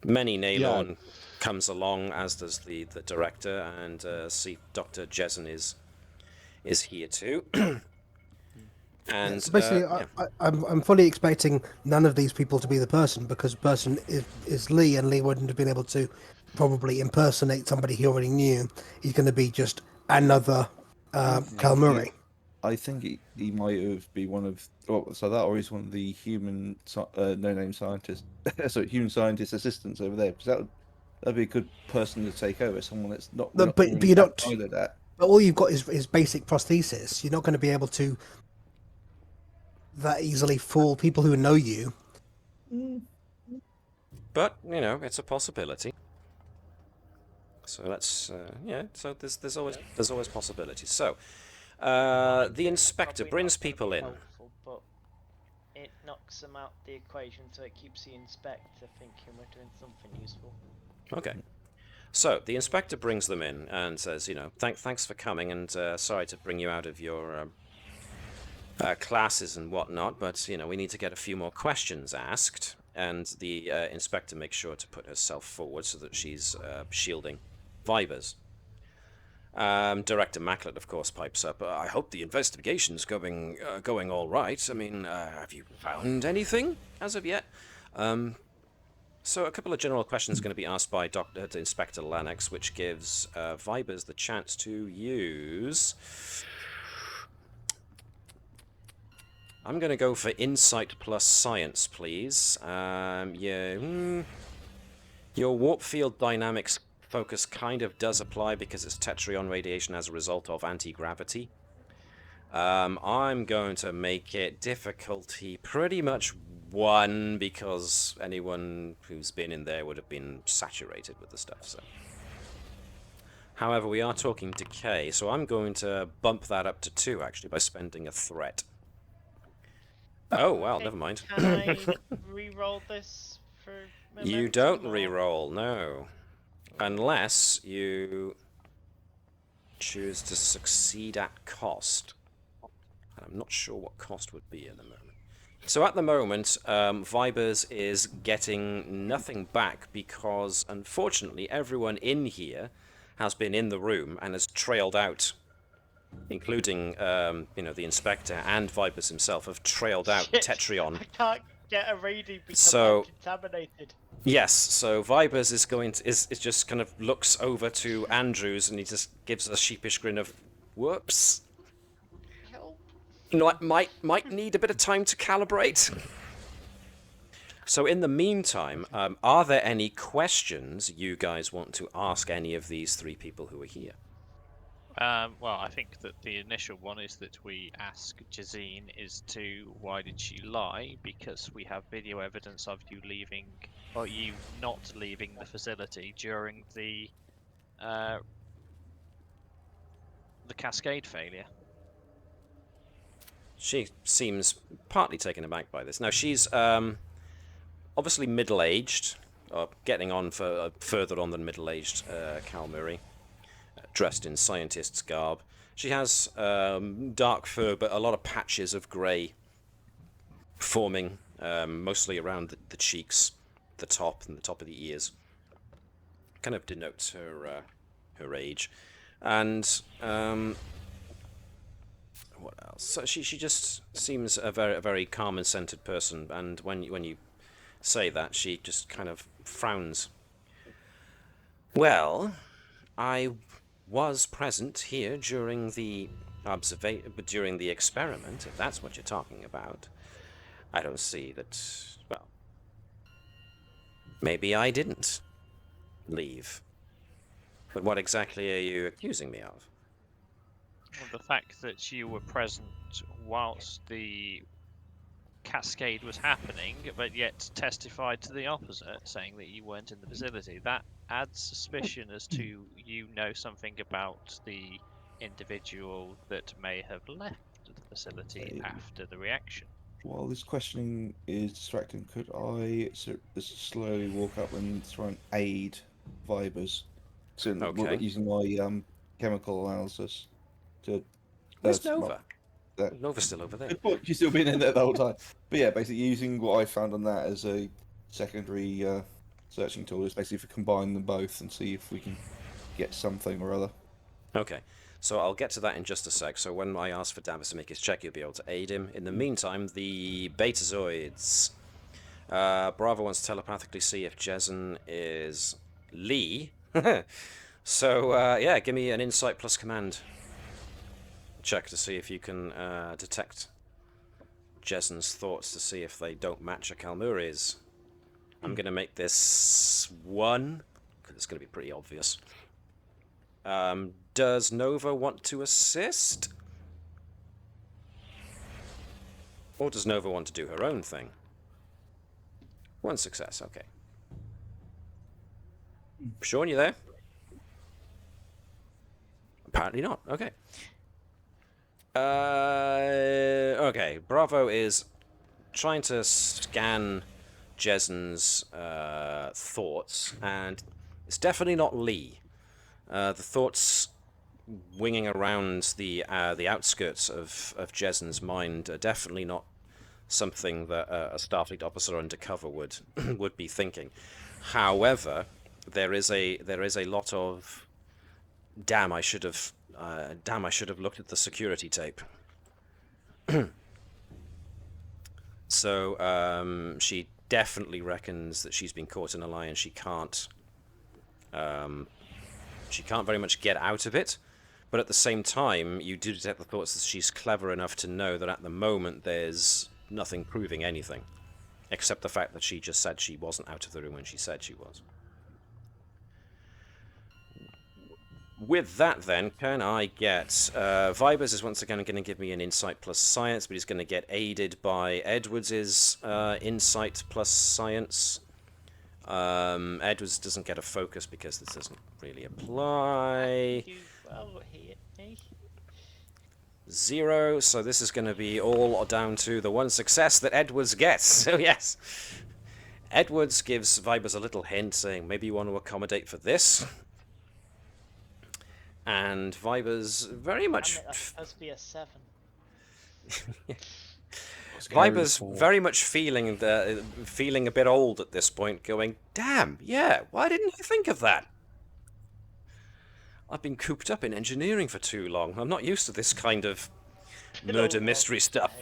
Many Naylon comes along, as does the director, and see Dr. Jessen is here too. And so basically, I'm fully expecting none of these people to be the person, because the person is Lee, and Lee wouldn't have been able to probably impersonate somebody he already knew. He's going to be just another Kalmuri. I think he might have been one of... Oh, so that, or he's one of the human no-name scientists. So human scientist assistants over there. Because that'd be a good person to take over. Someone that's not... But you're not... Either that. But all you've got is basic prosthesis. You're not going to be able to that easily fool people who know you. But you know, it's a possibility. So let's So there's always possibilities. So the inspector brings people in. Helpful, but it knocks them out the equation, so it keeps the inspector thinking we're doing something useful. Okay. So the inspector brings them in and says, you know, thanks for coming, and sorry to bring you out of your classes and whatnot, but you know, we need to get a few more questions asked. And the inspector makes sure to put herself forward so that she's shielding Vibers. Director Maclet, of course, pipes up. I hope the investigation's going all right. I mean, have you found anything as of yet? So a couple of general questions are going to be asked by Inspector Lennox, which gives Vibers the chance to use... I'm going to go for Insight plus Science, please. Your warp field dynamics focus kind of does apply because it's Tetryon radiation as a result of anti-gravity. I'm going to make it difficulty pretty much 1 because anyone who's been in there would have been saturated with the stuff. So, however, we are talking decay, so I'm going to bump that up to 2 actually by spending a threat. Oh, well, never mind. Can I re-roll this for momentum? You don't re-roll, no. Unless you choose to succeed at cost. And I'm not sure what cost would be at the moment. So at the moment, Vibers is getting nothing back because, unfortunately, everyone in here has been in the room and has trailed out. Including, the inspector and Vibers himself have trailed out Tetryon. I can't get a reading because So, I'm contaminated. Yes, so Vibers is just kind of looks over to Andrews and he just gives a sheepish grin of, whoops. Help. No, might need a bit of time to calibrate. So in the meantime, are there any questions you guys want to ask any of these 3 people who are here? Well, I think that the initial one is that we ask Jazine is to why did she lie? Because we have video evidence of you leaving, or you not leaving the facility during the cascade failure. She seems partly taken aback by this. Now she's obviously middle-aged, or getting on for further on than middle-aged Kalmuri. Dressed in scientist's garb. She has dark fur, but a lot of patches of grey forming, mostly around the cheeks, the top, and the top of the ears. Kind of denotes her age. And what else? So she just seems a very calm and centered person. And when you say that, she just kind of frowns. Well, I was present here during the during the experiment, if that's what you're talking about. I don't see that. Well, maybe I didn't leave. But what exactly are you accusing me of? Well, the fact that you were present whilst the cascade was happening, but yet testified to the opposite, saying that you weren't in the facility. That adds suspicion as to you know something about the individual that may have left the facility after the reaction. While this questioning is distracting, could I slowly walk up and try and aid Vibers? So Okay. using my chemical analysis to. Where's Nova? Nova's still over there. Good point. She's still been in there the whole time. But yeah, basically using what I found on that as a secondary searching tool is basically to combine them both and see if we can get something or other. Okay, so I'll get to that in just a sec. So when I ask for Davis to make his check, you'll be able to aid him. In the meantime, the Betazoids. Braavo wants to telepathically see if Jezen is Li. So yeah, give me an insight plus command check to see if you can detect Jezen's thoughts to see if they don't match a Kalmuri's. I'm going to make this 1, because it's going to be pretty obvious. Does Nova want to assist? Or does Nova want to do her own thing? 1 success, okay. Shaun, you there? Apparently not, okay. Okay, Braavo is trying to scan Jezen's thoughts, and it's definitely not Li. The thoughts winging around the outskirts of Jezen's mind are definitely not something that a Starfleet officer undercover would would be thinking. However, there is a lot of damn I should have looked at the security tape. So she definitely reckons that she's been caught in a lie and she can't very much get out of it. But at the same time, you do detect the thoughts that she's clever enough to know that at the moment there's nothing proving anything, except the fact that she just said she wasn't out of the room when she said she was. With that, then, can I get... Vibers is once again going to give me an insight plus science, but he's going to get aided by Edwards' insight plus science. Edwards doesn't get a focus because this doesn't really apply. 0, so this is going to be all down to the 1 success that Edwards gets. So yes, Edwards gives Vibers a little hint saying maybe you want to accommodate for this. And Vibers very much... That's supposed to be a 7. Vibers very much feeling a bit old at this point, going, damn, yeah, why didn't I think of that? I've been cooped up in engineering for too long. I'm not used to this kind of murder mystery stuff.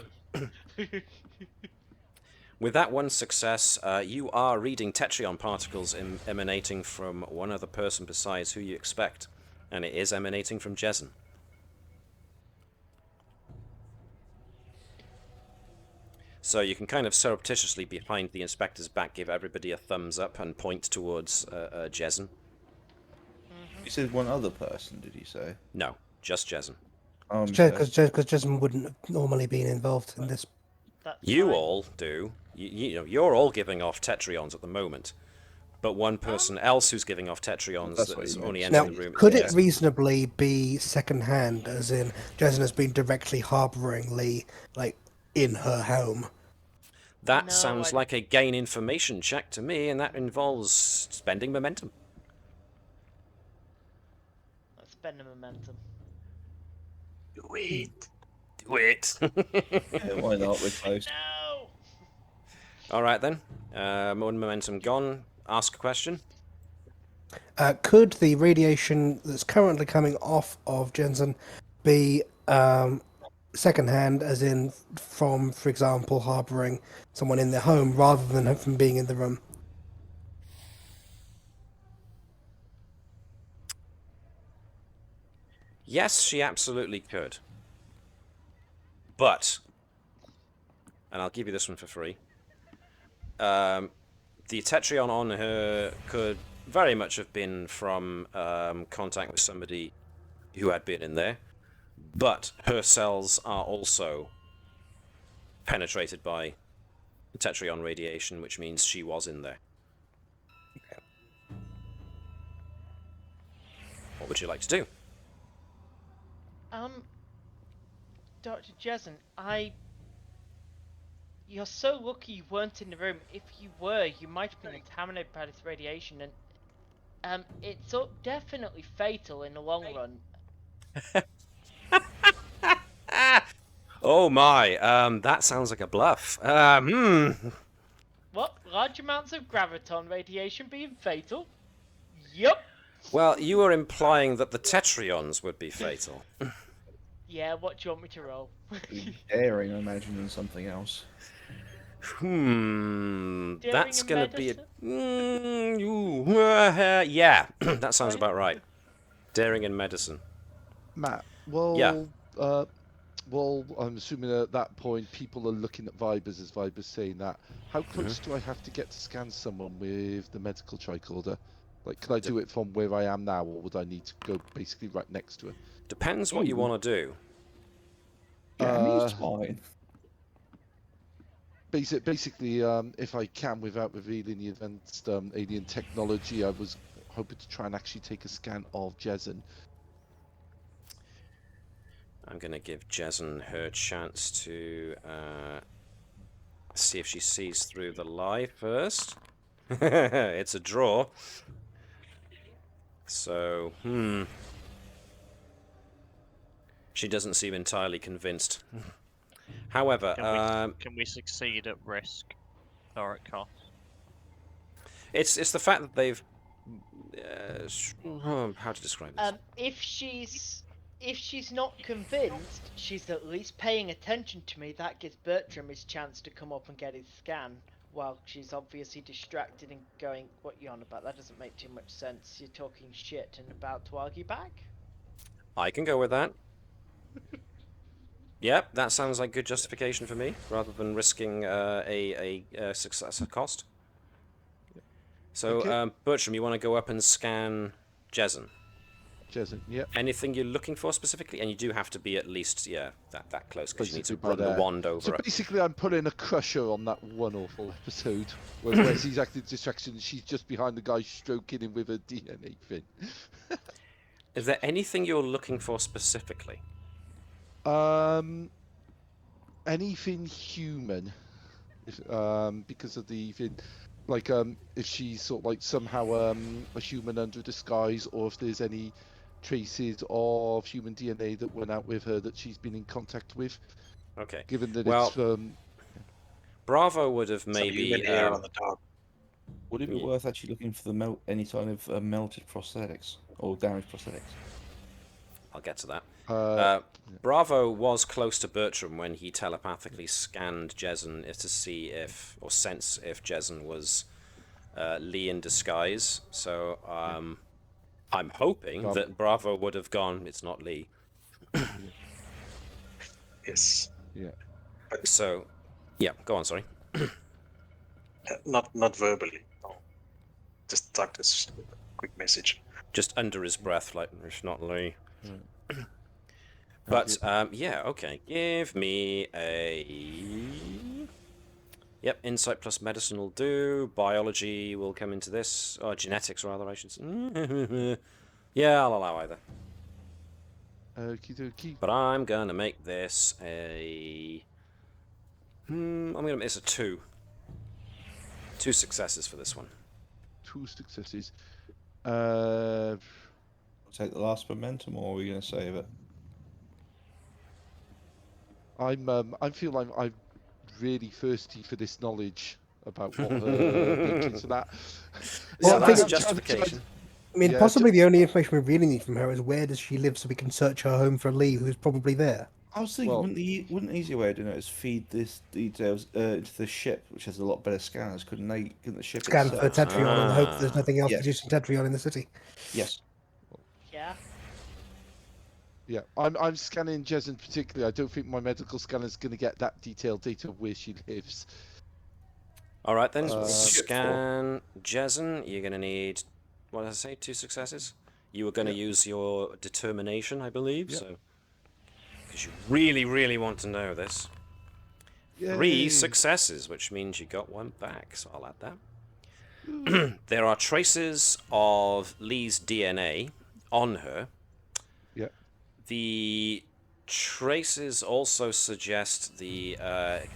With that 1 success, you are reading Tetrion particles emanating from one other person besides who you expect. And it is emanating from Jezen. So you can kind of surreptitiously, behind the inspector's back, give everybody a thumbs up and point towards Jezen. You said one other person, did you say? No, just Jezen. Because Jezen wouldn't have normally been involved in this. You all do. You know, you're all giving off Tetrions at the moment. But one person else who's giving off Tetrions that is only entering the room. Could it reasonably be second-hand, as in Jezen has been directly harbouring Li, like, in her home? That sounds like a gain information check to me, and that involves spending momentum. Let's spend the momentum. Do it. Do it. Yeah, why not? We're close. No! Alright then. More momentum gone. Ask a question. Could the radiation that's currently coming off of Jezen be second-hand, as in from, for example, harbouring someone in their home rather than from being in the room? Yes, she absolutely could. But, and I'll give you this one for free, the Tetrion on her could very much have been from contact with somebody who had been in there, but her cells are also penetrated by Tetrion radiation, which means she was in there. What would you like to do? Dr. Jessen, you're so lucky you weren't in the room. If you were, you might have been contaminated by this radiation, and it's definitely fatal in the long run. Oh my, that sounds like a bluff. What? Large amounts of graviton radiation being fatal? Yup. Well, you were implying that the Tetrions would be fatal. Yeah, what do you want me to roll? Daring, I imagine, and something else. That's gonna be a... yeah, that sounds about right. Daring in medicine. Matt, well, Yeah. Well, I'm assuming at that point people are looking at Vibers as Vibers saying that. How close do I have to get to scan someone with the medical tricorder? Like, can I do it from where I am now, or would I need to go basically right next to her? Depends what you want to do. Yeah, he's fine. Basically, if I can, without revealing the advanced alien technology, I was hoping to try and actually take a scan of Jessen. I'm going to give Jessen her chance to see if she sees through the lie first. It's a draw. So, she doesn't seem entirely convinced. However, can we succeed at risk or at cost? it's the fact that they've... how to describe this? If she's not convinced, she's at least paying attention to me. That gives Bertram his chance to come up and get his scan, while she's obviously distracted and going, what you on about? That doesn't make too much sense. You're talking shit and about to argue back? I can go with that. Yep, that sounds like good justification for me, rather than risking a success at cost. So, Okay. Bertram, you want to go up and scan Jessen? Jessen, yep. Anything you're looking for specifically? And you do have to be at least, that close, because you need to Basically run the wand over So it. basically, I'm putting a crusher on that one awful episode where he's acting distraction and she's just behind the guy stroking him with a DNA thing. Is there anything you're looking for specifically? Anything human, because of the thing, like if she's sort of like somehow a human under disguise, or if there's any traces of human DNA that went out with her that she's been in contact with. Okay. Given that well, it's Braavo would have maybe. On the top. Would it be worth actually looking for the any kind of melted prosthetics or damaged prosthetics? I'll get to that. Braavo was close to Bertram when he telepathically scanned Jessen to see if, or sense if Jessen was Li in disguise. So I'm hoping that Braavo would have gone, it's not Li. Yes. Yeah. So, yeah, go on, sorry. Not verbally. No. Just type this quick message. Just under his breath, like, it's not Li. But, yeah, okay. Give me a... Yep, insight plus medicine will do. Biology will come into this. Or genetics, rather, I should say. Yeah, I'll allow either. Okie dokie. But I'm going to make this a... I'm going to make this a 2. 2 successes for this one. 2 successes. Take the last momentum, or are we going to save it? I feel I'm really thirsty for this knowledge about what her into that. Well, I that's think- justification. I mean, Yeah, possibly the only information we really need from her is where does she live, so we can search her home for Lee, who's probably there. I was thinking, Well- wouldn't an easier way of doing it is feed this details into the ship, which has a lot better scanners. Couldn't the ship Scan for itself? Tetrion and hope there's nothing else Yeah. producing Tetrion in the city. Yes. Yeah. Yeah, I'm scanning Jezin particularly. I don't think my medical scanner is going to get that detailed data of where she lives. All right then. Uh, Scan Jezin. You're going to need, what did I say? 2 successes. You were going to use your determination, I believe. Yep. So, because you really, really want to know this. Yay. 3 successes, which means you got 1 back. So I'll add that. There are traces of Li's DNA on her. Yeah. The traces also suggest the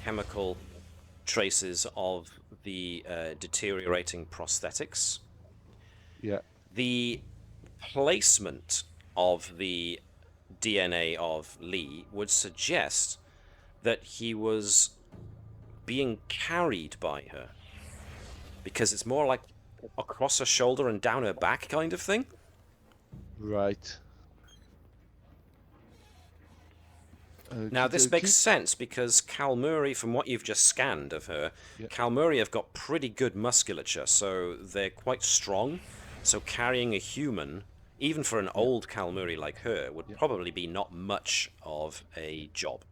chemical traces of the deteriorating prosthetics. Yeah. The placement of the DNA of Li would suggest that he was being carried by her, because it's more like across her shoulder and down her back kind of thing. Right. Now, this makes sense because Kalmuri, from what you've just scanned of her, Kalmuri have got pretty good musculature, so they're quite strong. So carrying a human, even for an old Kalmuri like her, would probably be not much of a job.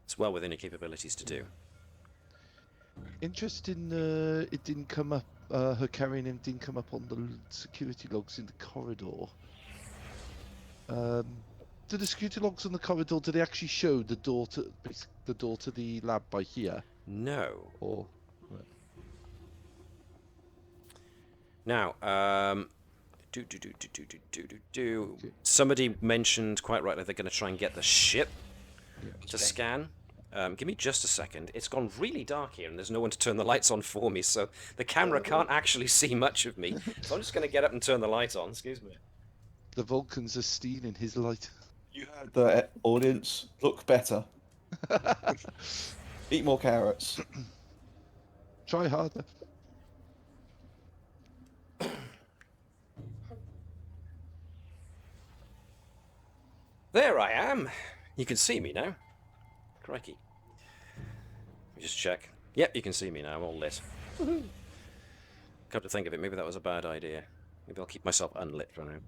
It's well within her capabilities to do. Interesting, it didn't come up, her carrying him didn't come up on the security logs in the corridor. Do the security logs on the corridor, do they actually show the door to the lab by here? No. Or Now, somebody mentioned quite rightly they're going to try and get the ship to scan. Give me just a second. It's gone really dark here and there's no one to turn the lights on for me, so the camera can't actually see much of me. So I'm just going to get up and turn the light on. Excuse me. The Vulcans are stealing his light. You heard the audience. Look better. Eat more carrots. Try harder. There I am. You can see me now. Crikey. Let me just check. Yep, you can see me now. I'm all lit. Come to think of it, maybe that was a bad idea. Maybe I'll keep myself unlit for now.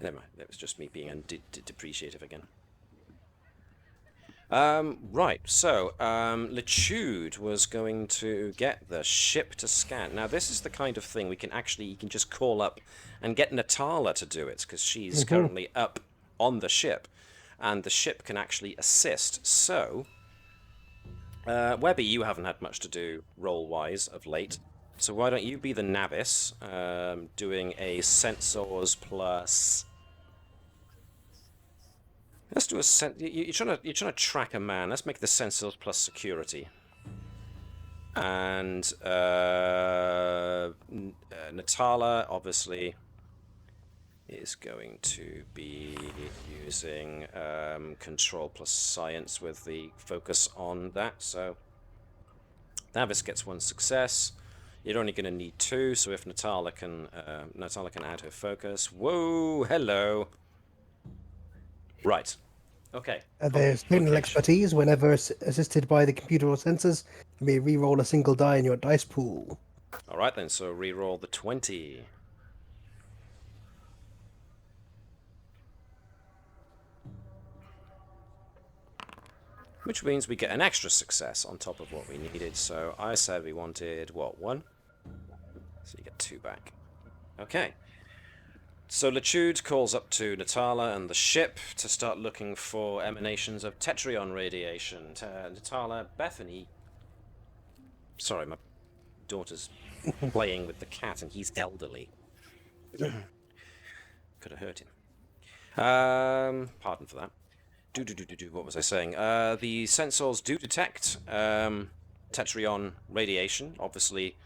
Never mind, that was just me being depreciative again. Right, so Lichud was going to get the ship to scan. Now this is the kind of thing you can just call up and get Natala to do it, because she's currently up on the ship, and the ship can actually assist. So, Webby, you haven't had much to do role-wise of late, so why don't you be the Navis, doing a sensors plus... Let's do a you're trying to track a man. Let's make the sensors plus security. And Natala obviously is going to be using control plus science with the focus on that. So Navis gets 1 success. You're only going to need 2. So if Natala can add her focus. Whoa, hello. Right. Okay. There's technical expertise. Whenever assisted by the computer or sensors, you may re-roll a single die in your dice pool. All right then. So re-roll the 20. Which means we get an extra success on top of what we needed. So I said we wanted what, 1? So you get 2 back. Okay. So Lichud calls up to Natala and the ship to start looking for emanations of Tetrion radiation. Natala, Bethany... Sorry, my daughter's playing with the cat and he's elderly. Could have hurt him. Pardon for that. What was I saying? The sensors do detect Tetrion radiation. Obviously,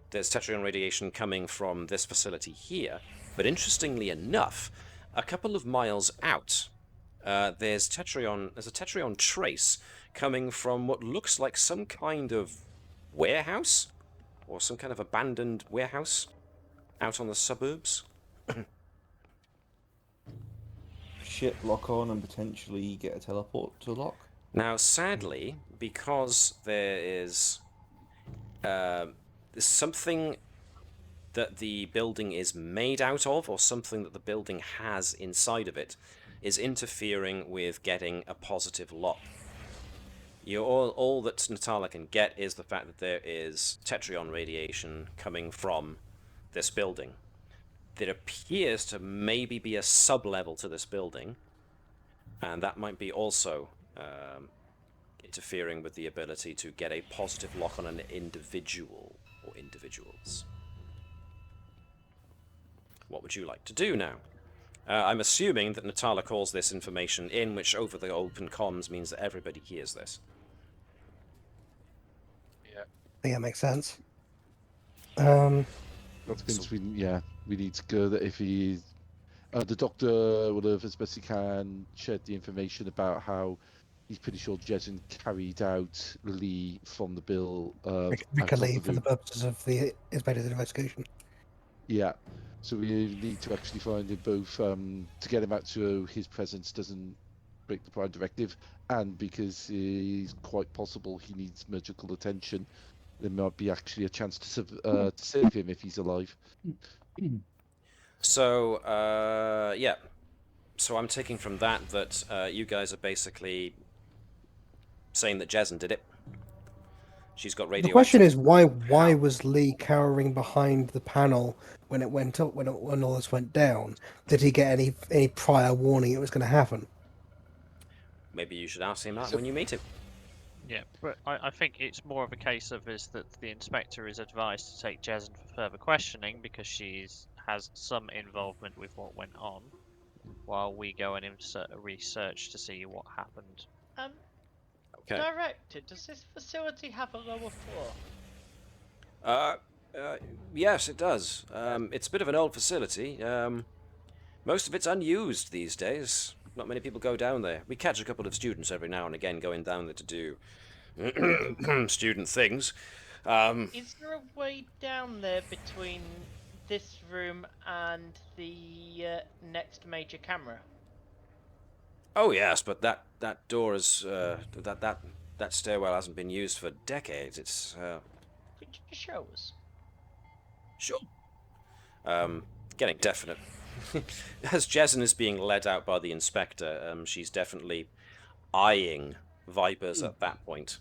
there's Tetrion radiation coming from this facility here. But interestingly enough, a couple of miles out, there's a Tetrion trace coming from what looks like some kind of warehouse, or some kind of abandoned warehouse out on the suburbs. Ship lock on and potentially get a teleport to lock. Now, sadly, because there is there's something that the building is made out of, or something that the building has inside of it, is interfering with getting a positive lock. All that Natala can get is the fact that there is tetryon radiation coming from this building. There appears to maybe be a sub-level to this building, and that might be also interfering with the ability to get a positive lock on an individual or individuals. What would you like to do now? I'm assuming that Natala calls this information in, which over the open comms means that everybody hears this. Yeah. I think that makes sense. That means we need to go. That if he, the doctor would have, as best he can, shared the information about how he's pretty sure Jezin carried out Li from the bill. Ricardo Li for the purposes of the investigation. Yeah. So we need to actually find him both to get him out so his presence doesn't break the Prime Directive, and because it's quite possible he needs magical attention, there might be actually a chance to save him if he's alive. So, yeah. So I'm taking from that you guys are basically saying that Jezin did it. She's got radio. The question is, why was Li cowering behind the panel when it went up, when all this went down? Did he get any prior warning it was going to happen? Maybe you should ask him that when you meet him. Yeah, but I think it's more of a case of is that the inspector is advised to take Jezin for further questioning because has some involvement with what went on, while we go and insert a research to see what happened. Okay. Director, does this facility have a lower floor? Yes, it does. It's a bit of an old facility. Most of it's unused these days. Not many people go down there. We catch a couple of students every now and again going down there to do student things. Is there a way down there between this room and the next major camera? Oh yes, but that door is that stairwell hasn't been used for decades. It's Could you show us? Sure. Getting definite. As Jezin is being led out by the inspector, she's definitely eyeing Vipers at that point.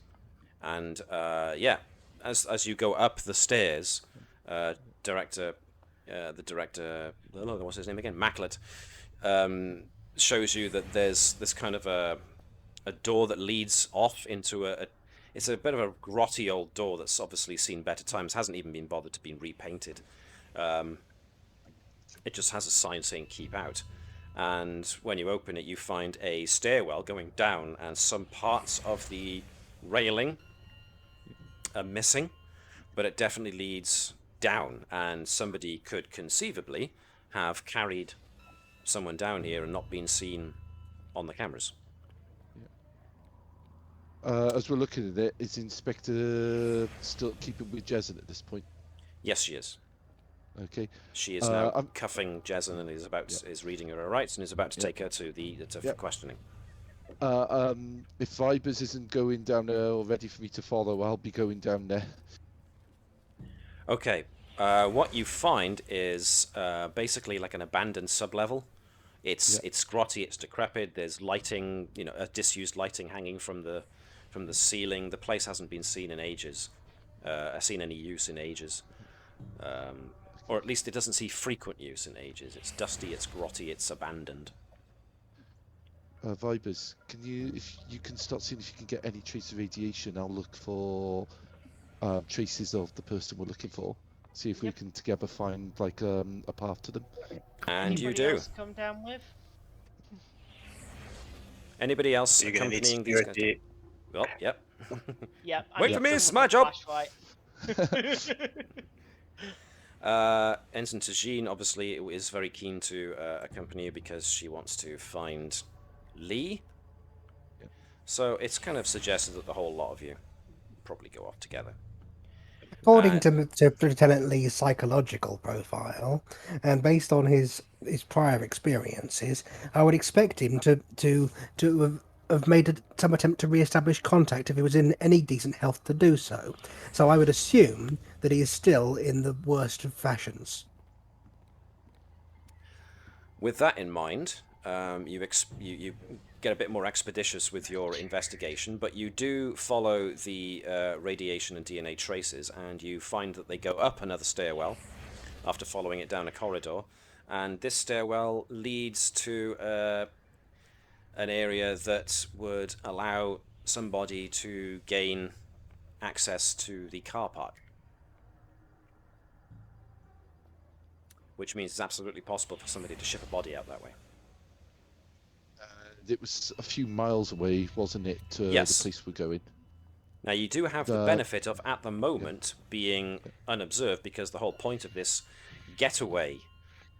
And yeah, as you go up the stairs, the director, what's his name again? Maclet, shows you that there's this kind of a door that leads off into it's a bit of a grotty old door that's obviously seen better times, hasn't even been bothered to be repainted. It just has a sign saying keep out. And when you open it, you find a stairwell going down, and some parts of the railing are missing, but it definitely leads down, and somebody could conceivably have carried someone down here and not been seen on the cameras. As we're looking at it, is the inspector still keeping with Jezin at this point? Yes, she is. Okay. She is now cuffing Jezin and is reading her rights and is about to take her to for questioning. If Vipers isn't going down there or ready for me to follow, I'll be going down there. Okay. What you find is basically like an abandoned sub-level. It's grotty, it's decrepit. There's lighting, disused lighting hanging from the ceiling. The place hasn't been seen in ages. Seen any use in ages. Or at least it doesn't see frequent use in ages. It's dusty, it's grotty, it's abandoned. Vipers, if you can start seeing if you can get any trace of radiation, I'll look for traces of the person we're looking for. See if we can together find like a path to them. And Anybody you do. Else come down with? Anybody else You're gonna need accompanying these guys? security. Well, yep. Yep. Wait for me, it's my job. Ensign Tajine obviously is very keen to accompany you because she wants to find Li. Yep. So it's kind of suggested that the whole lot of you probably go off together. According to Lieutenant Lee's psychological profile, and based on his prior experiences, I would expect him to have made some attempt to re-establish contact if he was in any decent health to do so. So I would assume that he is still in the worst of fashions. With that in mind, you get a bit more expeditious with your investigation, but you do follow the radiation and DNA traces, and you find that they go up another stairwell after following it down a corridor, and this stairwell leads to an area that would allow somebody to gain access to the car park. Which means it's absolutely possible for somebody to ship a body out that way. It was a few miles away, wasn't it, to Yes. the place we're going? Now, you do have the benefit of, at the moment, being unobserved, because the whole point of this getaway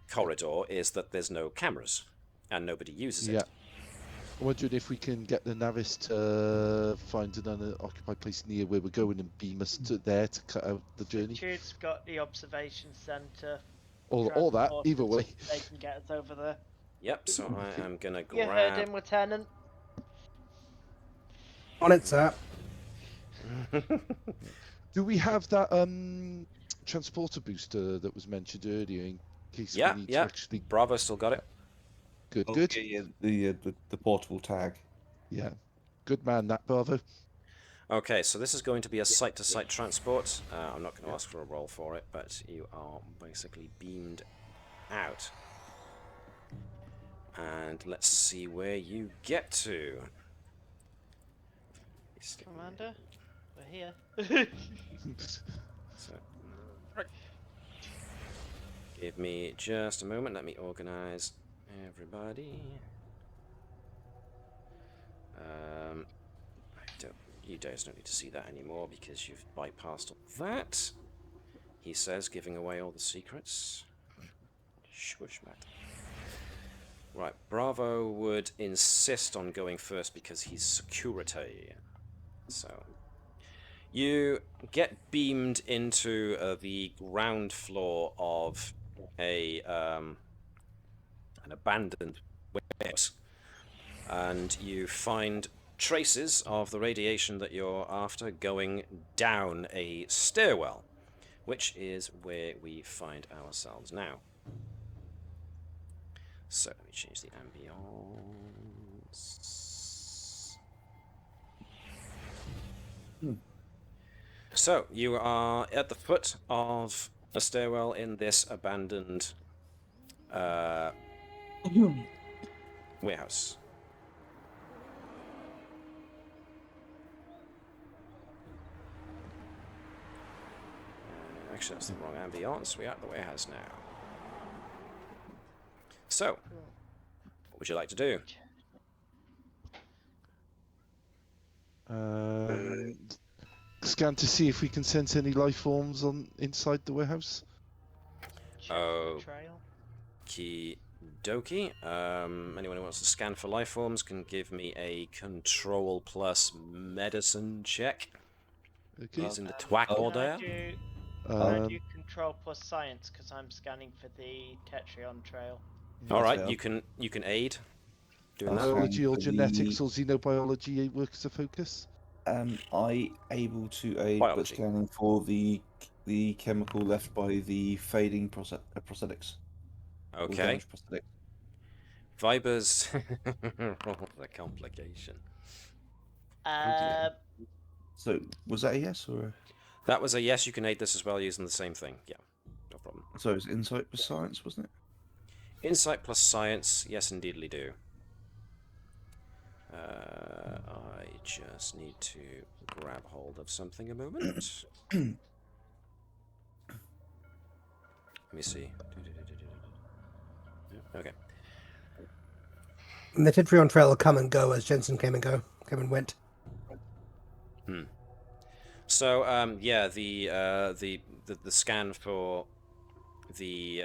corridor is that there's no cameras, and nobody uses it. Yeah. I wondered if we can get the Navis to find an unoccupied place near where we're going and beam us to there to cut out the journey. Lichud's got the observation centre. All that, either way. They can get us over there. Yep, so I am going to You heard him, grab... Lieutenant. On it, sir. Do we have that transporter booster that was mentioned earlier in case we need to actually... Braavo still got it. Good, Oh, good. Yeah, the portable tag. Yeah. Good man, that Braavo. Okay, so this is going to be a site-to-site transport. I'm not going to ask for a roll for it, but you are basically beamed out. And let's see where you get to. Commander, we're here. So, give me just a moment. Let me organize everybody. You guys don't need to see that anymore because you've bypassed all that. He says, giving away all the secrets. Shush, Matt. Right, Braavo would insist on going first because he's security. So, you get beamed into the ground floor of an abandoned warehouse, and you find traces of the radiation that you're after going down a stairwell, which is where we find ourselves now. So let me change the ambience. So you are at the foot of a stairwell in this abandoned warehouse. Actually, that's the wrong ambience. We're at the warehouse now. So, what would you like to do? Scan to see if we can sense any life forms inside the warehouse. Okie dokie. Anyone who wants to scan for life forms can give me a control plus medicine check. Okay. He's in the twack order. I do control plus science because I'm scanning for the Tetrion trail. All right, you can aid. Doing that. Biology or genetics or xenobiology work as a focus? I able to aid, Biology. but scanning for the chemical left by the fading prosthetics. Or Okay. damaged prosthetics. Vibers. The complication. So was that a yes or? A... That was a yes. You can aid this as well using the same thing. Yeah, no problem. So it's insight with science, wasn't it? Insight plus science. Yes, indeedly do. I just need to grab hold of something a moment. Let me see. Okay. And the Tetrion trail will come and go as Jensen came and went. So yeah, the scan for the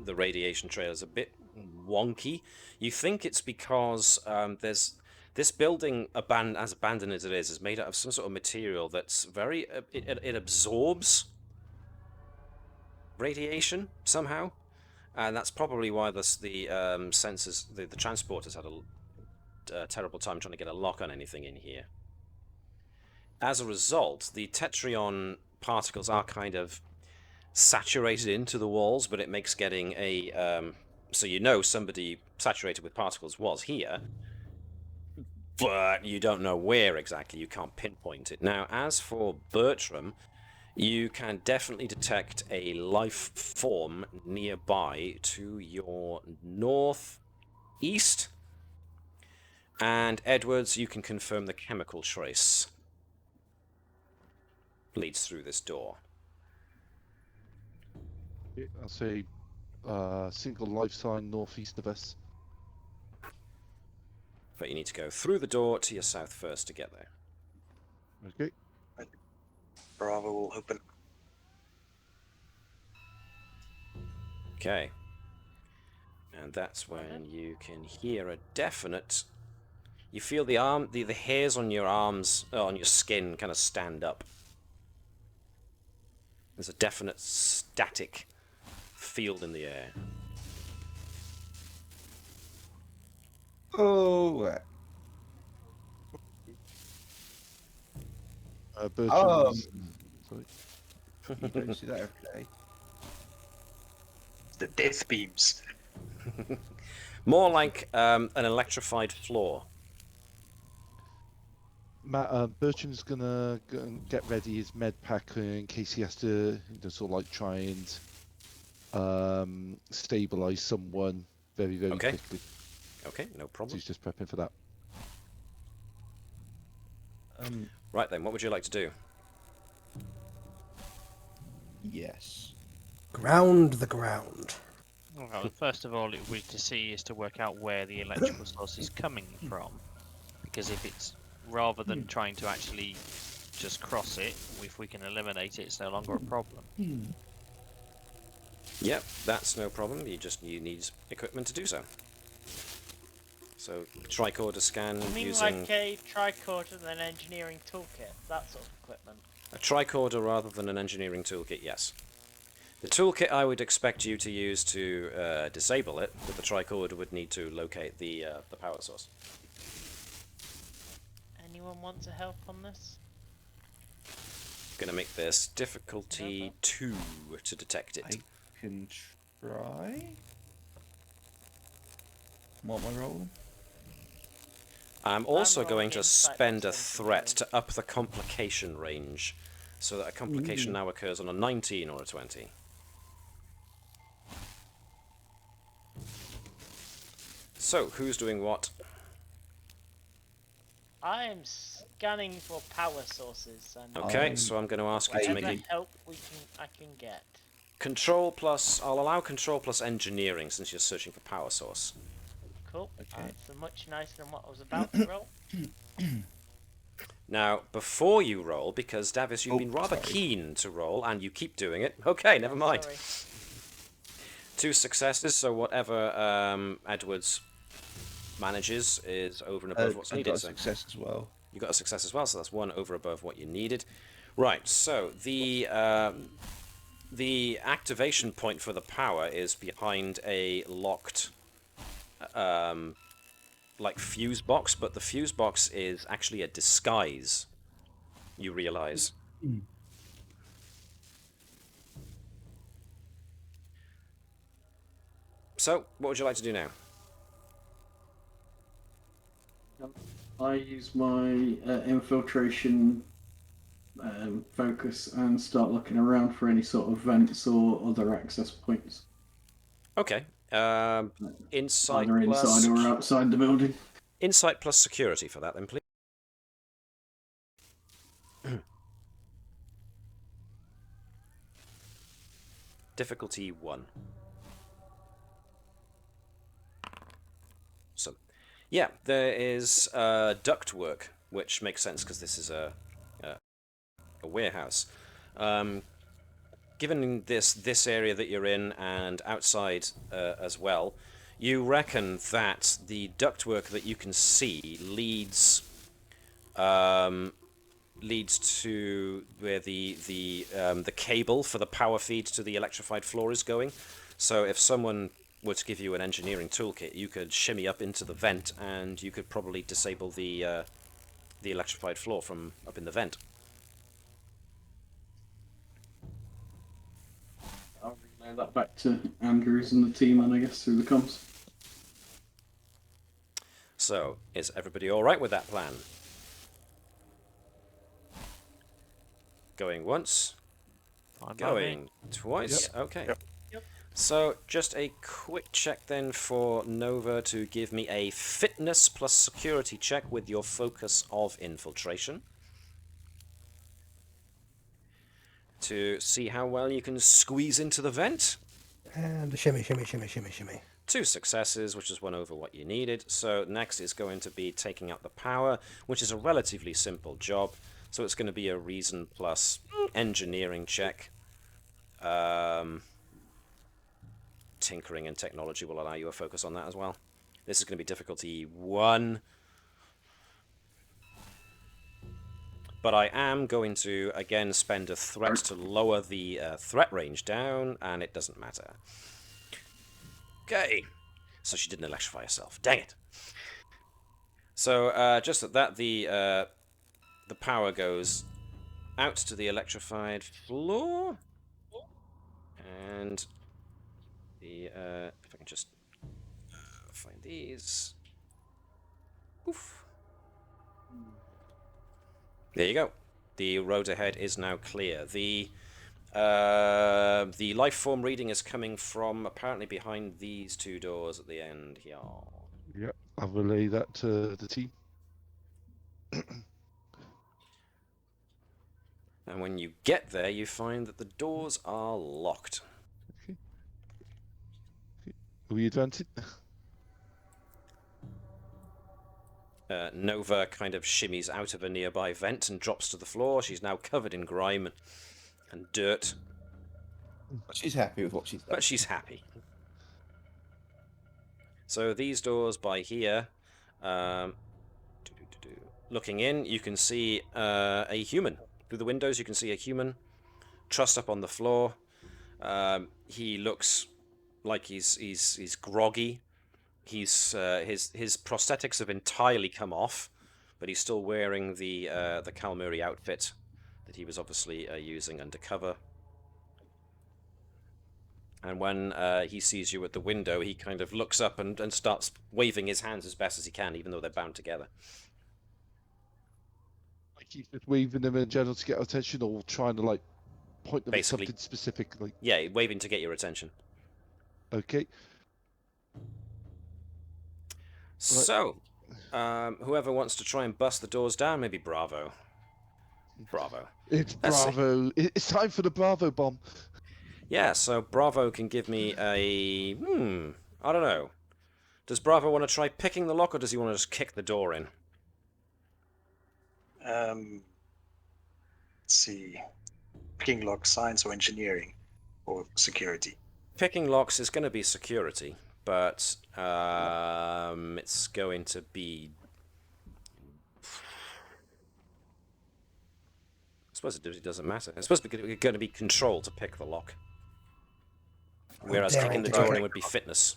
radiation trail is a bit wonky. You think it's because there's this building, as abandoned as it is made out of some sort of material that's very it absorbs radiation somehow, and that's probably why the sensors, the transporters had a terrible time trying to get a lock on anything in here. As a result, the Tetrion particles are kind of saturated into the walls, but it makes getting a... so you know somebody saturated with particles was here, but you don't know where exactly. You can't pinpoint it. Now, as for Bertram, you can definitely detect a life form nearby to your northeast. And Edwards, you can confirm the chemical trace leads through this door. I'll say single life sign northeast of us. But you need to go through the door to your south first to get there. Okay. Braavo will open. Okay. And that's when you can hear a definite... You feel the hairs on your arms, on your skin kind of stand up. There's a definite static field in the air. Oh. Bertram's... Sorry. You don't see that every day. The death beams. More like an electrified floor. Bertram's gonna go and get ready his med pack in case he has to sort of like try and stabilize someone very, very quickly. Okay, no So problem. he's just prepping for that. Right then, what would you like to do? Yes. Ground the ground. Well, first of all, it we to see is to work out where the electrical source is coming from, because if it's rather than trying to actually just cross it, if we can eliminate it, it's no longer a problem. Yep, that's no problem. You need equipment to do so. So tricorder scan You mean using like a tricorder and an engineering toolkit, that sort of equipment? a tricorder rather than an engineering toolkit. Yes. The toolkit I would expect you to use to disable it, but the tricorder would need to locate the power source. Anyone want to help on this? Gonna make this difficulty 2 to detect it. I can try. What am I rolling? I'm also rolling going to insight spend a plus threat engineering. to up the complication range, so that a complication now occurs on a 19 or a 20. So, who's doing what? I am scanning for power sources and Okay, so I'm going to ask you to make whatever a help I can get. control plus... I'll allow control plus engineering since you're searching for power source. Cool. Okay. That's much nicer than what I was about to roll. Now, before you roll, because Davis, you've been rather keen to roll, and you keep doing it. Okay, never mind. Sorry. 2 successes, so whatever Edwards manages is over and above what's I needed. got a So success as well. you got a success as well, so that's 1 over above what you needed. Right, so the activation point for the power is behind a locked like fuse box, but the fuse box is actually a disguise, you realize. So, what would you like to do now? I use my infiltration focus and start looking around for any sort of vents or other access points. Okay. Insight Either plus... inside or outside the building. Insight plus security for that, then, please. Difficulty 1. So, yeah, there is ductwork, which makes sense because this is a warehouse. Given this area that you're in and outside as well, you reckon that the ductwork that you can see leads to where the cable for the power feed to the electrified floor is going. So if someone were to give you an engineering toolkit, you could shimmy up into the vent, and you could probably disable the electrified floor from up in the vent. I'll relay that back to Andrews and the team, and I guess through the comms. So, is everybody all right with that plan? Going once, Fine by me. going twice. Yep. Okay. Yep. So, just a quick check then for Nova to give me a fitness plus security check with your focus of infiltration. To see how well you can squeeze into the vent. And a shimmy. 2 successes, which is 1 over what you needed. So next is going to be taking out the power, which is a relatively simple job. So it's going to be a reason plus engineering check. Tinkering and technology will allow you a focus on that as well. This is going to be difficulty 1. But I am going to, again, spend a threat to lower the threat range down, and it doesn't matter. Okay. So she didn't electrify herself. Dang it. So, just at that, the power goes out to the electrified floor. And the, if I can just find these. Oof. There you go. The road ahead is now clear. The life form reading is coming from apparently behind these 2 doors at the end here. Yep, I'll relay that to the team. And when you get there, you find that the doors are locked. Okay. Are we advancing? Nova kind of shimmies out of a nearby vent and drops to the floor. She's now covered in grime and dirt. But she's happy with what she's done. But she's happy. So these doors by here, looking in, you can see a human. Through the windows, you can see a human trussed up on the floor. He looks like he's groggy. His prosthetics have entirely come off, but he's still wearing the Kalmuri outfit that he was obviously using undercover. And when he sees you at the window, he kind of looks up and starts waving his hands as best as he can, even though they're bound together. Like he's just waving them in general to get our attention, or trying to like point them Basically, at something specific. Like, yeah, waving to get your attention. okay. So, whoever wants to try and bust the doors down, maybe Braavo. Braavo. It's Let's see. Braavo. It's time for the Braavo bomb. Yeah, so Braavo can give me a... I don't know. Does Braavo want to try picking the lock, or does he want to just kick the door in? Let's see. Picking lock, science or engineering, or security. Picking locks is going to be security, but it's going to be... I suppose it doesn't matter. It's supposed to be going to be control to pick the lock. Whereas kicking the door in would be fitness.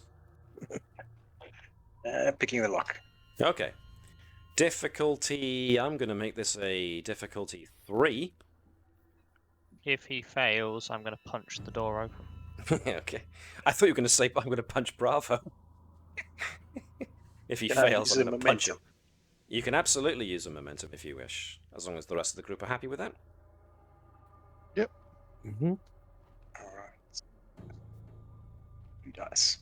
Picking the lock. Okay. Difficulty... I'm going to make this a difficulty 3. If he fails, I'm going to punch the door open. Okay. I thought you were going to say, I'm going to punch Braavo. If he fails, I'm going to punch him. You can absolutely use a momentum if you wish, as long as the rest of the group are happy with that. Yep. Mm-hmm. Alright. 2 dice.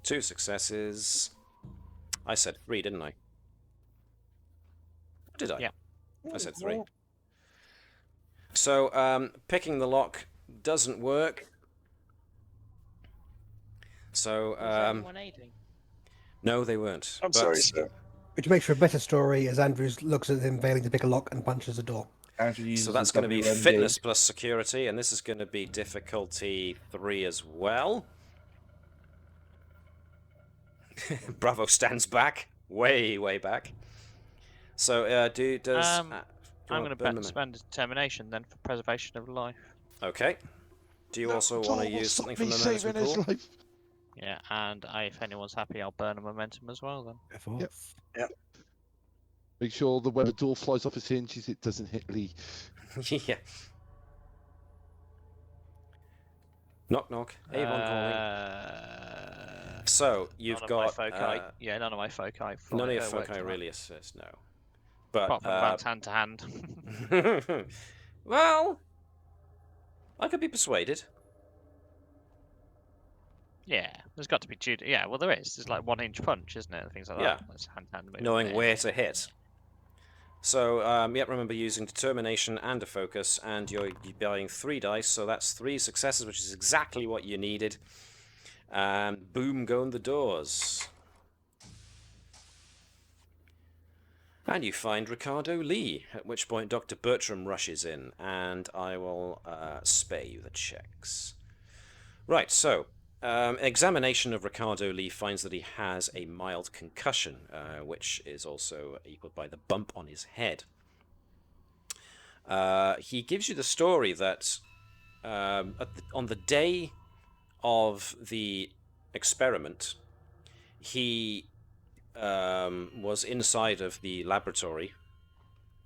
2 successes. I said 3, didn't I? Or did I? Yeah. I said 3. So, picking the lock doesn't work. So, Was anyone aiding? no, they weren't. I'm sorry, sir. Which makes for a better story as Andrews looks at him failing to pick a lock and punches the door. Andrew uses So that's the going to be WMD. fitness plus security, and this is going to be difficulty 3 as well. Braavo stands back, way back. So, I'm going to spend determination then for preservation of life. Okay. Do you also want to use something from the momentum his pool? life. Yeah, and if anyone's happy, I'll burn a momentum as well then. Yep. Make sure the weather door flies off its hinges. It doesn't hit Lee. Yeah. Knock knock. Avon calling. So you've None got of my foci. Yeah, none of my foci. none of your worked foci on really assist, no. But apart from advance hand to hand. well, I could be persuaded. Yeah, there's got to be Yeah, well there is. There's like 1 inch punch, isn't it? Things like Yeah. that. That's hand to hand. Knowing where to hit. So, yep, remember using determination and a focus, and you're buying 3 dice, so that's 3 successes, which is exactly what you needed. And boom, go in the doors. And you find Ricardo Li, at which point Dr. Bertram rushes in, and I will spare you the checks. Right, so, examination of Ricardo Li finds that he has a mild concussion, which is also equaled by the bump on his head. He gives you the story that on the day of the experiment, he was inside of the laboratory,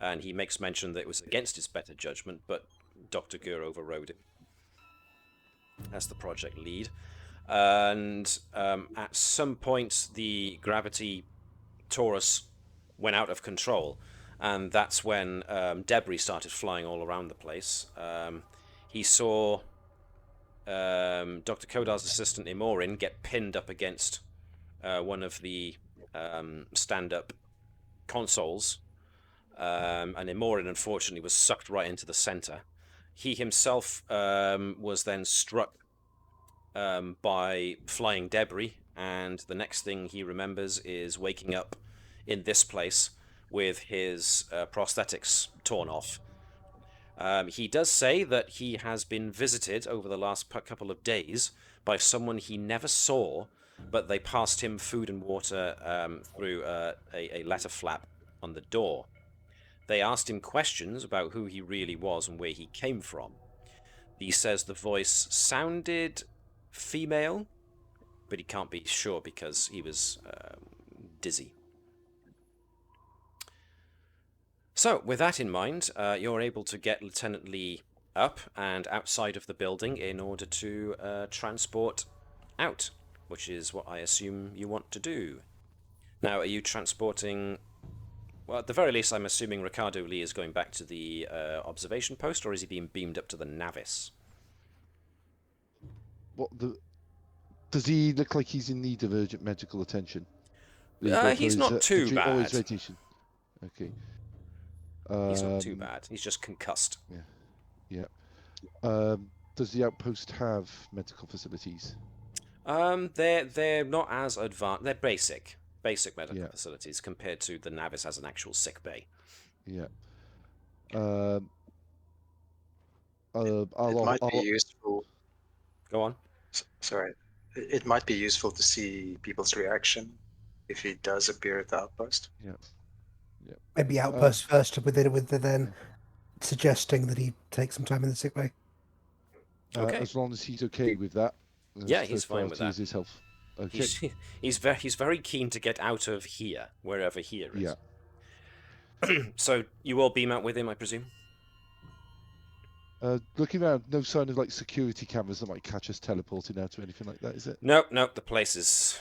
and he makes mention that it was against his better judgment, but Dr. Gur overrode it as the project lead. And at some point, the gravity torus went out of control, and that's when debris started flying all around the place. He saw Dr. Kodar's assistant Imorin get pinned up against one of the stand-up consoles, and Imorin unfortunately was sucked right into the center. He himself was then struck by flying debris, and the next thing he remembers is waking up in this place with his prosthetics torn off. He does say that he has been visited over the last couple of days by someone he never saw, but they passed him food and water through a letter flap on the door. They asked him questions about who he really was and where he came from. He says the voice sounded female, but he can't be sure because he was dizzy. So, with that in mind, you're able to get Lieutenant Li up and outside of the building in order to transport out, which is what I assume you want to do. Now, are you transporting... Well, at the very least, I'm assuming Ricardo Li is going back to the observation post, or is he being beamed up to the Navis? Does he look like he's in need of urgent medical attention? He's not too bad. Oh, his radiation. Okay. He's not too bad. He's just concussed. Yeah. Does the outpost have medical facilities? They're not as advanced. They're basic medical facilities compared to the Navis as an actual sick bay. It might be useful. Go on. Sorry. It might be useful to see people's reaction if he does appear at the outpost. Yeah. Maybe outpost first, with the then suggesting that he take some time in the sick bay. Okay. As long as he's okay with that. Yeah, he's fine with that. His health. Okay. He's very keen to get out of here, wherever here is. Yeah. So you all beam out with him, I presume? Looking around, no sign of like security cameras that might catch us teleporting out or anything like that, is it? Nope. The place is...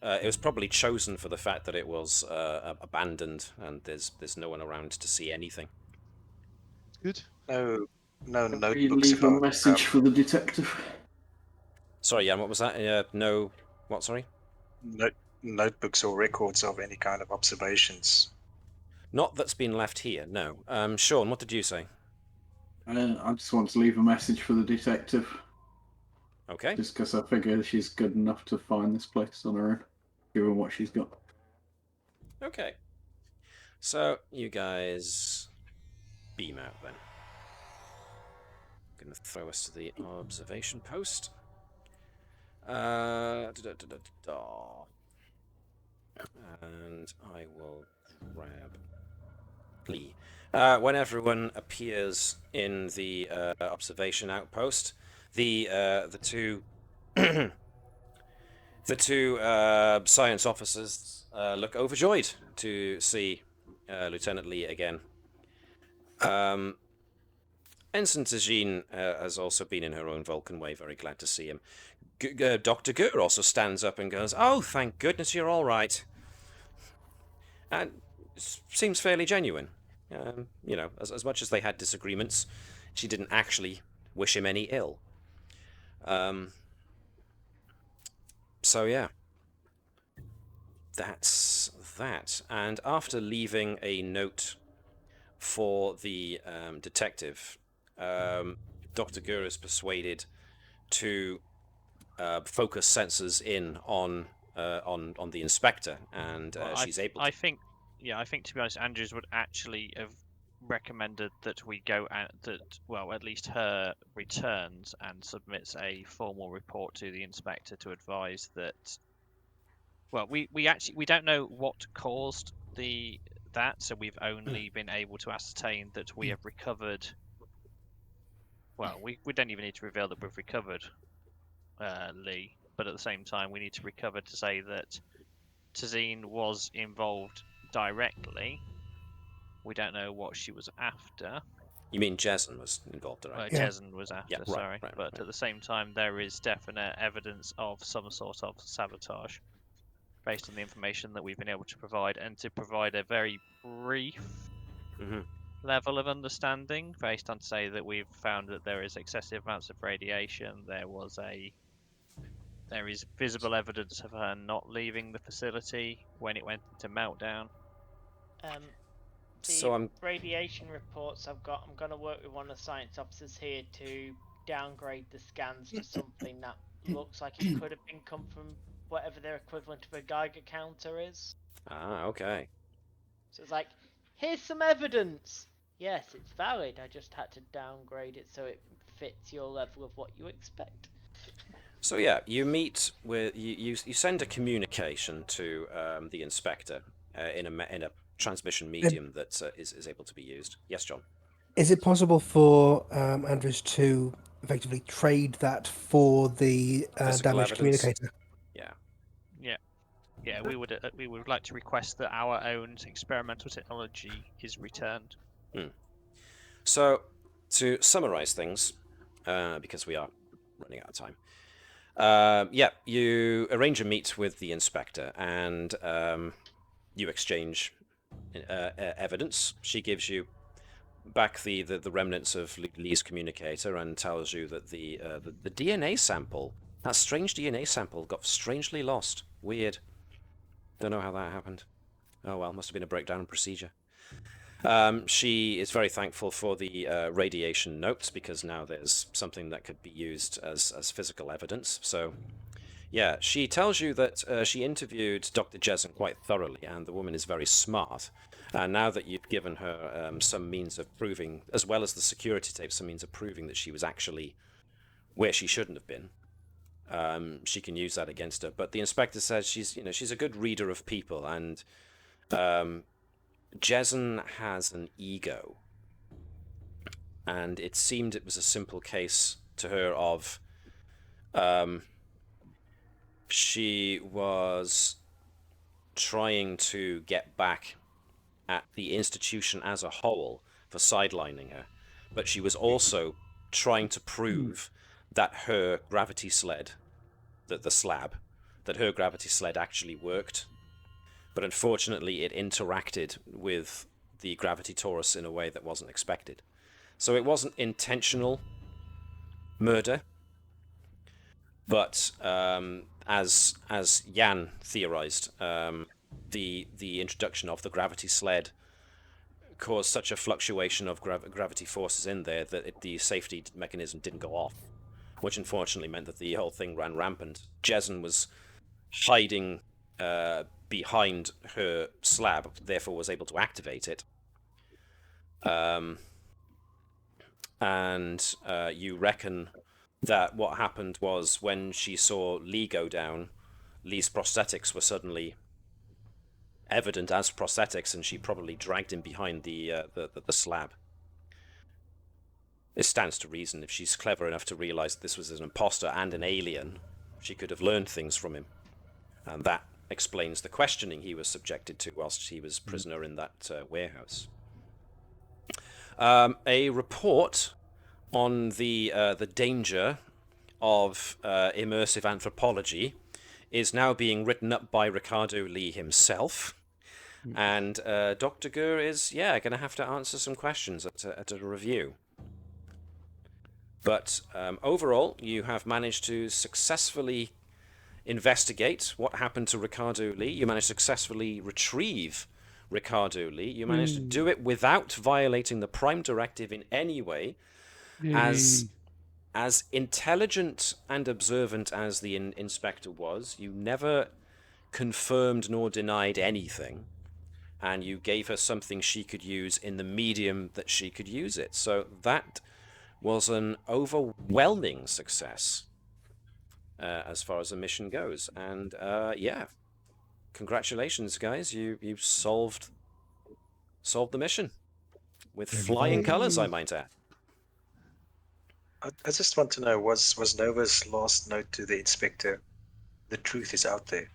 it was probably chosen for the fact that it was abandoned and there's no one around to see anything. Good. No notebooks. You leave a message for the detective. Sorry, Jan, what was that? No... What, sorry? Notebooks or records of any kind of observations. Not that's been left here, no. Shaun, what did you say? I just want to leave a message for the detective. Okay. Just because I figure she's good enough to find this place on her own, given what she's got. Okay. So, you guys beam out then. Gonna throw us to the observation post. And I will grab Lee. When everyone appears in the observation outpost, the two the two science officers look overjoyed to see Lieutenant Li again. Ensign Tajin has also been in her own Vulcan way, very glad to see him. Dr. Gur also stands up and goes, "Oh, thank goodness you're all right." And seems fairly genuine. As much as they had disagreements, she didn't actually wish him any ill. So yeah, that's that. And after leaving a note for the detective, Dr. Gur is persuaded to focus sensors in on the inspector, and she's able to... I think to be honest, Andrews would actually have recommended that we go at least her returns and submits a formal report to the inspector to advise that. Well, we don't know what caused that, so we've only been able to ascertain that we have recovered. Well, we don't even need to reveal that we've recovered Lee, but at the same time, we need to recover to say that Tazine was involved directly. We don't know what she was after. You mean Jason was involved directly? Jason was after, yeah, sorry. But at the same time, there is definite evidence of some sort of sabotage based on the information that we've been able to provide, and to provide a very brief level of understanding based on, say, that we've found that there is excessive amounts of radiation. There is visible evidence of her not leaving the facility when it went into meltdown. Radiation reports I've got, I'm going to work with one of the science officers here to downgrade the scans to something that looks like it could have been come from whatever their equivalent of a Geiger counter is. Okay. So it's like, here's some evidence. Yes, it's valid. I just had to downgrade it so it fits your level of what you expect. So yeah, you meet with you send a communication to the inspector in a transmission medium that is able to be used. Yes, John. Is it possible for Andrews to effectively trade that for the damaged communicator? Yeah. We would like to request that our own experimental technology is returned. So, to summarize things, because we are running out of time. You arrange a meet with the inspector, and you exchange evidence. She gives you back the remnants of Lee's communicator and tells you that the DNA sample, that strange DNA sample, got strangely lost. Weird. Don't know how that happened. Oh well, must have been a breakdown in procedure. She is very thankful for the radiation notes, because now there's something that could be used as physical evidence. So, yeah, she tells you that she interviewed Dr. Jessen quite thoroughly, and the woman is very smart. And now that you've given her some means of proving, as well as the security tape, some means of proving that she was actually where she shouldn't have been, she can use that against her. But the inspector says she's a good reader of people, and Jessen has an ego, and it seemed it was a simple case to her of she was trying to get back at the institution as a whole for sidelining her, but she was also trying to prove that her gravity sled, that her gravity sled actually worked. But unfortunately, it interacted with the gravity torus in a way that wasn't expected. So it wasn't intentional murder, but as Jan theorized, the introduction of the gravity sled caused such a fluctuation of gravity forces in there that the safety mechanism didn't go off, which unfortunately meant that the whole thing ran rampant. Jessen was hiding behind her slab, therefore was able to activate it. And you reckon that what happened was when she saw Lee go down, Lee's prosthetics were suddenly evident as prosthetics, and she probably dragged him behind the slab. It stands to reason if she's clever enough to realize that this was an imposter and an alien, she could have learned things from him. And that explains the questioning he was subjected to whilst he was prisoner in that warehouse. A report on the danger of immersive anthropology is now being written up by Ricardo Li himself. And Dr. Gur is, going to have to answer some questions at a review. But overall, you have managed to successfully investigate what happened to Ricardo Li. You managed to successfully retrieve Ricardo Li. You managed to do it without violating the Prime Directive in any way. As intelligent and observant as the inspector was, you never confirmed nor denied anything. And you gave her something she could use in the medium that she could use it. So that was an overwhelming success as far as the mission goes. And congratulations, guys. You solved the mission with flying colors, I might add. I just want to know, was Nova's last note to the inspector, "The truth is out there"?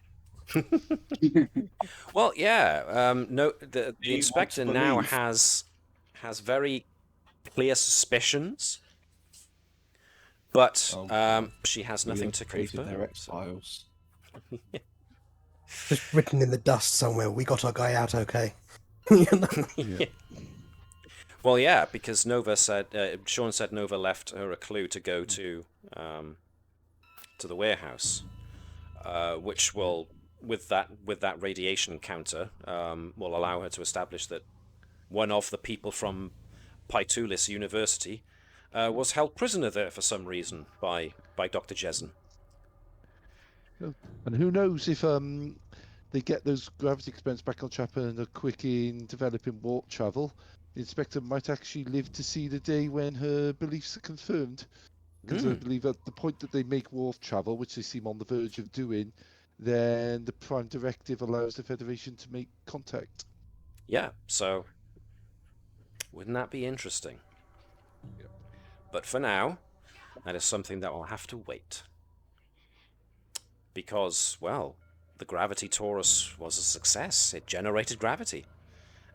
Well, the inspector now has very clear suspicions, but she has nothing to confirm. Their X-Files. Just written in the dust somewhere. We got our guy out okay. Well, yeah, because Nova said Shaun said Nova left her a clue to go to the warehouse, which will, with that radiation counter, will allow her to establish that one of the people from Pytulis University was held prisoner there for some reason by Dr. Jessen. And who knows if they get those gravity experiments back on track and are quick in developing warp travel, the inspector might actually live to see the day when her beliefs are confirmed. Because I believe at the point that they make warp travel, which they seem on the verge of doing, then the Prime Directive allows the Federation to make contact. Yeah, so wouldn't that be interesting? Yeah. But for now, that is something that will have to wait. Because, well, the Gravity Taurus was a success. It generated gravity.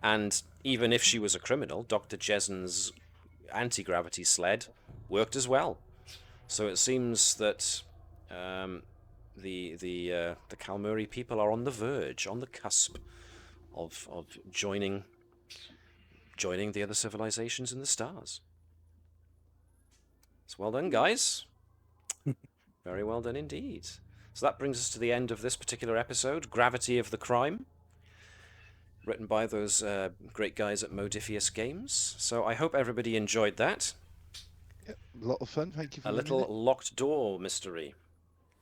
And even if she was a criminal, Dr. Jessen's anti-gravity sled worked as well. So it seems that the Kalmuri people are on the verge, on the cusp of joining the other civilizations in the stars. So well done, guys. Very well done indeed. So that brings us to the end of this particular episode, Gravity of the Crime, written by those great guys at Modiphius Games. So I hope everybody enjoyed that. Yep, a lot of fun. Thank you for a little locked door mystery.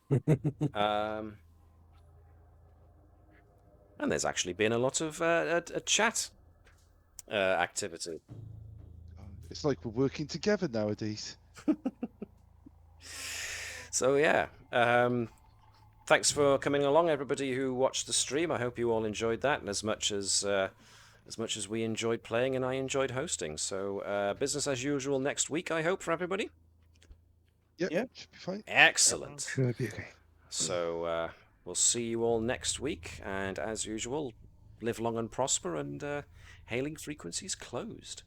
And there's actually been a lot of a chat activity. It's like we're working together nowadays. So yeah, thanks for coming along, everybody who watched the stream. I hope you all enjoyed that, and as much as we enjoyed playing and I enjoyed hosting. So business as usual next week, I hope, for everybody. Yep, should be fine. Excellent. Should be okay. So we'll see you all next week, and as usual, live long and prosper, and hailing frequencies closed.